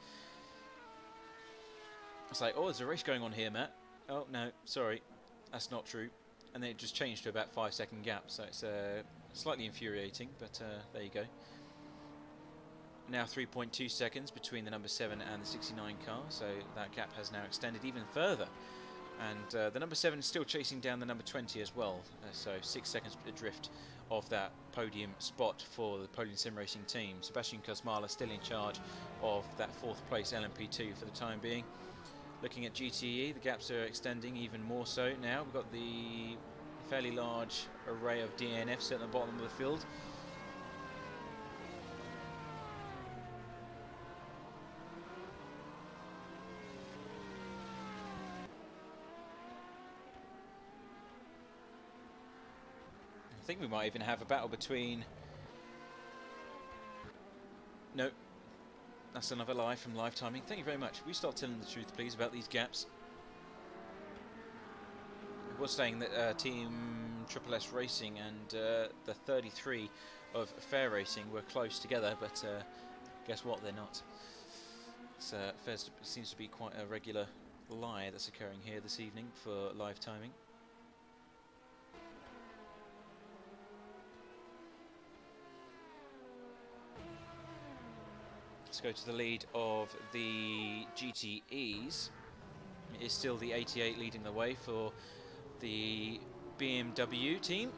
It's like, oh, there's a race going on here, Matt. Oh, no, sorry, that's not true. And then it just changed to about 5-second gap, so it's slightly infuriating, but there you go. Now 3.2 seconds between the number 7 and the 69 car, so that gap has now extended even further. And the number 7 is still chasing down the number 20 as well, so 6 seconds adrift of that podium spot for the Podium Sim Racing team. Sebastian Kazmala still in charge of that 4th place LMP2 for the time being. Looking at GTE, the gaps are extending even more so now. We've got the fairly large array of DNFs at the bottom of the field. I think we might even have a battle between... No. That's another lie from live timing. Thank you very much. Will you start telling the truth, please, about these gaps? I was saying that Team Triple S Racing and the 33 of Fair Racing were close together, but guess what? They're not. So seems to be quite a regular lie that's occurring here this evening for live timing. Let's go to the lead of the GTEs. It is still the 88 leading the way for the BMW team.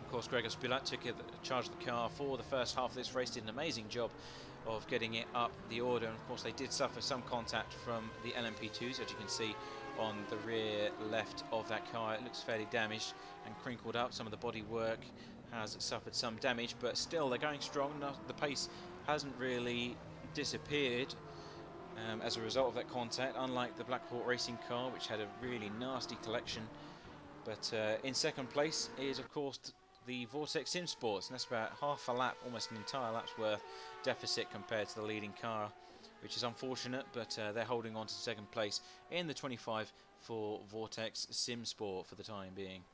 Of course, Gregor Spilat took charge of the car for the first half of this race, did an amazing job of getting it up the order, and of course they did suffer some contact from the LMP2s, as you can see on the rear left of that car. It looks fairly damaged and crinkled up. Some of the body work has suffered some damage, but still they're going strong. The pace hasn't really disappeared as a result of that contact, unlike the Black Hawk Racing car, which had a really nasty collection. But in second place is, of course, the Vortex Sim Sports, and that's about half a lap, almost an entire lap's worth deficit compared to the leading car, which is unfortunate, but they're holding on to second place in the 25 for Vortex Sim Sport for the time being.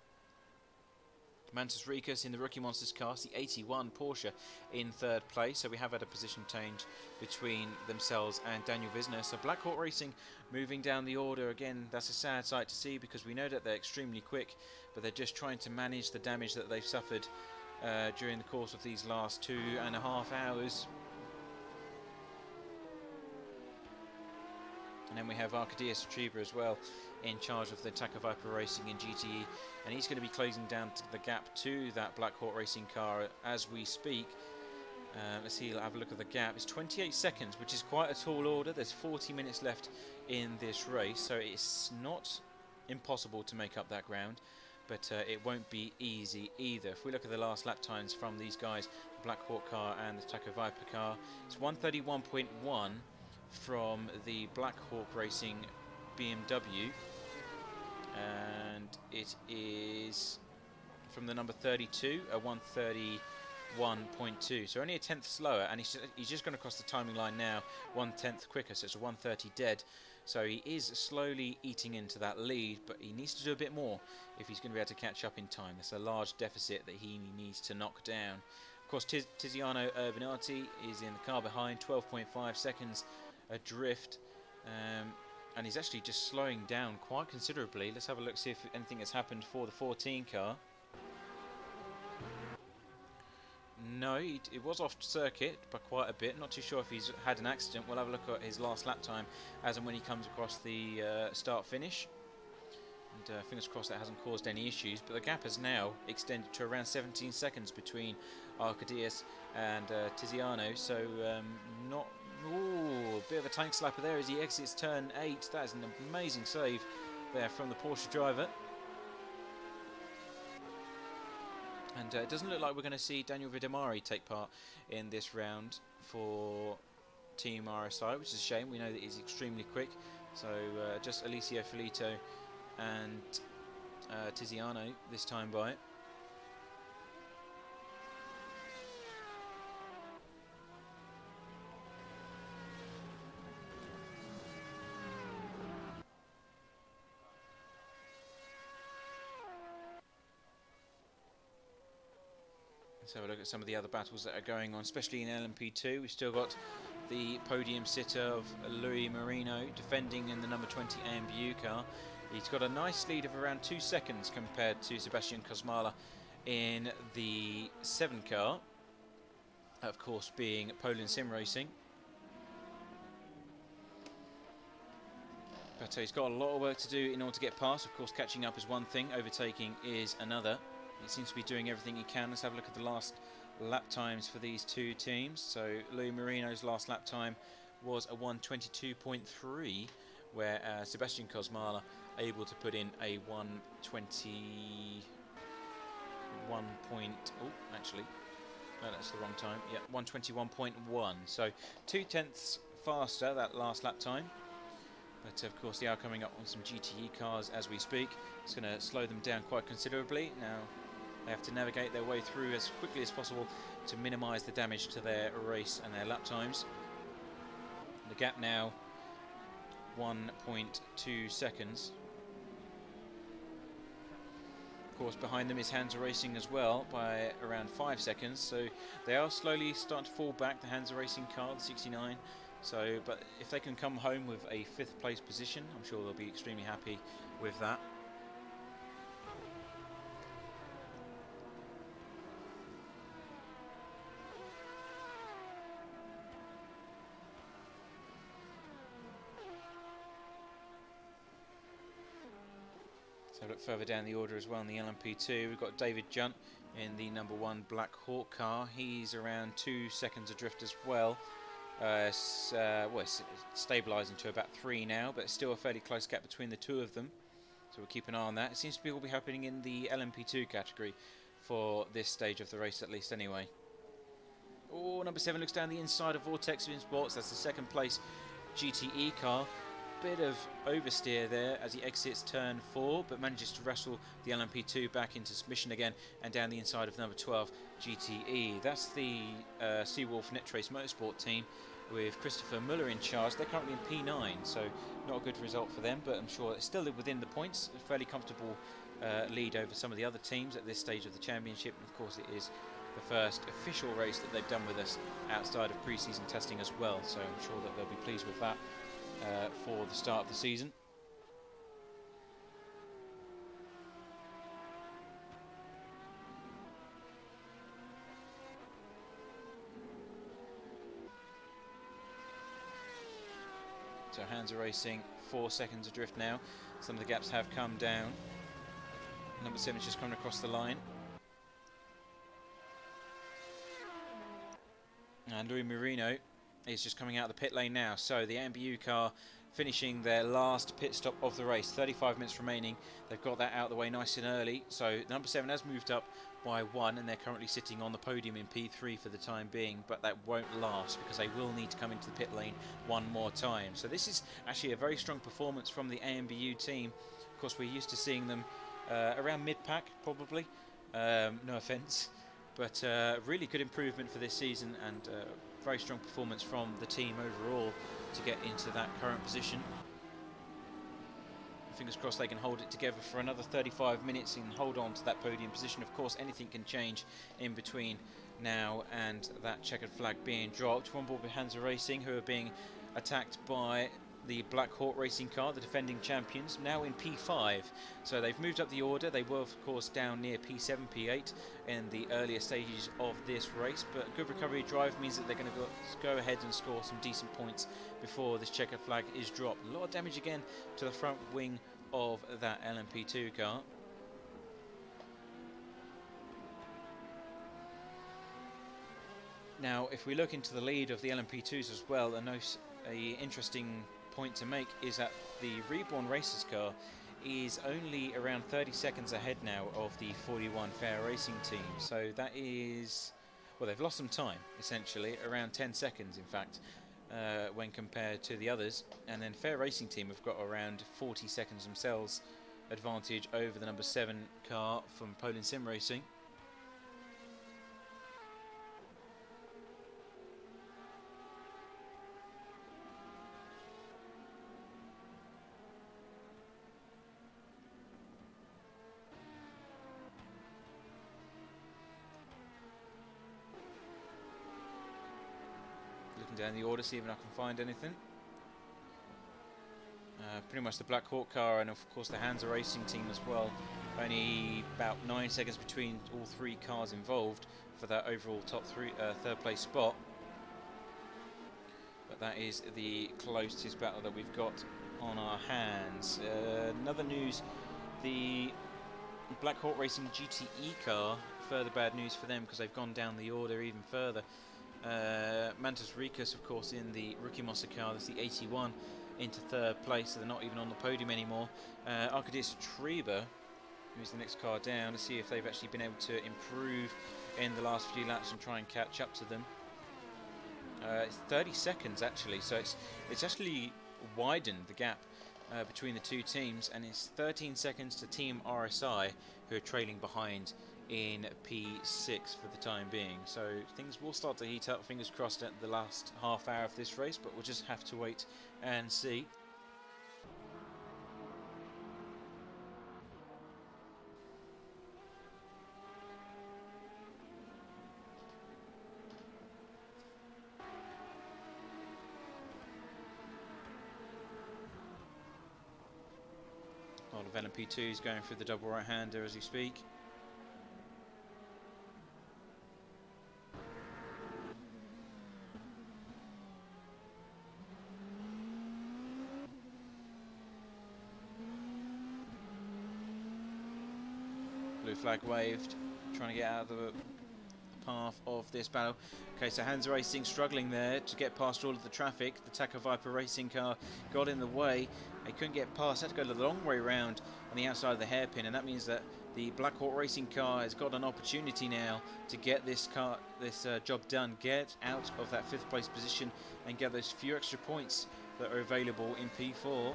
Mantis Rikas in the Rookie Monsters car, the 81 Porsche in third place, so we have had a position change between themselves and Daniel Wisner. So Black Hawk Racing moving down the order again. That's a sad sight to see, because we know that they're extremely quick, but they're just trying to manage the damage that they've suffered during the course of these last 2.5 hours. And then we have Arkadiusz Triba as well in charge of the Taka Viper Racing in GTE, and he's going to be closing down the gap to that Black Hawk Racing car as we speak. Let's see, have a look at the gap. It's 28 seconds, which is quite a tall order. There's 40 minutes left in this race, so it's not impossible to make up that ground, but it won't be easy either. If we look at the last lap times from these guys, the Black Hawk car and the Taka Viper car, it's 1:31.1 from the Black Hawk Racing BMW, and it is from the number 32 a 1:31.2, so only a tenth slower, and he's just going to cross the timing line now 1/10 quicker, so it's a 1:30 dead. So he is slowly eating into that lead, but he needs to do a bit more if he's going to be able to catch up in time. That's a large deficit that he needs to knock down. Of course, Tiziano Urbanati is in the car behind, 12.5 seconds adrift, and he's actually just slowing down quite considerably. Let's have a look, see if anything has happened for the 14 car. No, it was off circuit by quite a bit. Not too sure if he's had an accident. We'll have a look at his last lap time as and when he comes across the start-finish. And fingers crossed that hasn't caused any issues. But the gap has now extended to around 17 seconds between Arkadiusz and Tiziano. So not... Ooh, a bit of a tank slapper there as he exits turn 8. That is an amazing save there from the Porsche driver. And it doesn't look like we're going to see Daniel Vidamari take part in this round for Team RSI, which is a shame. We know that he's extremely quick. So just Alicio Filito and Tiziano this time by. Let's have a look at some of the other battles that are going on, especially in LMP2. We've still got the podium sitter of Louis Marino defending in the number 20 AMBU car. He's got a nice lead of around 2 seconds compared to Sebastian Kosmala in the 7 car, of course being Poland Sim Racing. But he's got a lot of work to do in order to get past. Of course, catching up is one thing, overtaking is another. He seems to be doing everything he can. Let's have a look at the last lap times for these two teams. So Louis Marino's last lap time was a 1:22.3, where Sebastian Kosmala able to put in a 1:21. Oh, actually, no, that's the wrong time. Yeah, 1:21.1. So 2/10 faster that last lap time. But of course, they are coming up on some GTE cars as we speak. It's going to slow them down quite considerably. Now they have to navigate their way through as quickly as possible to minimise the damage to their race and their lap times. The gap now 1.2 seconds. Of course, behind them is Hansa Racing as well by around 5 seconds. So they are slowly starting to fall back, the Hansa Racing car, the 69. So, but if they can come home with a 5th place position, I'm sure they'll be extremely happy with that. So look further down the order as well in the LMP2. We've got David Junt in the number 1 Black Hawk car. He's around 2 seconds adrift as well. It's stabilising to about 3 now, but still a fairly close gap between the two of them. So we'll keep an eye on that. It seems to be all be happening in the LMP2 category for this stage of the race, at least anyway. Oh, number 7 looks down the inside of Vortex in Sports. That's the 2nd place GTE car. Bit of oversteer there as he exits turn 4, but manages to wrestle the LMP2 back into submission again and down the inside of number 12 GTE. That's the Seawolf Netrace Motorsport team with Christopher Muller in charge. They're currently in P9, so not a good result for them, but I'm sure it's still within the points. A fairly comfortable lead over some of the other teams at this stage of the championship, and of course it is the first official race that they've done with us outside of pre-season testing as well, so I'm sure that they'll be pleased with that for the start of the season. So Hansa Racing 4 seconds adrift now. Some of the gaps have come down. Number 7 is just coming across the line. And Louis Marino is just coming out of the pit lane now. So the AMBU car finishing their last pit stop of the race. 35 minutes remaining. They've got that out of the way nice and early. So number 7 has moved up by 1, and they're currently sitting on the podium in P3 for the time being, but that won't last because they will need to come into the pit lane one more time. So this is actually a very strong performance from the AMBU team. Of course, we're used to seeing them around mid-pack probably, no offence, but really good improvement for this season, and very strong performance from the team overall to get into that current position. Fingers crossed they can hold it together for another 35 minutes and hold on to that podium position. Of course, anything can change in between now and that checkered flag being dropped. We're on board with Hansa Racing, who are being attacked by the Black Hawk Racing car, the defending champions, now in P5. So they've moved up the order. They were, of course, down near P7, P8 in the earlier stages of this race, but good recovery drive means that they're going to go ahead and score some decent points before this checkered flag is dropped. A lot of damage again to the front wing of that LMP2 car. Now, if we look into the lead of the LMP2s as well, an interesting point to make is that the Reborn Racers car is only around 30 seconds ahead now of the 41 Fair Racing team. So that is, well, they've lost some time, essentially, around 10 seconds, in fact, when compared to the others. And then Fair Racing team have got around 40 seconds themselves advantage over the number 7 car from Poland Sim Racing. Down the order, see if I can find anything. Pretty much the Black Hawk car and of course the Hansa Racing team as well. Only about 9 seconds between all 3 cars involved for that overall third place spot. But that is the closest battle that we've got on our hands. Another news, the Black Hawk Racing GTE car, further bad news for them because they've gone down the order even further. Mantis Rikas, of course, in the Rookie Monster car, that's the 81, into 3rd place, so they're not even on the podium anymore. Arkadis Treba, who's the next car down, to see if they've actually been able to improve in the last few laps and try and catch up to them. It's 30 seconds actually, so it's actually widened the gap between the two teams, and it's 13 seconds to Team RSI, who are trailing behind in P6 for the time being. So things will start to heat up, fingers crossed, at the last half hour of this race, but we'll just have to wait and see. A lot of LMP2s going through the double right-hander as we speak. Blue flag waved, trying to get out of the path of this battle. Okay, so Hansa Racing struggling there to get past all of the traffic. The Taka Viper racing car got in the way. They couldn't get past, had to go the long way round on the outside of the hairpin, and that means that the Black Hawk Racing car has got an opportunity now to get this job done, get out of that 5th place position and get those few extra points that are available in P4.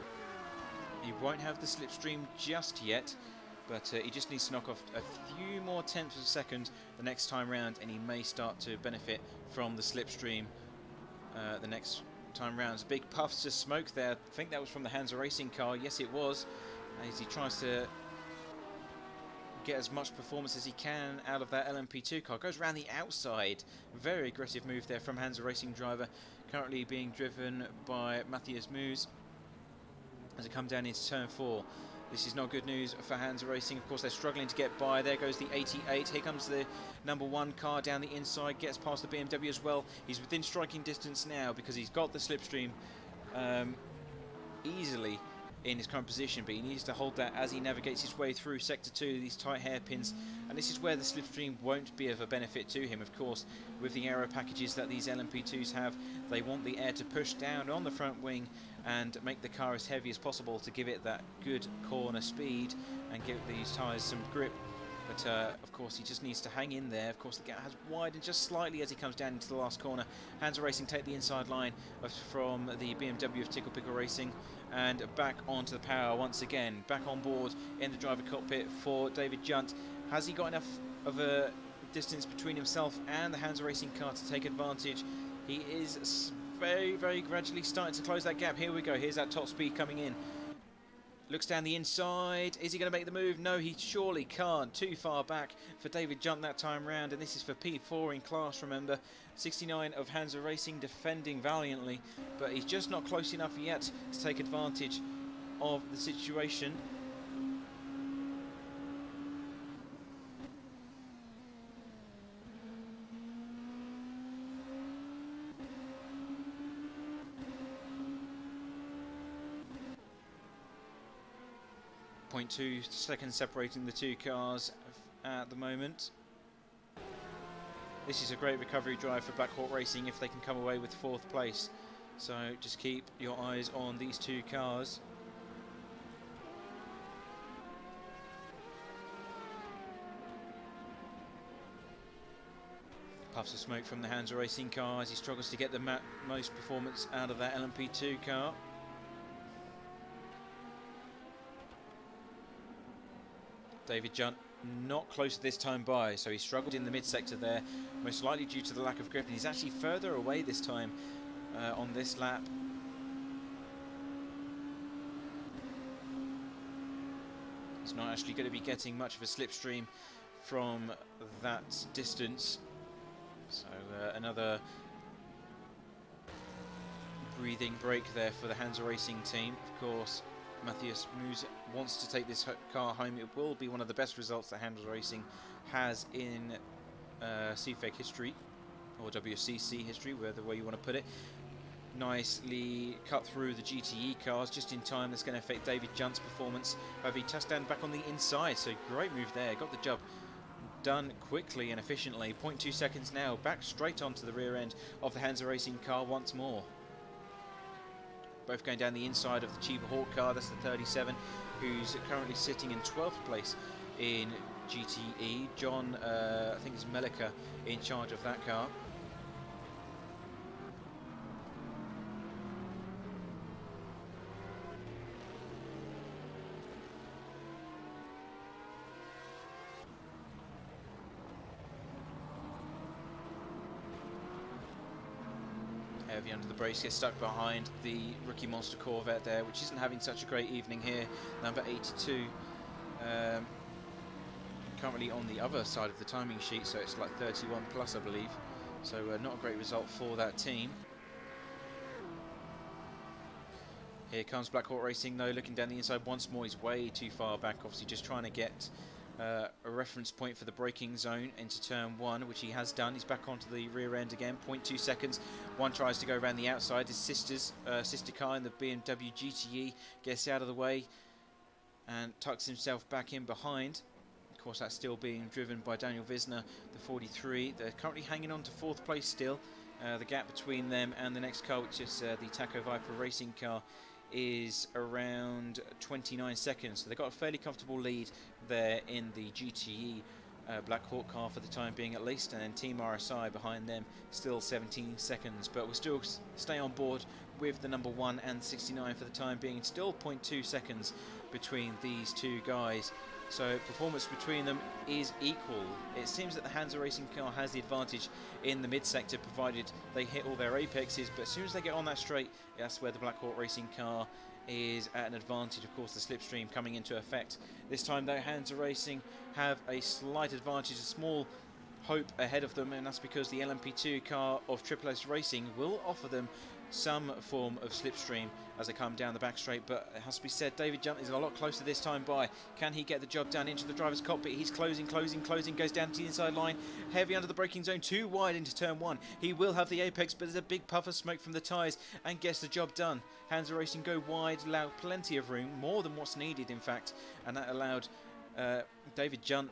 He won't have the slipstream just yet, but he just needs to knock off a few more tenths of a second the next time round, and he may start to benefit from the slipstream the next time round. There's big puffs of smoke there. I think that was from the Hansa Racing car. Yes, it was, as he tries to get as much performance as he can out of that LMP2 car. Goes around the outside. Very aggressive move there from Hansa Racing driver, currently being driven by Matthias Moos as it comes down into turn 4. This is not good news for Hansa Racing. Of course, they're struggling to get by. There goes the 88. Here comes the number 1 car down the inside. Gets past the BMW as well. He's within striking distance now because he's got the slipstream easily in his current position, but he needs to hold that as he navigates his way through Sector 2, these tight hairpins, and this is where the slipstream won't be of a benefit to him. Of course, with the aero packages that these LMP2s have, they want the air to push down on the front wing and make the car as heavy as possible to give it that good corner speed and give these tyres some grip. But of course he just needs to hang in there. Of course the gap has widened just slightly as he comes down into the last corner. Hansa Racing take the inside line from the BMW of Tickle Pickle Racing and back onto the power once again. Back on board in the driver cockpit for David Junt. Has he got enough of a distance between himself and the Hansa Racing car to take advantage? He is very, very gradually starting to close that gap. Here we go. Here's that top speed coming in. Looks down the inside. Is he going to make the move? No, he surely can't. Too far back for David Junt that time round. And this is for P4 in class, remember. 69 of Hansa Racing defending valiantly. But he's just not close enough yet to take advantage of the situation. .2 seconds separating the two cars at the moment. This is a great recovery drive for Black Hawk Racing if they can come away with 4th place. So just keep your eyes on these two cars. Puffs of smoke from the Hansa Racing car as he struggles to get the most performance out of that LMP2 car. David Junt not close this time by, so he struggled in the mid-sector there, most likely due to the lack of grip, and he's actually further away this time on this lap. He's not actually going to be getting much of a slipstream from that distance, so another breathing break there for the Hansa Racing team. Of course, Matthias Moos wants to take this car home. It will be one of the best results that Hansa Racing has in CFEG history, or WSCC history, whatever way you want to put it. Nicely cut through the GTE cars just in time. That's going to affect David Junt's performance. However, he touched back on the inside, so great move there. Got the job done quickly and efficiently. 0.2 seconds now, back straight onto the rear end of the Hansa Racing car once more. Both going down the inside of the Chiba Hawk car. That's the 37, who's currently sitting in 12th place in GTE. John, I think it's Melika, in charge of that car. Heavy under the brace, gets stuck behind the rookie monster Corvette there, which isn't having such a great evening here. Number 82, currently on the other side of the timing sheet, so it's like 31 plus, I believe. So not a great result for that team. Here comes Black Hawk Racing though, looking down the inside once more. He's way too far back, obviously just trying to get a reference point for the braking zone into turn 1, which he has done. He's back onto the rear end again. 0.2 seconds. One tries to go around the outside. His sister car in the BMW GTE gets out of the way and tucks himself back in behind. Of course, that's still being driven by Daniel Visner, the 43. They're currently hanging on to 4th place still. The gap between them and the next car, which is the Taco Viper racing car, is around 29 seconds. So they've got a fairly comfortable lead there in the GTE Black Hawk car for the time being at least, and then Team RSI behind them still 17 seconds, but we'll still stay on board with the number 1 and 69 for the time being. Still 0.2 seconds between these two guys, so performance between them is equal. It seems that the Hansa Racing car has the advantage in the mid-sector, provided they hit all their apexes, but as soon as they get on that straight, that's where the Black Hawk Racing car is at an advantage. Of course, the slipstream coming into effect. This time though, Hansa Racing have a slight advantage, a small hope ahead of them, and that's because the LMP2 car of Triple S Racing will offer them some form of slipstream as they come down the back straight. But it has to be said, David Junt is a lot closer this time by. Can he get the job done into the driver's cockpit? He's closing, goes down to the inside line, heavy under the braking zone, too wide into turn 1. He will have the apex, but there's a big puff of smoke from the tyres and gets the job done. Hansa Racing go wide, allow plenty of room, more than what's needed in fact, and that allowed David Junt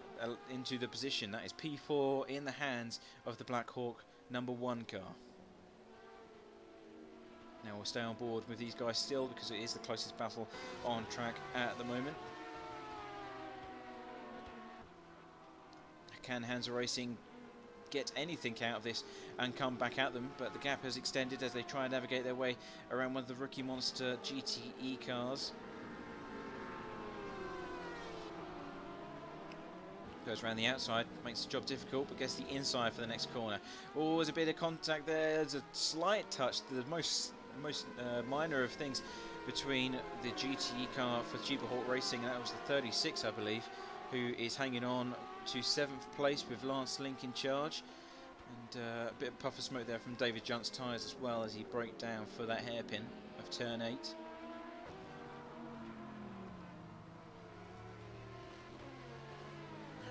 into the position. That is P4 in the hands of the Black Hawk number 1 car. Now we'll stay on board with these guys still because it is the closest battle on track at the moment. Can Hansa Racing get anything out of this and come back at them? But the gap has extended as they try and navigate their way around one of the rookie monster GTE cars. Goes around the outside, makes the job difficult, but gets the inside for the next corner. Oh, there's a bit of contact there. There's a slight touch, the most minor of things, between the GTE car for Super Hawk Racing, and that was the 36, I believe, who is hanging on to 7th place with Lance Link in charge. And a bit of puff of smoke there from David Junt's tyres as well as he broke down for that hairpin of turn 8.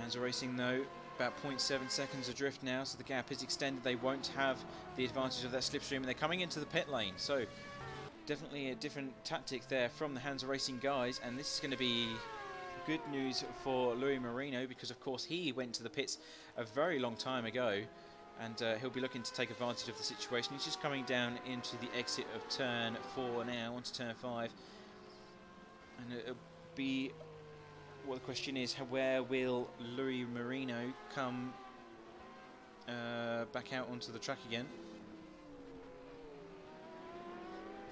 Hansa Racing though, about 0.7 seconds adrift now, so the gap is extended. They won't have the advantage of that slipstream, and they're coming into the pit lane, so definitely a different tactic there from the Hansa Racing guys, and this is going to be good news for Louis Marino, because of course he went to the pits a very long time ago, and he'll be looking to take advantage of the situation. He's just coming down into the exit of turn 4 now, onto turn 5, and it'll be... well, the question is, where will Louis Marino come back out onto the track again?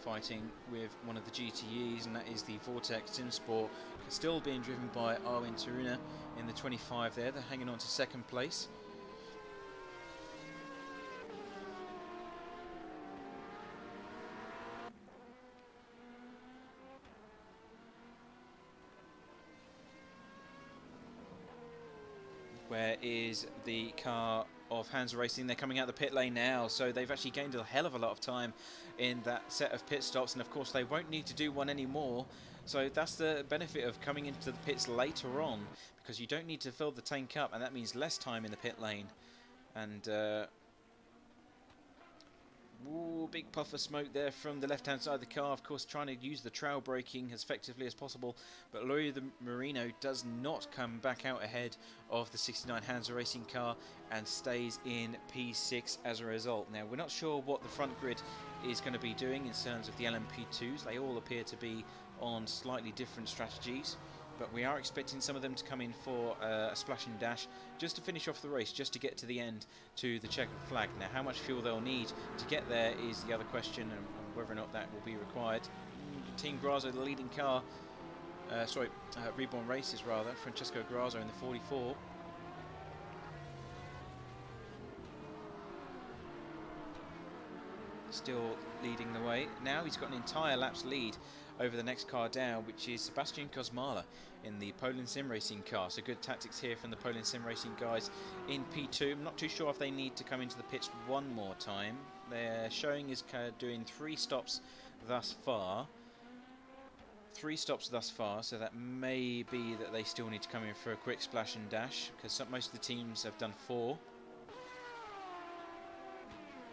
Fighting with one of the GTEs, and that is the Vortex Sim Sport, still being driven by Arwin Taruna in the 25 there. They're hanging on to 2nd place. Where is the car of Hansa Racing? They're coming out the pit lane now, so they've actually gained a hell of a lot of time in that set of pit stops, and of course they won't need to do one anymore. So that's the benefit of coming into the pits later on, because you don't need to fill the tank up, and that means less time in the pit lane. And ooh, big puff of smoke there from the left-hand side of the car, of course trying to use the trail braking as effectively as possible, but Louis Marino does not come back out ahead of the 69 Hansa Racing car and stays in P6 as a result. Now we're not sure what the front grid is going to be doing in terms of the LMP2s. They all appear to be on slightly different strategies, but we are expecting some of them to come in for a splash and dash just to finish off the race, just to get to the end to the checkered flag. Now how much fuel they'll need to get there is the other question, and whether or not that will be required. Team Grazo, the leading car, Reborn Races rather, Francesco Grazo in the 44. Still leading the way. Now he's got an entire lap's lead over the next car down, which is Sebastian Kosmala in the Poland Sim Racing car. So good tactics here from the Poland Sim Racing guys in P2. I'm not too sure if they need to come into the pits one more time. They're showing is doing 3 stops thus far. 3 stops thus far, so that may be that they still need to come in for a quick splash and dash, because most of the teams have done 4.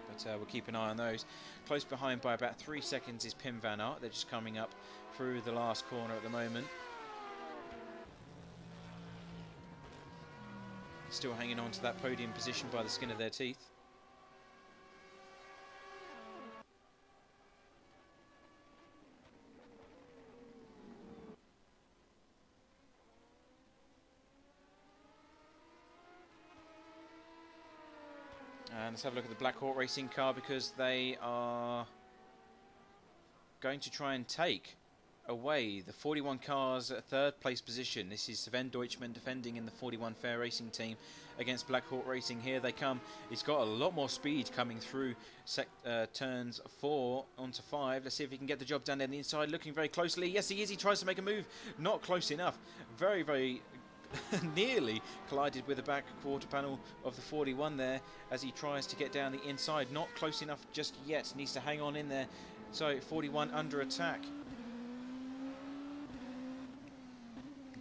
But we'll keep an eye on those. Close behind by about 3 seconds is Pim Van Aert. They're just coming up through the last corner at the moment. still hanging on to that podium position by the skin of their teeth. And let's have a look at the Black Hawk Racing car, because they are going to try and take away the 41 car's third place position. This is Sven Deutschmann defending in the 41 Fair Racing team against Black Hawk Racing. Here they come. He's got a lot more speed coming through turns 4 onto 5. Let's see if he can get the job done on the inside. Looking very closely. Yes, he is. He tries to make a move. Not close enough. Very, very nearly collided with the back quarter panel of the 41 there as he tries to get down the inside. Not close enough just yet. Needs to hang on in there. So 41 under attack.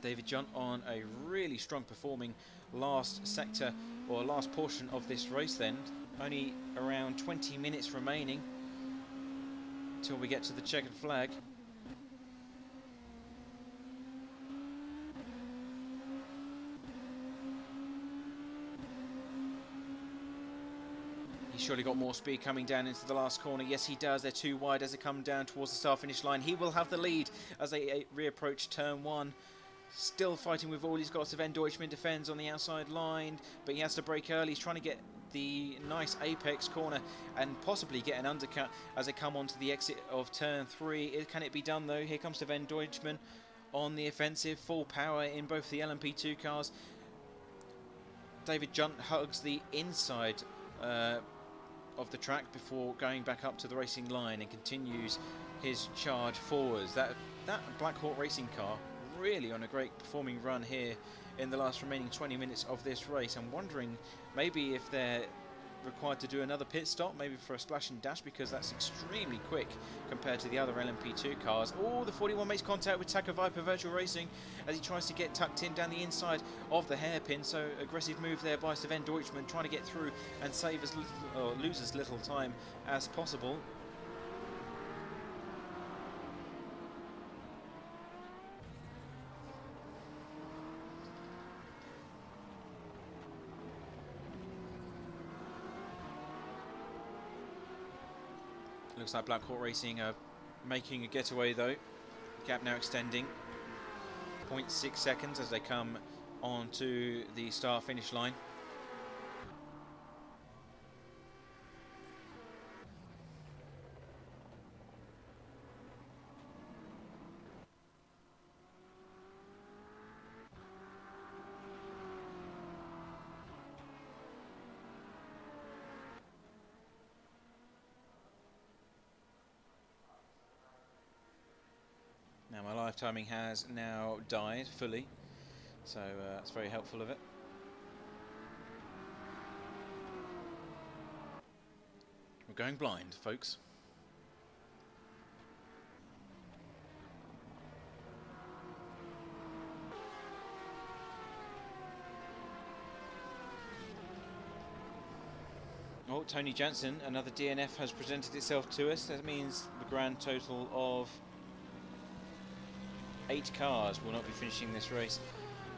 David Junt on a really strong performing last sector, or last portion of this race then. Only around 20 minutes remaining till we get to the checkered flag. He's surely got more speed coming down into the last corner. Yes, he does. They're too wide as they come down towards the start-finish line. He will have the lead as they reapproach turn 1. Still fighting with all he's got. Sven Deutschmann defends on the outside line, but he has to brake early. He's trying to get the nice apex corner and possibly get an undercut as they come onto the exit of turn 3. Can it be done though? Here comes Sven Deutschmann on the offensive, full power in both the LMP2 cars. David Junt hugs the inside of the track before going back up to the racing line and continues his charge forwards. That Black Hawk Racing car really on a great performing run here in the last remaining 20 minutes of this race. I'm wondering maybe if they're required to do another pit stop, maybe for a splash and dash, because that's extremely quick compared to the other LMP2 cars. Oh, the 41 makes contact with Taka Viper Virtual Racing as he tries to get tucked in down the inside of the hairpin. So aggressive move there by Sven Deutschmann, trying to get through and save as little, or lose as little time as possible. Looks like Black Hawk Racing are making a getaway though. Gap now extending 0.6 seconds as they come onto the start-finish line. Now my live timing has now died fully, so that's very helpful of it. We're going blind, folks. Oh, Tony Jansen, another DNF has presented itself to us. That means the grand total of 8 cars will not be finishing this race,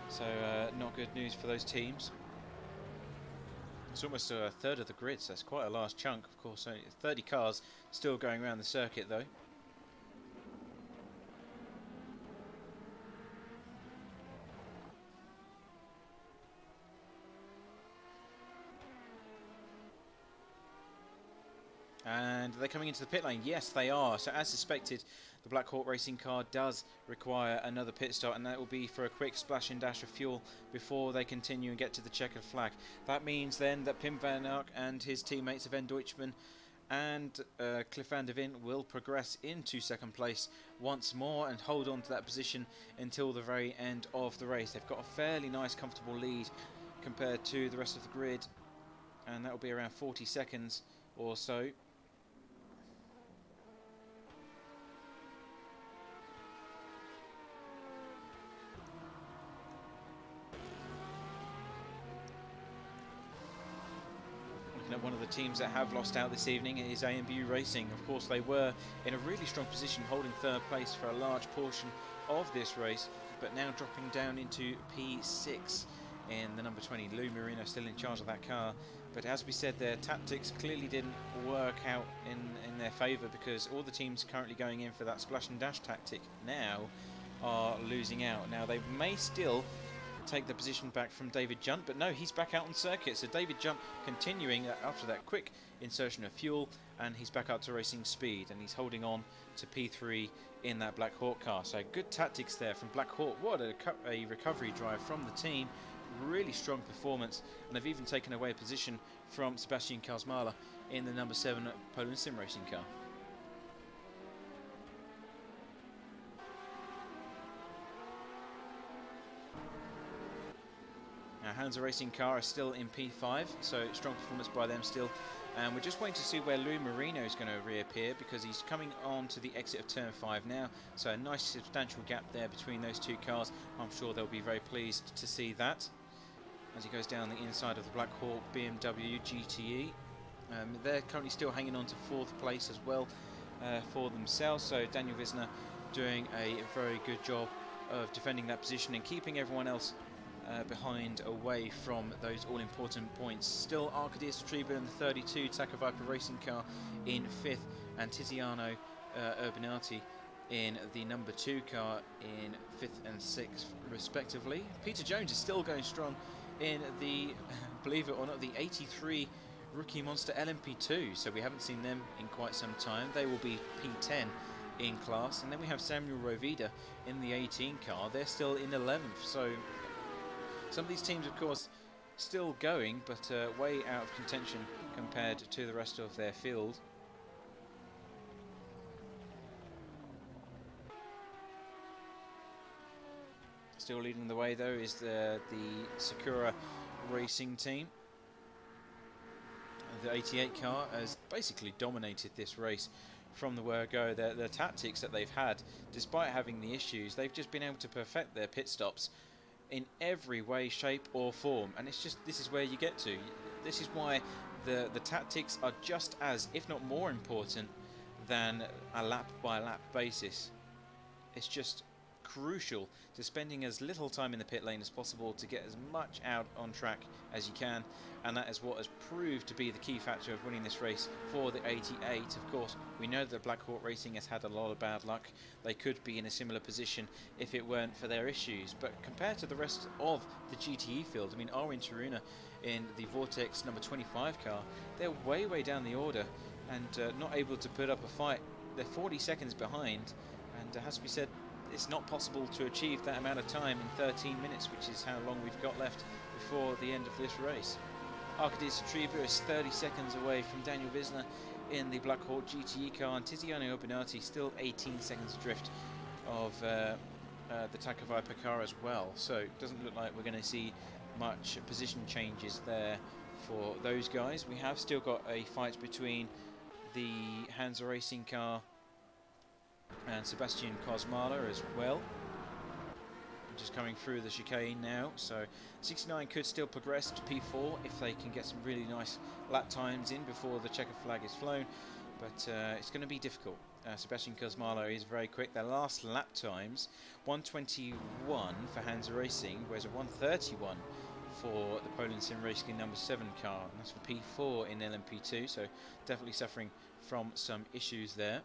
so not good news for those teams. It's almost a third of the grid, so that's quite a large chunk. Of course, only 30 cars still going around the circuit though. And they're coming into the pit lane. Yes, they are. So as suspected, the Black Hawk Racing car does require another pit stop, and that will be for a quick splash and dash of fuel before they continue and get to the checkered flag. That means then that Pim van Ark and his teammates Sven Deutschmann and Cliff van der Veen will progress into second place once more and hold on to that position until the very end of the race. They've got a fairly nice, comfortable lead compared to the rest of the grid, and that will be around 40 seconds or so. One of the teams that have lost out this evening is AMBU Racing. Of course, they were in a really strong position, holding third place for a large portion of this race, but now dropping down into P6 in the number 20. Lou Marino still in charge of that car. But as we said, their tactics clearly didn't work out in their favour, because all the teams currently going in for that splash and dash tactic now are losing out. Now they may still take the position back from David Junt, but no, he's back out on circuit. So David Junt continuing after that quick insertion of fuel, and he's back up to racing speed, and he's holding on to P3 in that Black Hawk car. So good tactics there from Black Hawk. What a recovery drive from the team. Really strong performance, and they've even taken away a position from Sebastian Kazmala in the number 7 Poland Sim Racing car. Now Hansa Racing car is still in P5, so strong performance by them still. And we're just waiting to see where Lou Marino is going to reappear, because he's coming on to the exit of turn 5 now. So a nice substantial gap there between those two cars. I'm sure they'll be very pleased to see that as he goes down the inside of the Black Hawk BMW GTE. They're currently still hanging on to 4th place as well for themselves. So Daniel Wisner doing a very good job of defending that position and keeping everyone else behind, away from those all-important points. Still Arkadiusz Triba in the 32 Taka Viper racing car in 5th, and Tiziano Urbanati in the number 2 car in 5th and 6th respectively. Peter Jones is still going strong in the, believe it or not, the 83 Rookie Monster LMP2, so we haven't seen them in quite some time. They will be P10 in class. And then we have Samuel Rovida in the 18 car. They're still in 11th, so some of these teams, of course, still going, but way out of contention compared to the rest of their field. Still leading the way, though, is the Sakura Racing team. The 88 car has basically dominated this race from the word go. The tactics that they've had, despite having the issues, they've just been able to perfect their pit stops in every way, shape or form, and it's just, this is where you get to. This is why the tactics are just as, if not more important than a lap by lap basis. It's just crucial to spending as little time in the pit lane as possible to get as much out on track as you can, and that is what has proved to be the key factor of winning this race for the 88. Of course, we know that Black Hawk Racing has had a lot of bad luck. They could be in a similar position if it weren't for their issues, but compared to the rest of the GTE field, I mean, Arwin Taruna in the Vortex number 25 car, they're way down the order and not able to put up a fight. They're 40 seconds behind, and it has to be said, it's not possible to achieve that amount of time in 13 minutes, which is how long we've got left before the end of this race. Arkadiusz Triba is 30 seconds away from Daniel Wisner in the Black Hawk GTE car, and Tiziano Urbanati still 18 seconds adrift of the Taka Viper car as well. So it doesn't look like we're going to see much position changes there for those guys. We have still got a fight between the Hansa Racing car and Sebastian Kosmala as well. Just coming through the chicane now, so 69 could still progress to P4 if they can get some really nice lap times in before the checkered flag is flown, but it's going to be difficult. Sebastian Kosmala is very quick. Their last lap times 1:21 for Hansa Racing, whereas a 1:31 for the Poland Sim Racing number 7 car, and that's for P4 in LMP2, so definitely suffering from some issues there.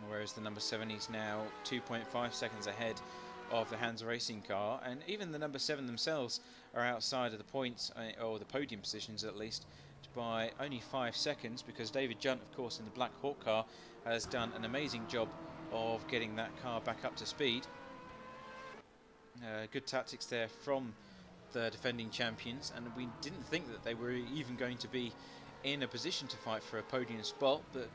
Whereas the number 7 is now 2.5 seconds ahead of the Hansa Racing car, and even the number 7 themselves are outside of the points, or the podium positions at least, by only 5 seconds, because David Junt, of course, in the Black Hawk car has done an amazing job of getting that car back up to speed. Good tactics there from the defending champions, and we didn't think that they were even going to be in a position to fight for a podium spot, but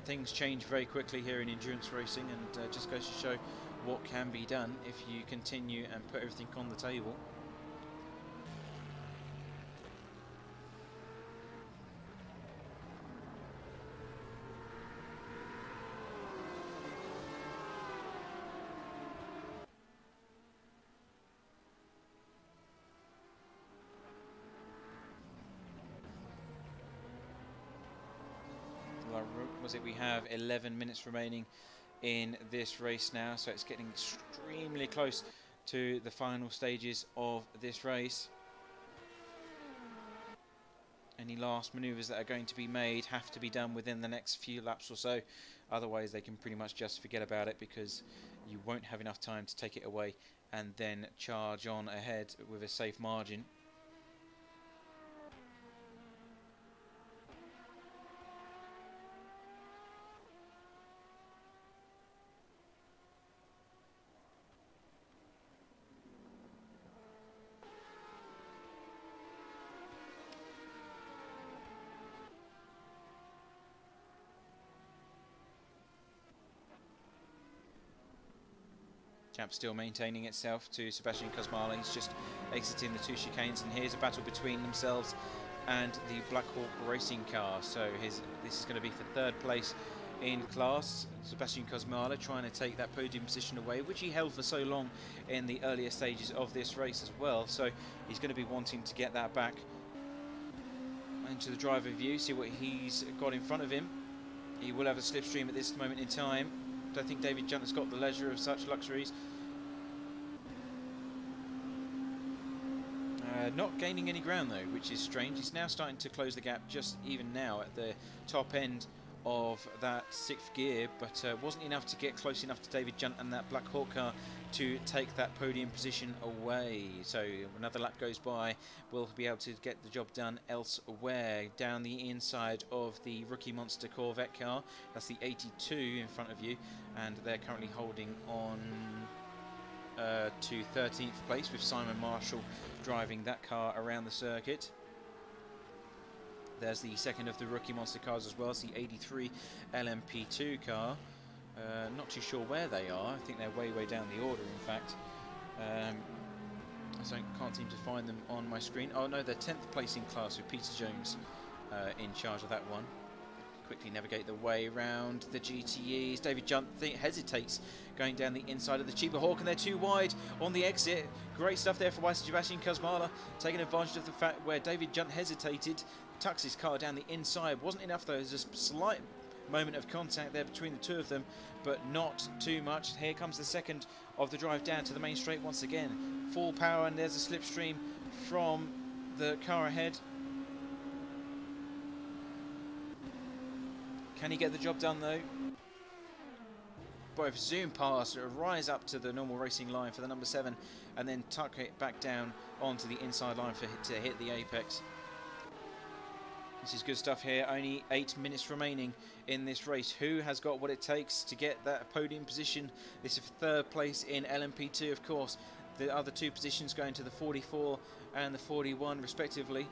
things change very quickly here in endurance racing, and just goes to show what can be done if you continue and put everything on the table. was it? We have 11 minutes remaining in this race now, so it's getting extremely close to the final stages of this race. Any last manoeuvres that are going to be made have to be done within the next few laps or so, otherwise they can pretty much just forget about it, because you won't have enough time to take it away and then charge on ahead with a safe margin. Champ still maintaining itself to Sebastian Kosmala. He's just exiting the two chicanes, and here's a battle between themselves and the Black Hawk racing car. So this is going to be for third place in class. Sebastian Kosmala trying to take that podium position away, which he held for so long in the earlier stages of this race as well. So he's going to be wanting to get that back into the driver view, see what he's got in front of him. He will have a slipstream at this moment in time. Don't think David Junt has got the leisure of such luxuries. Not gaining any ground though, which is strange. He's now starting to close the gap just even now at the top end of that 6th gear, but wasn't enough to get close enough to David Junt and that Black Hawk car to take that podium position away. So another lap goes by, we'll be able to get the job done elsewhere. Down the inside of the Rookie Monster Corvette car, that's the 82 in front of you, and they're currently holding on to 13th place, with Simon Marshall driving that car around the circuit. There's the second of the Rookie Monster cars as well. It's the 83 LMP2 car. Not too sure where they are. I think they're way down the order, in fact. I can't seem to find them on my screen. Oh no, they're 10th place in class, with Peter Jones in charge of that one. Quickly navigate the way around the GTEs. David Junt hesitates going down the inside of the Cheaper Hawk, and they're too wide on the exit. Great stuff there for Sebastian Kosmala, taking advantage of the fact where David Junt hesitated, tucks his car down the inside. Wasn't enough though. There's a slight moment of contact there between the two of them, but not too much. Here comes the second of the drive down to the main straight once again. Full power, and there's a slipstream from the car ahead. Can he get the job done though? Both zoom past, rise up to the normal racing line for the number 7, and then tuck it back down onto the inside line to hit the apex. This is good stuff here. Only 8 minutes remaining in this race. Who has got what it takes to get that podium position? This is third place in LMP2, of course. The other two positions going to the 44 and the 41 respectively.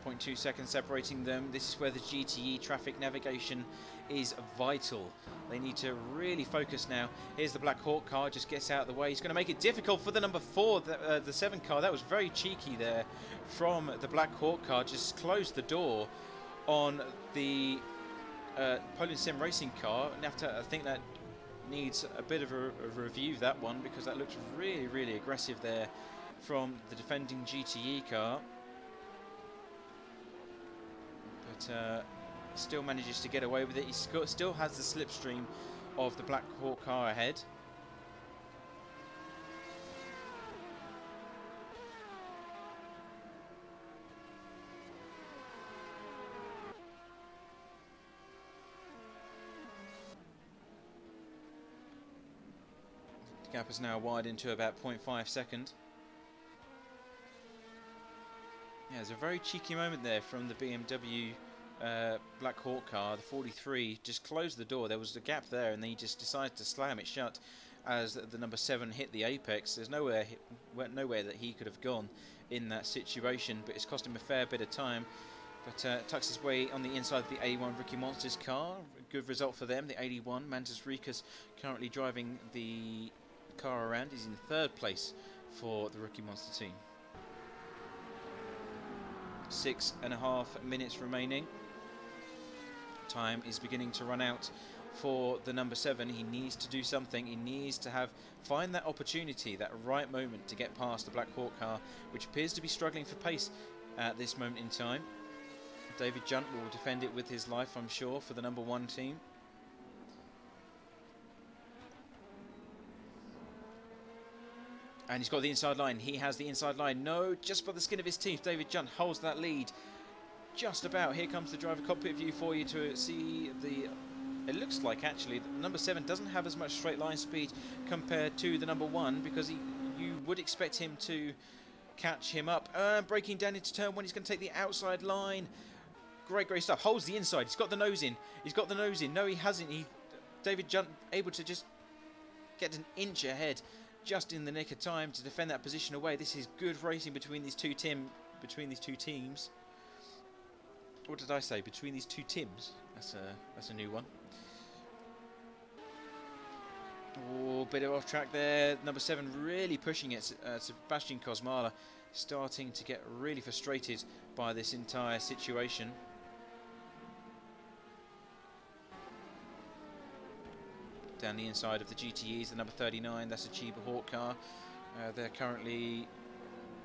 0.2 seconds separating them. This is where the GTE traffic navigation is vital. They need to really focus now. Here's the Black Hawk car, just gets out of the way. He's going to make it difficult for the number 4, the 7 car. That was very cheeky there from the Black Hawk car. Just closed the door on the Podium Sim racing car. And I think that needs a bit of a review, that one, because that looked really aggressive there from the defending GTE car. But still manages to get away with it. He still has the slipstream of the Black Hawk car ahead. The gap is now widened to about 0.5 seconds. Yeah, there's a very cheeky moment there from the BMW Black Hawk car. The 43 just closed the door. There was a gap there, and then he just decided to slam it shut as the number 7 hit the apex. There's nowhere that he could have gone in that situation, but it's cost him a fair bit of time. But tucks his way on the inside of the 81 Rookie Monsters car. Good result for them. The 81 Mantis Rikas currently driving the car around. He's in third place for the Rookie Monster team. 6.5 minutes remaining. Time is beginning to run out for the number 7. He needs to do something. He needs to find that opportunity, that right moment to get past the Black Hawk car, which appears to be struggling for pace at this moment in time. David Junt will defend it with his life, I'm sure, for the number 1 team. And he's got the inside line. He has the inside line. No, just by the skin of his teeth, David Junt holds that lead. Just about. Here comes the driver cockpit view for you to see the... It looks like, actually, that the number 7 doesn't have as much straight line speed compared to the number 1, because you would expect him to catch him up. Braking down into turn 1. He's going to take the outside line. Great stuff. Holds the inside. He's got the nose in. He's got the nose in. No, he hasn't. David Junt able to just get an inch ahead, just in the nick of time to defend that position away. This is good racing between these two teams. What did I say? Between these two Tims. That's a new one. Oh, bit of off track there. Number 7 really pushing it. Sebastian Kosmala starting to get really frustrated by this entire situation. Down the inside of the GTEs, the number 39, that's a Chiba Hawk car. They're currently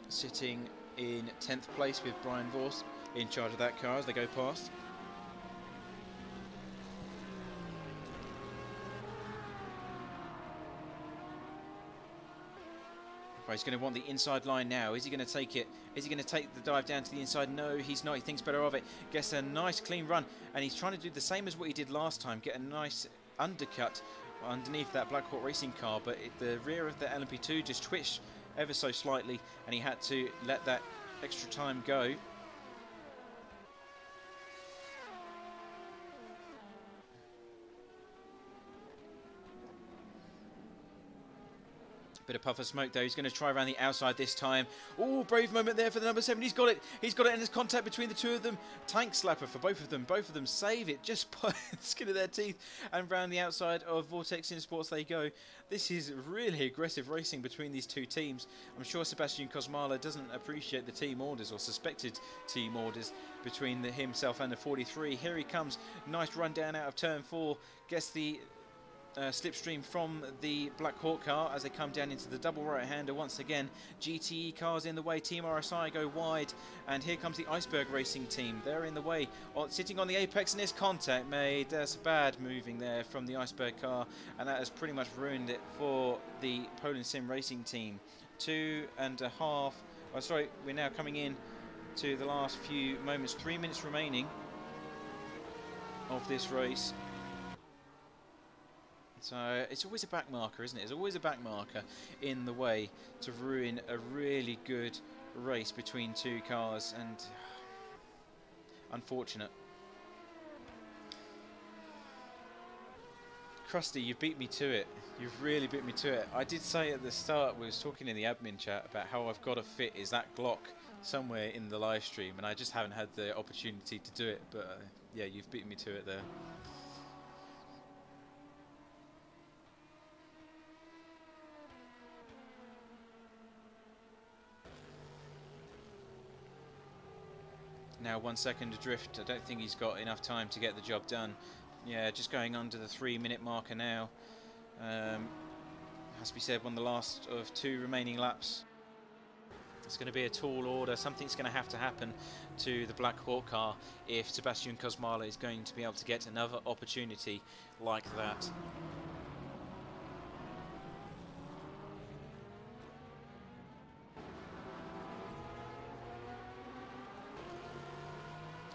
sitting in 10th place with Brian Vorst in charge of that car as they go past. Right, he's going to want the inside line now. Is he going to take it? Is he going to take the dive down to the inside? No, he's not. He thinks better of it. Gets a nice clean run, and he's trying to do the same as what he did last time. Get a nice undercut underneath that Black Hawk Racing car, but the rear of the LMP2 just twitched ever so slightly, and he had to let that extra time go. Bit of puff of smoke though. He's going to try around the outside this time. Oh, brave moment there for the number 7. He's got it. He's got it, and there's contact between the two of them. Tank slapper for both of them. Both of them save it just by the skin of their teeth, and round the outside of Vortex Sports they go. This is really aggressive racing between these two teams. I'm sure Sebastian Kosmala doesn't appreciate the team orders, or suspected team orders, between himself and the 43. Here he comes. Nice run down out of turn 4. Gets the slipstream from the Black Hawk car as they come down into the double right-hander once again. GTE cars in the way. Team RSI go wide, and here comes the Iceberg Racing team. They're in the way, sitting on the apex, and there's contact made. There's bad moving there from the Iceberg car, and that has pretty much ruined it for the Poland Sim Racing team. 2.5. Oh, sorry, we're now coming in to the last few moments. 3 minutes remaining of this race. So it's always a back marker, isn't it? It's always a back marker in the way to ruin a really good race between two cars, and unfortunate. Krusty, you beat me to it. You've really beat me to it. I did say at the start, we was talking in the admin chat about how I've got to fit is that Glock somewhere in the live stream, and I just haven't had the opportunity to do it, but yeah, you've beaten me to it there. Now 1 second adrift. I don't think he's got enough time to get the job done. Yeah, just going under the 3-minute marker now. Has to be said, one of the last of 2 remaining laps. It's going to be a tall order. Something's going to happen to the Black Hawk car if Sebastian Kosmala is going to be able to get another opportunity like that.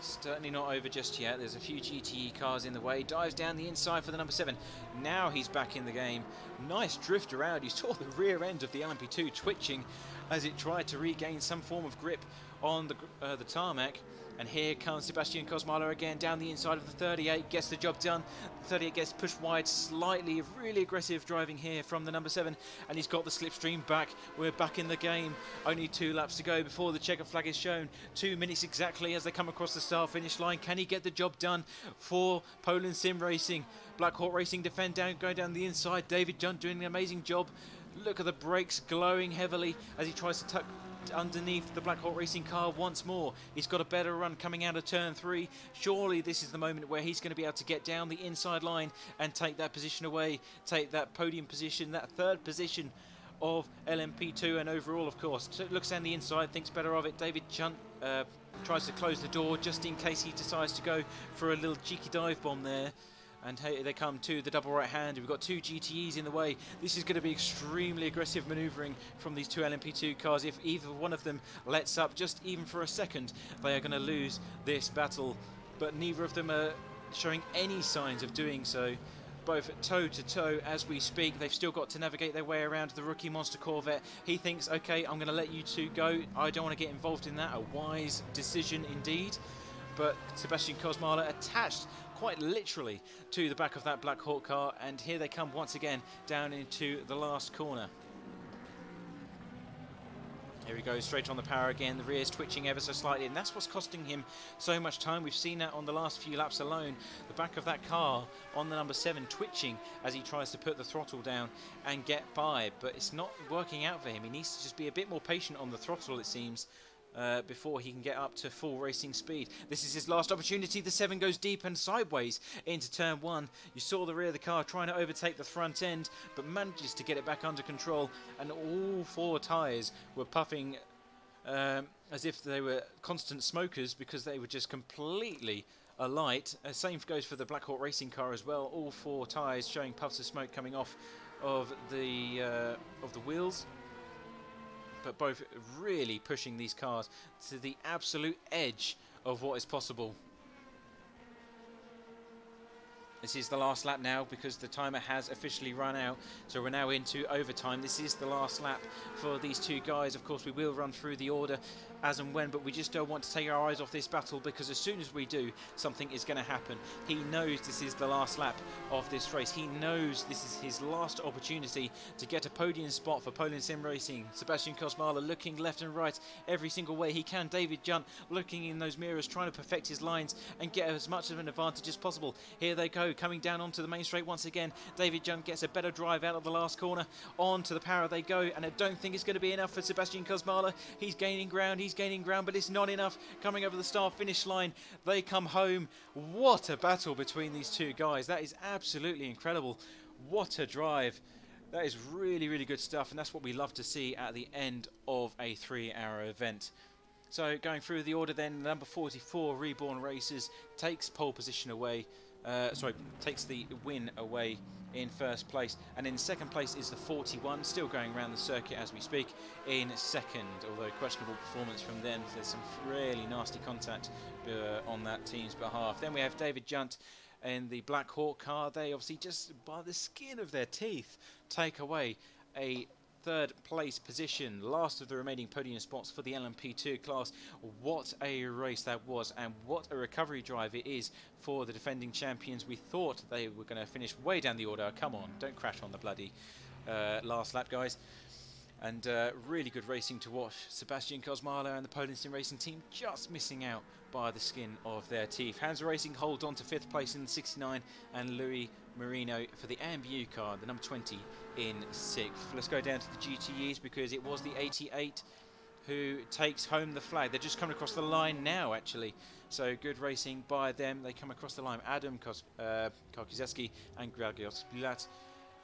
Certainly not over just yet. There's a few GTE cars in the way. Dives down the inside for the number 7. Now he's back in the game. Nice drift around. You saw the rear end of the LMP2 twitching as it tried to regain some form of grip on the tarmac. And here comes Sebastian Kosmala again down the inside of the 38. Gets the job done. The 38 gets pushed wide slightly. Really aggressive driving here from the number 7. And he's got the slipstream back. We're back in the game. Only 2 laps to go before the checkered flag is shown. 2 minutes exactly as they come across the start-finish line. Can he get the job done for Poland Sim Racing? Black Hawk Racing defend down, go down the inside. David Junt doing an amazing job. Look at the brakes glowing heavily as he tries to tuck underneath the Black Hawk Racing car once more. He's got a better run coming out of turn 3. Surely this is the moment where he's going to be able to get down the inside line and take that position away, take that podium position, that third position of LMP2, and overall, of course. So looks down the inside, thinks better of it. David Chunt tries to close the door just in case he decides to go for a little cheeky dive bomb there. And hey, they come to the double right hand. We've got 2 GTEs in the way. This is going to be extremely aggressive manoeuvring from these 2 LMP2 cars. If either one of them lets up just even for a second, they are going to lose this battle. But neither of them are showing any signs of doing so. Both toe to toe as we speak. They've still got to navigate their way around the rookie monster Corvette. He thinks, okay, I'm going to let you two go. I don't want to get involved in that. A wise decision indeed. But Sebastian Kosmala attached quite literally to the back of that Black Hawk car, and here they come once again down into the last corner. Here he goes, straight on the power again. The rear's twitching ever so slightly, and that's what's costing him so much time. We've seen that on the last few laps alone. The back of that car on the number 7 twitching as he tries to put the throttle down and get by, but it's not working out for him. He needs to just be a bit more patient on the throttle, it seems, before he can get up to full racing speed. This is his last opportunity. The 7 goes deep and sideways into turn 1. You saw the rear of the car trying to overtake the front end, but manages to get it back under control, and all 4 tyres were puffing as if they were constant smokers because they were just completely alight. Same goes for the Black Hawk Racing car as well. All 4 tyres showing puffs of smoke coming off of the wheels. But both really pushing these cars to the absolute edge of what is possible. This is the last lap now because the timer has officially run out. So we're now into overtime. This is the last lap for these 2 guys. Of course, we will run through the order as and when, but we just don't want to take our eyes off this battle because as soon as we do, something is going to happen. He knows this is the last lap of this race. He knows this is his last opportunity to get a podium spot for Poland Sim Racing. Sebastian Kosmala looking left and right every single way he can. David Junt looking in those mirrors, trying to perfect his lines and get as much of an advantage as possible. Here they go, coming down onto the main straight once again. David Junt gets a better drive out of the last corner. On to the power they go, and I don't think it's going to be enough for Sebastian Kosmala. He's gaining ground, but it's not enough. Coming over the start-finish line, they come home. What a battle between these 2 guys. That is absolutely incredible. What a drive. That is really, really good stuff, and that's what we love to see at the end of a 3-hour event. So going through the order then, number 44, Reborn Racers, takes pole position away. Takes the win away in first place, and in second place is the 41, still going around the circuit as we speak in second, although questionable performance from them. There's some really nasty contact on that team's behalf. Then we have David Junt in the Black Hawk car. They obviously just by the skin of their teeth take away a third place position, last of the remaining podium spots for the LMP2 class. What a race that was, and what a recovery drive it is for the defending champions. We thought they were going to finish way down the order. Come on, don't crash on the bloody last lap, guys. And really good racing to watch. Sebastian Kosmala and the Poland Sim Racing team just missing out by the skin of their teeth. Hansa Racing hold on to 5th place in the 69, and Louis Marino for the AMBU car, the number 20 in 6th. Let's go down to the GTEs because it was the 88 who takes home the flag. They're just coming across the line now, actually. So good racing by them. They come across the line. Adam Karkizeski and Gragios Bilat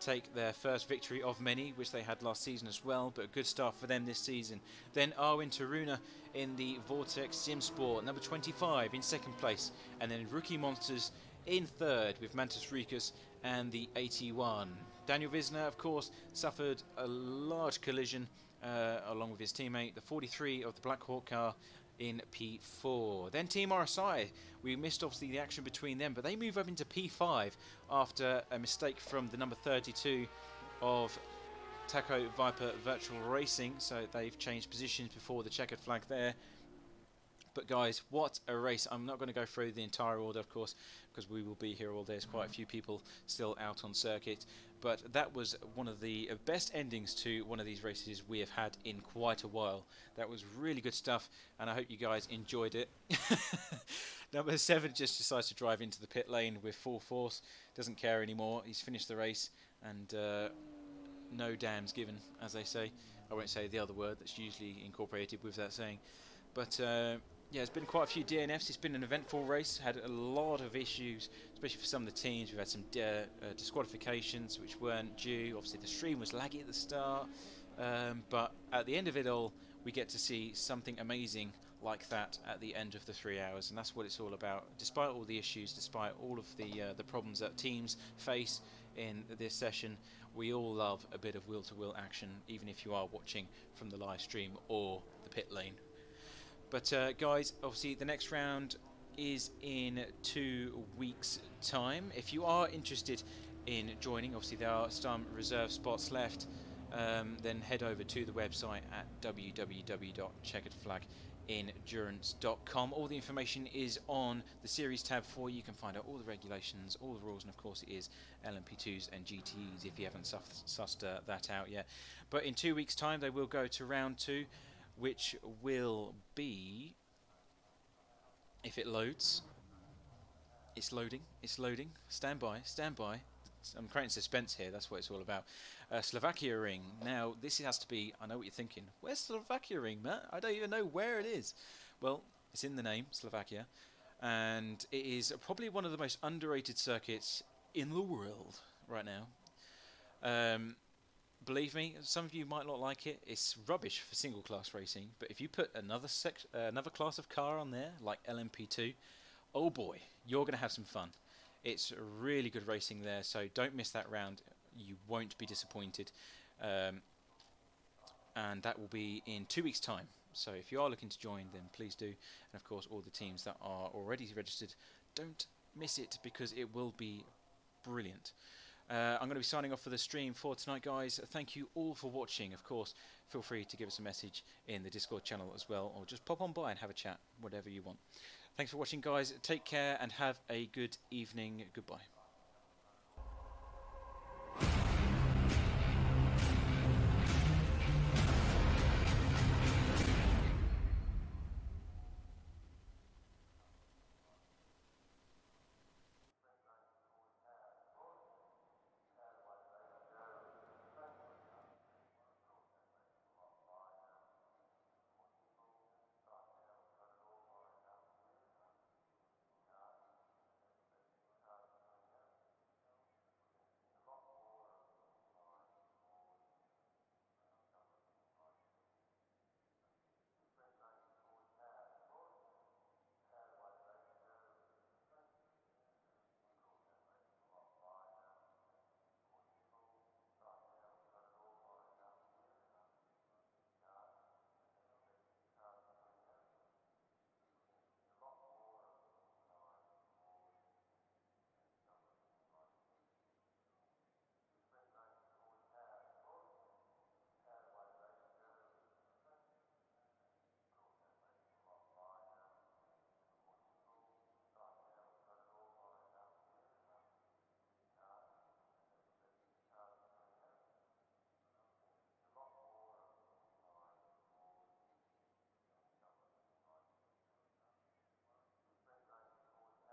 take their first victory of many, which they had last season as well, but a good start for them this season. Then Arwin Taruna in the Vortex Sim Sport, number 25 in second place, and then Rookie Monsters in third with Mantis Rikus and the 81. Daniel Wisner, of course, suffered a large collision along with his teammate, the 43 of the Black Hawk car, in P4. Then Team RSI, we missed obviously the action between them, but they move up into P5 after a mistake from the number 32 of Taco Viper Virtual Racing, so they've changed positions before the checkered flag there. But guys, what a race. I'm not going to go through the entire order, of course, because we will be here all day. There's quite a few people still out on circuit. But that was one of the best endings to one of these races we have had in quite a while. That was really good stuff, and I hope you guys enjoyed it. Number 7 just decides to drive into the pit lane with full force. Doesn't care anymore. He's finished the race, and no damns given, as they say. I won't say the other word that's usually incorporated with that saying. But yeah, it's been quite a few DNFs. It's been an eventful race. Had a lot of issues, especially for some of the teams. We've had some disqualifications which weren't due. Obviously, the stream was laggy at the start. But at the end of it all, we get to see something amazing like that at the end of the 3 hours, and that's what it's all about. Despite all the issues, despite all of the problems that teams face in this session, we all love a bit of wheel-to-wheel action, even if you are watching from the live stream or the pit lane. But guys, obviously the next round is in 2 weeks' time. If you are interested in joining, obviously there are some reserve spots left. Then head over to the website at www.checkeredflagendurance.com. All the information is on the series tab for you. You can find out all the regulations, all the rules, and of course it is LMP2s and GTEs if you haven't sussed that out yet. But in 2 weeks' time they will go to round 2, which will be, if it loads, it's loading, stand by. I'm creating suspense here, that's what it's all about. Slovakia ring. Now, this has to be, I know what you're thinking, where's Slovakia ring, Matt? I don't even know where it is. Well, it's in the name, Slovakia, and it is probably one of the most underrated circuits in the world right now. Believe me, some of you might not like it. It's rubbish for single class racing, but if you put another class of car on there, like LMP2, oh boy, you're going to have some fun. It's really good racing there, so don't miss that round. You won't be disappointed. And that will be in 2 weeks' time. So if you are looking to join, then please do. And of course, all the teams that are already registered, don't miss it, because it will be brilliant. I'm going to be signing off for the stream for tonight, guys. Thank you all for watching. Of course, feel free to give us a message in the Discord channel as well, or just pop on by and have a chat, whatever you want. Thanks for watching, guys. Take care and have a good evening. Goodbye.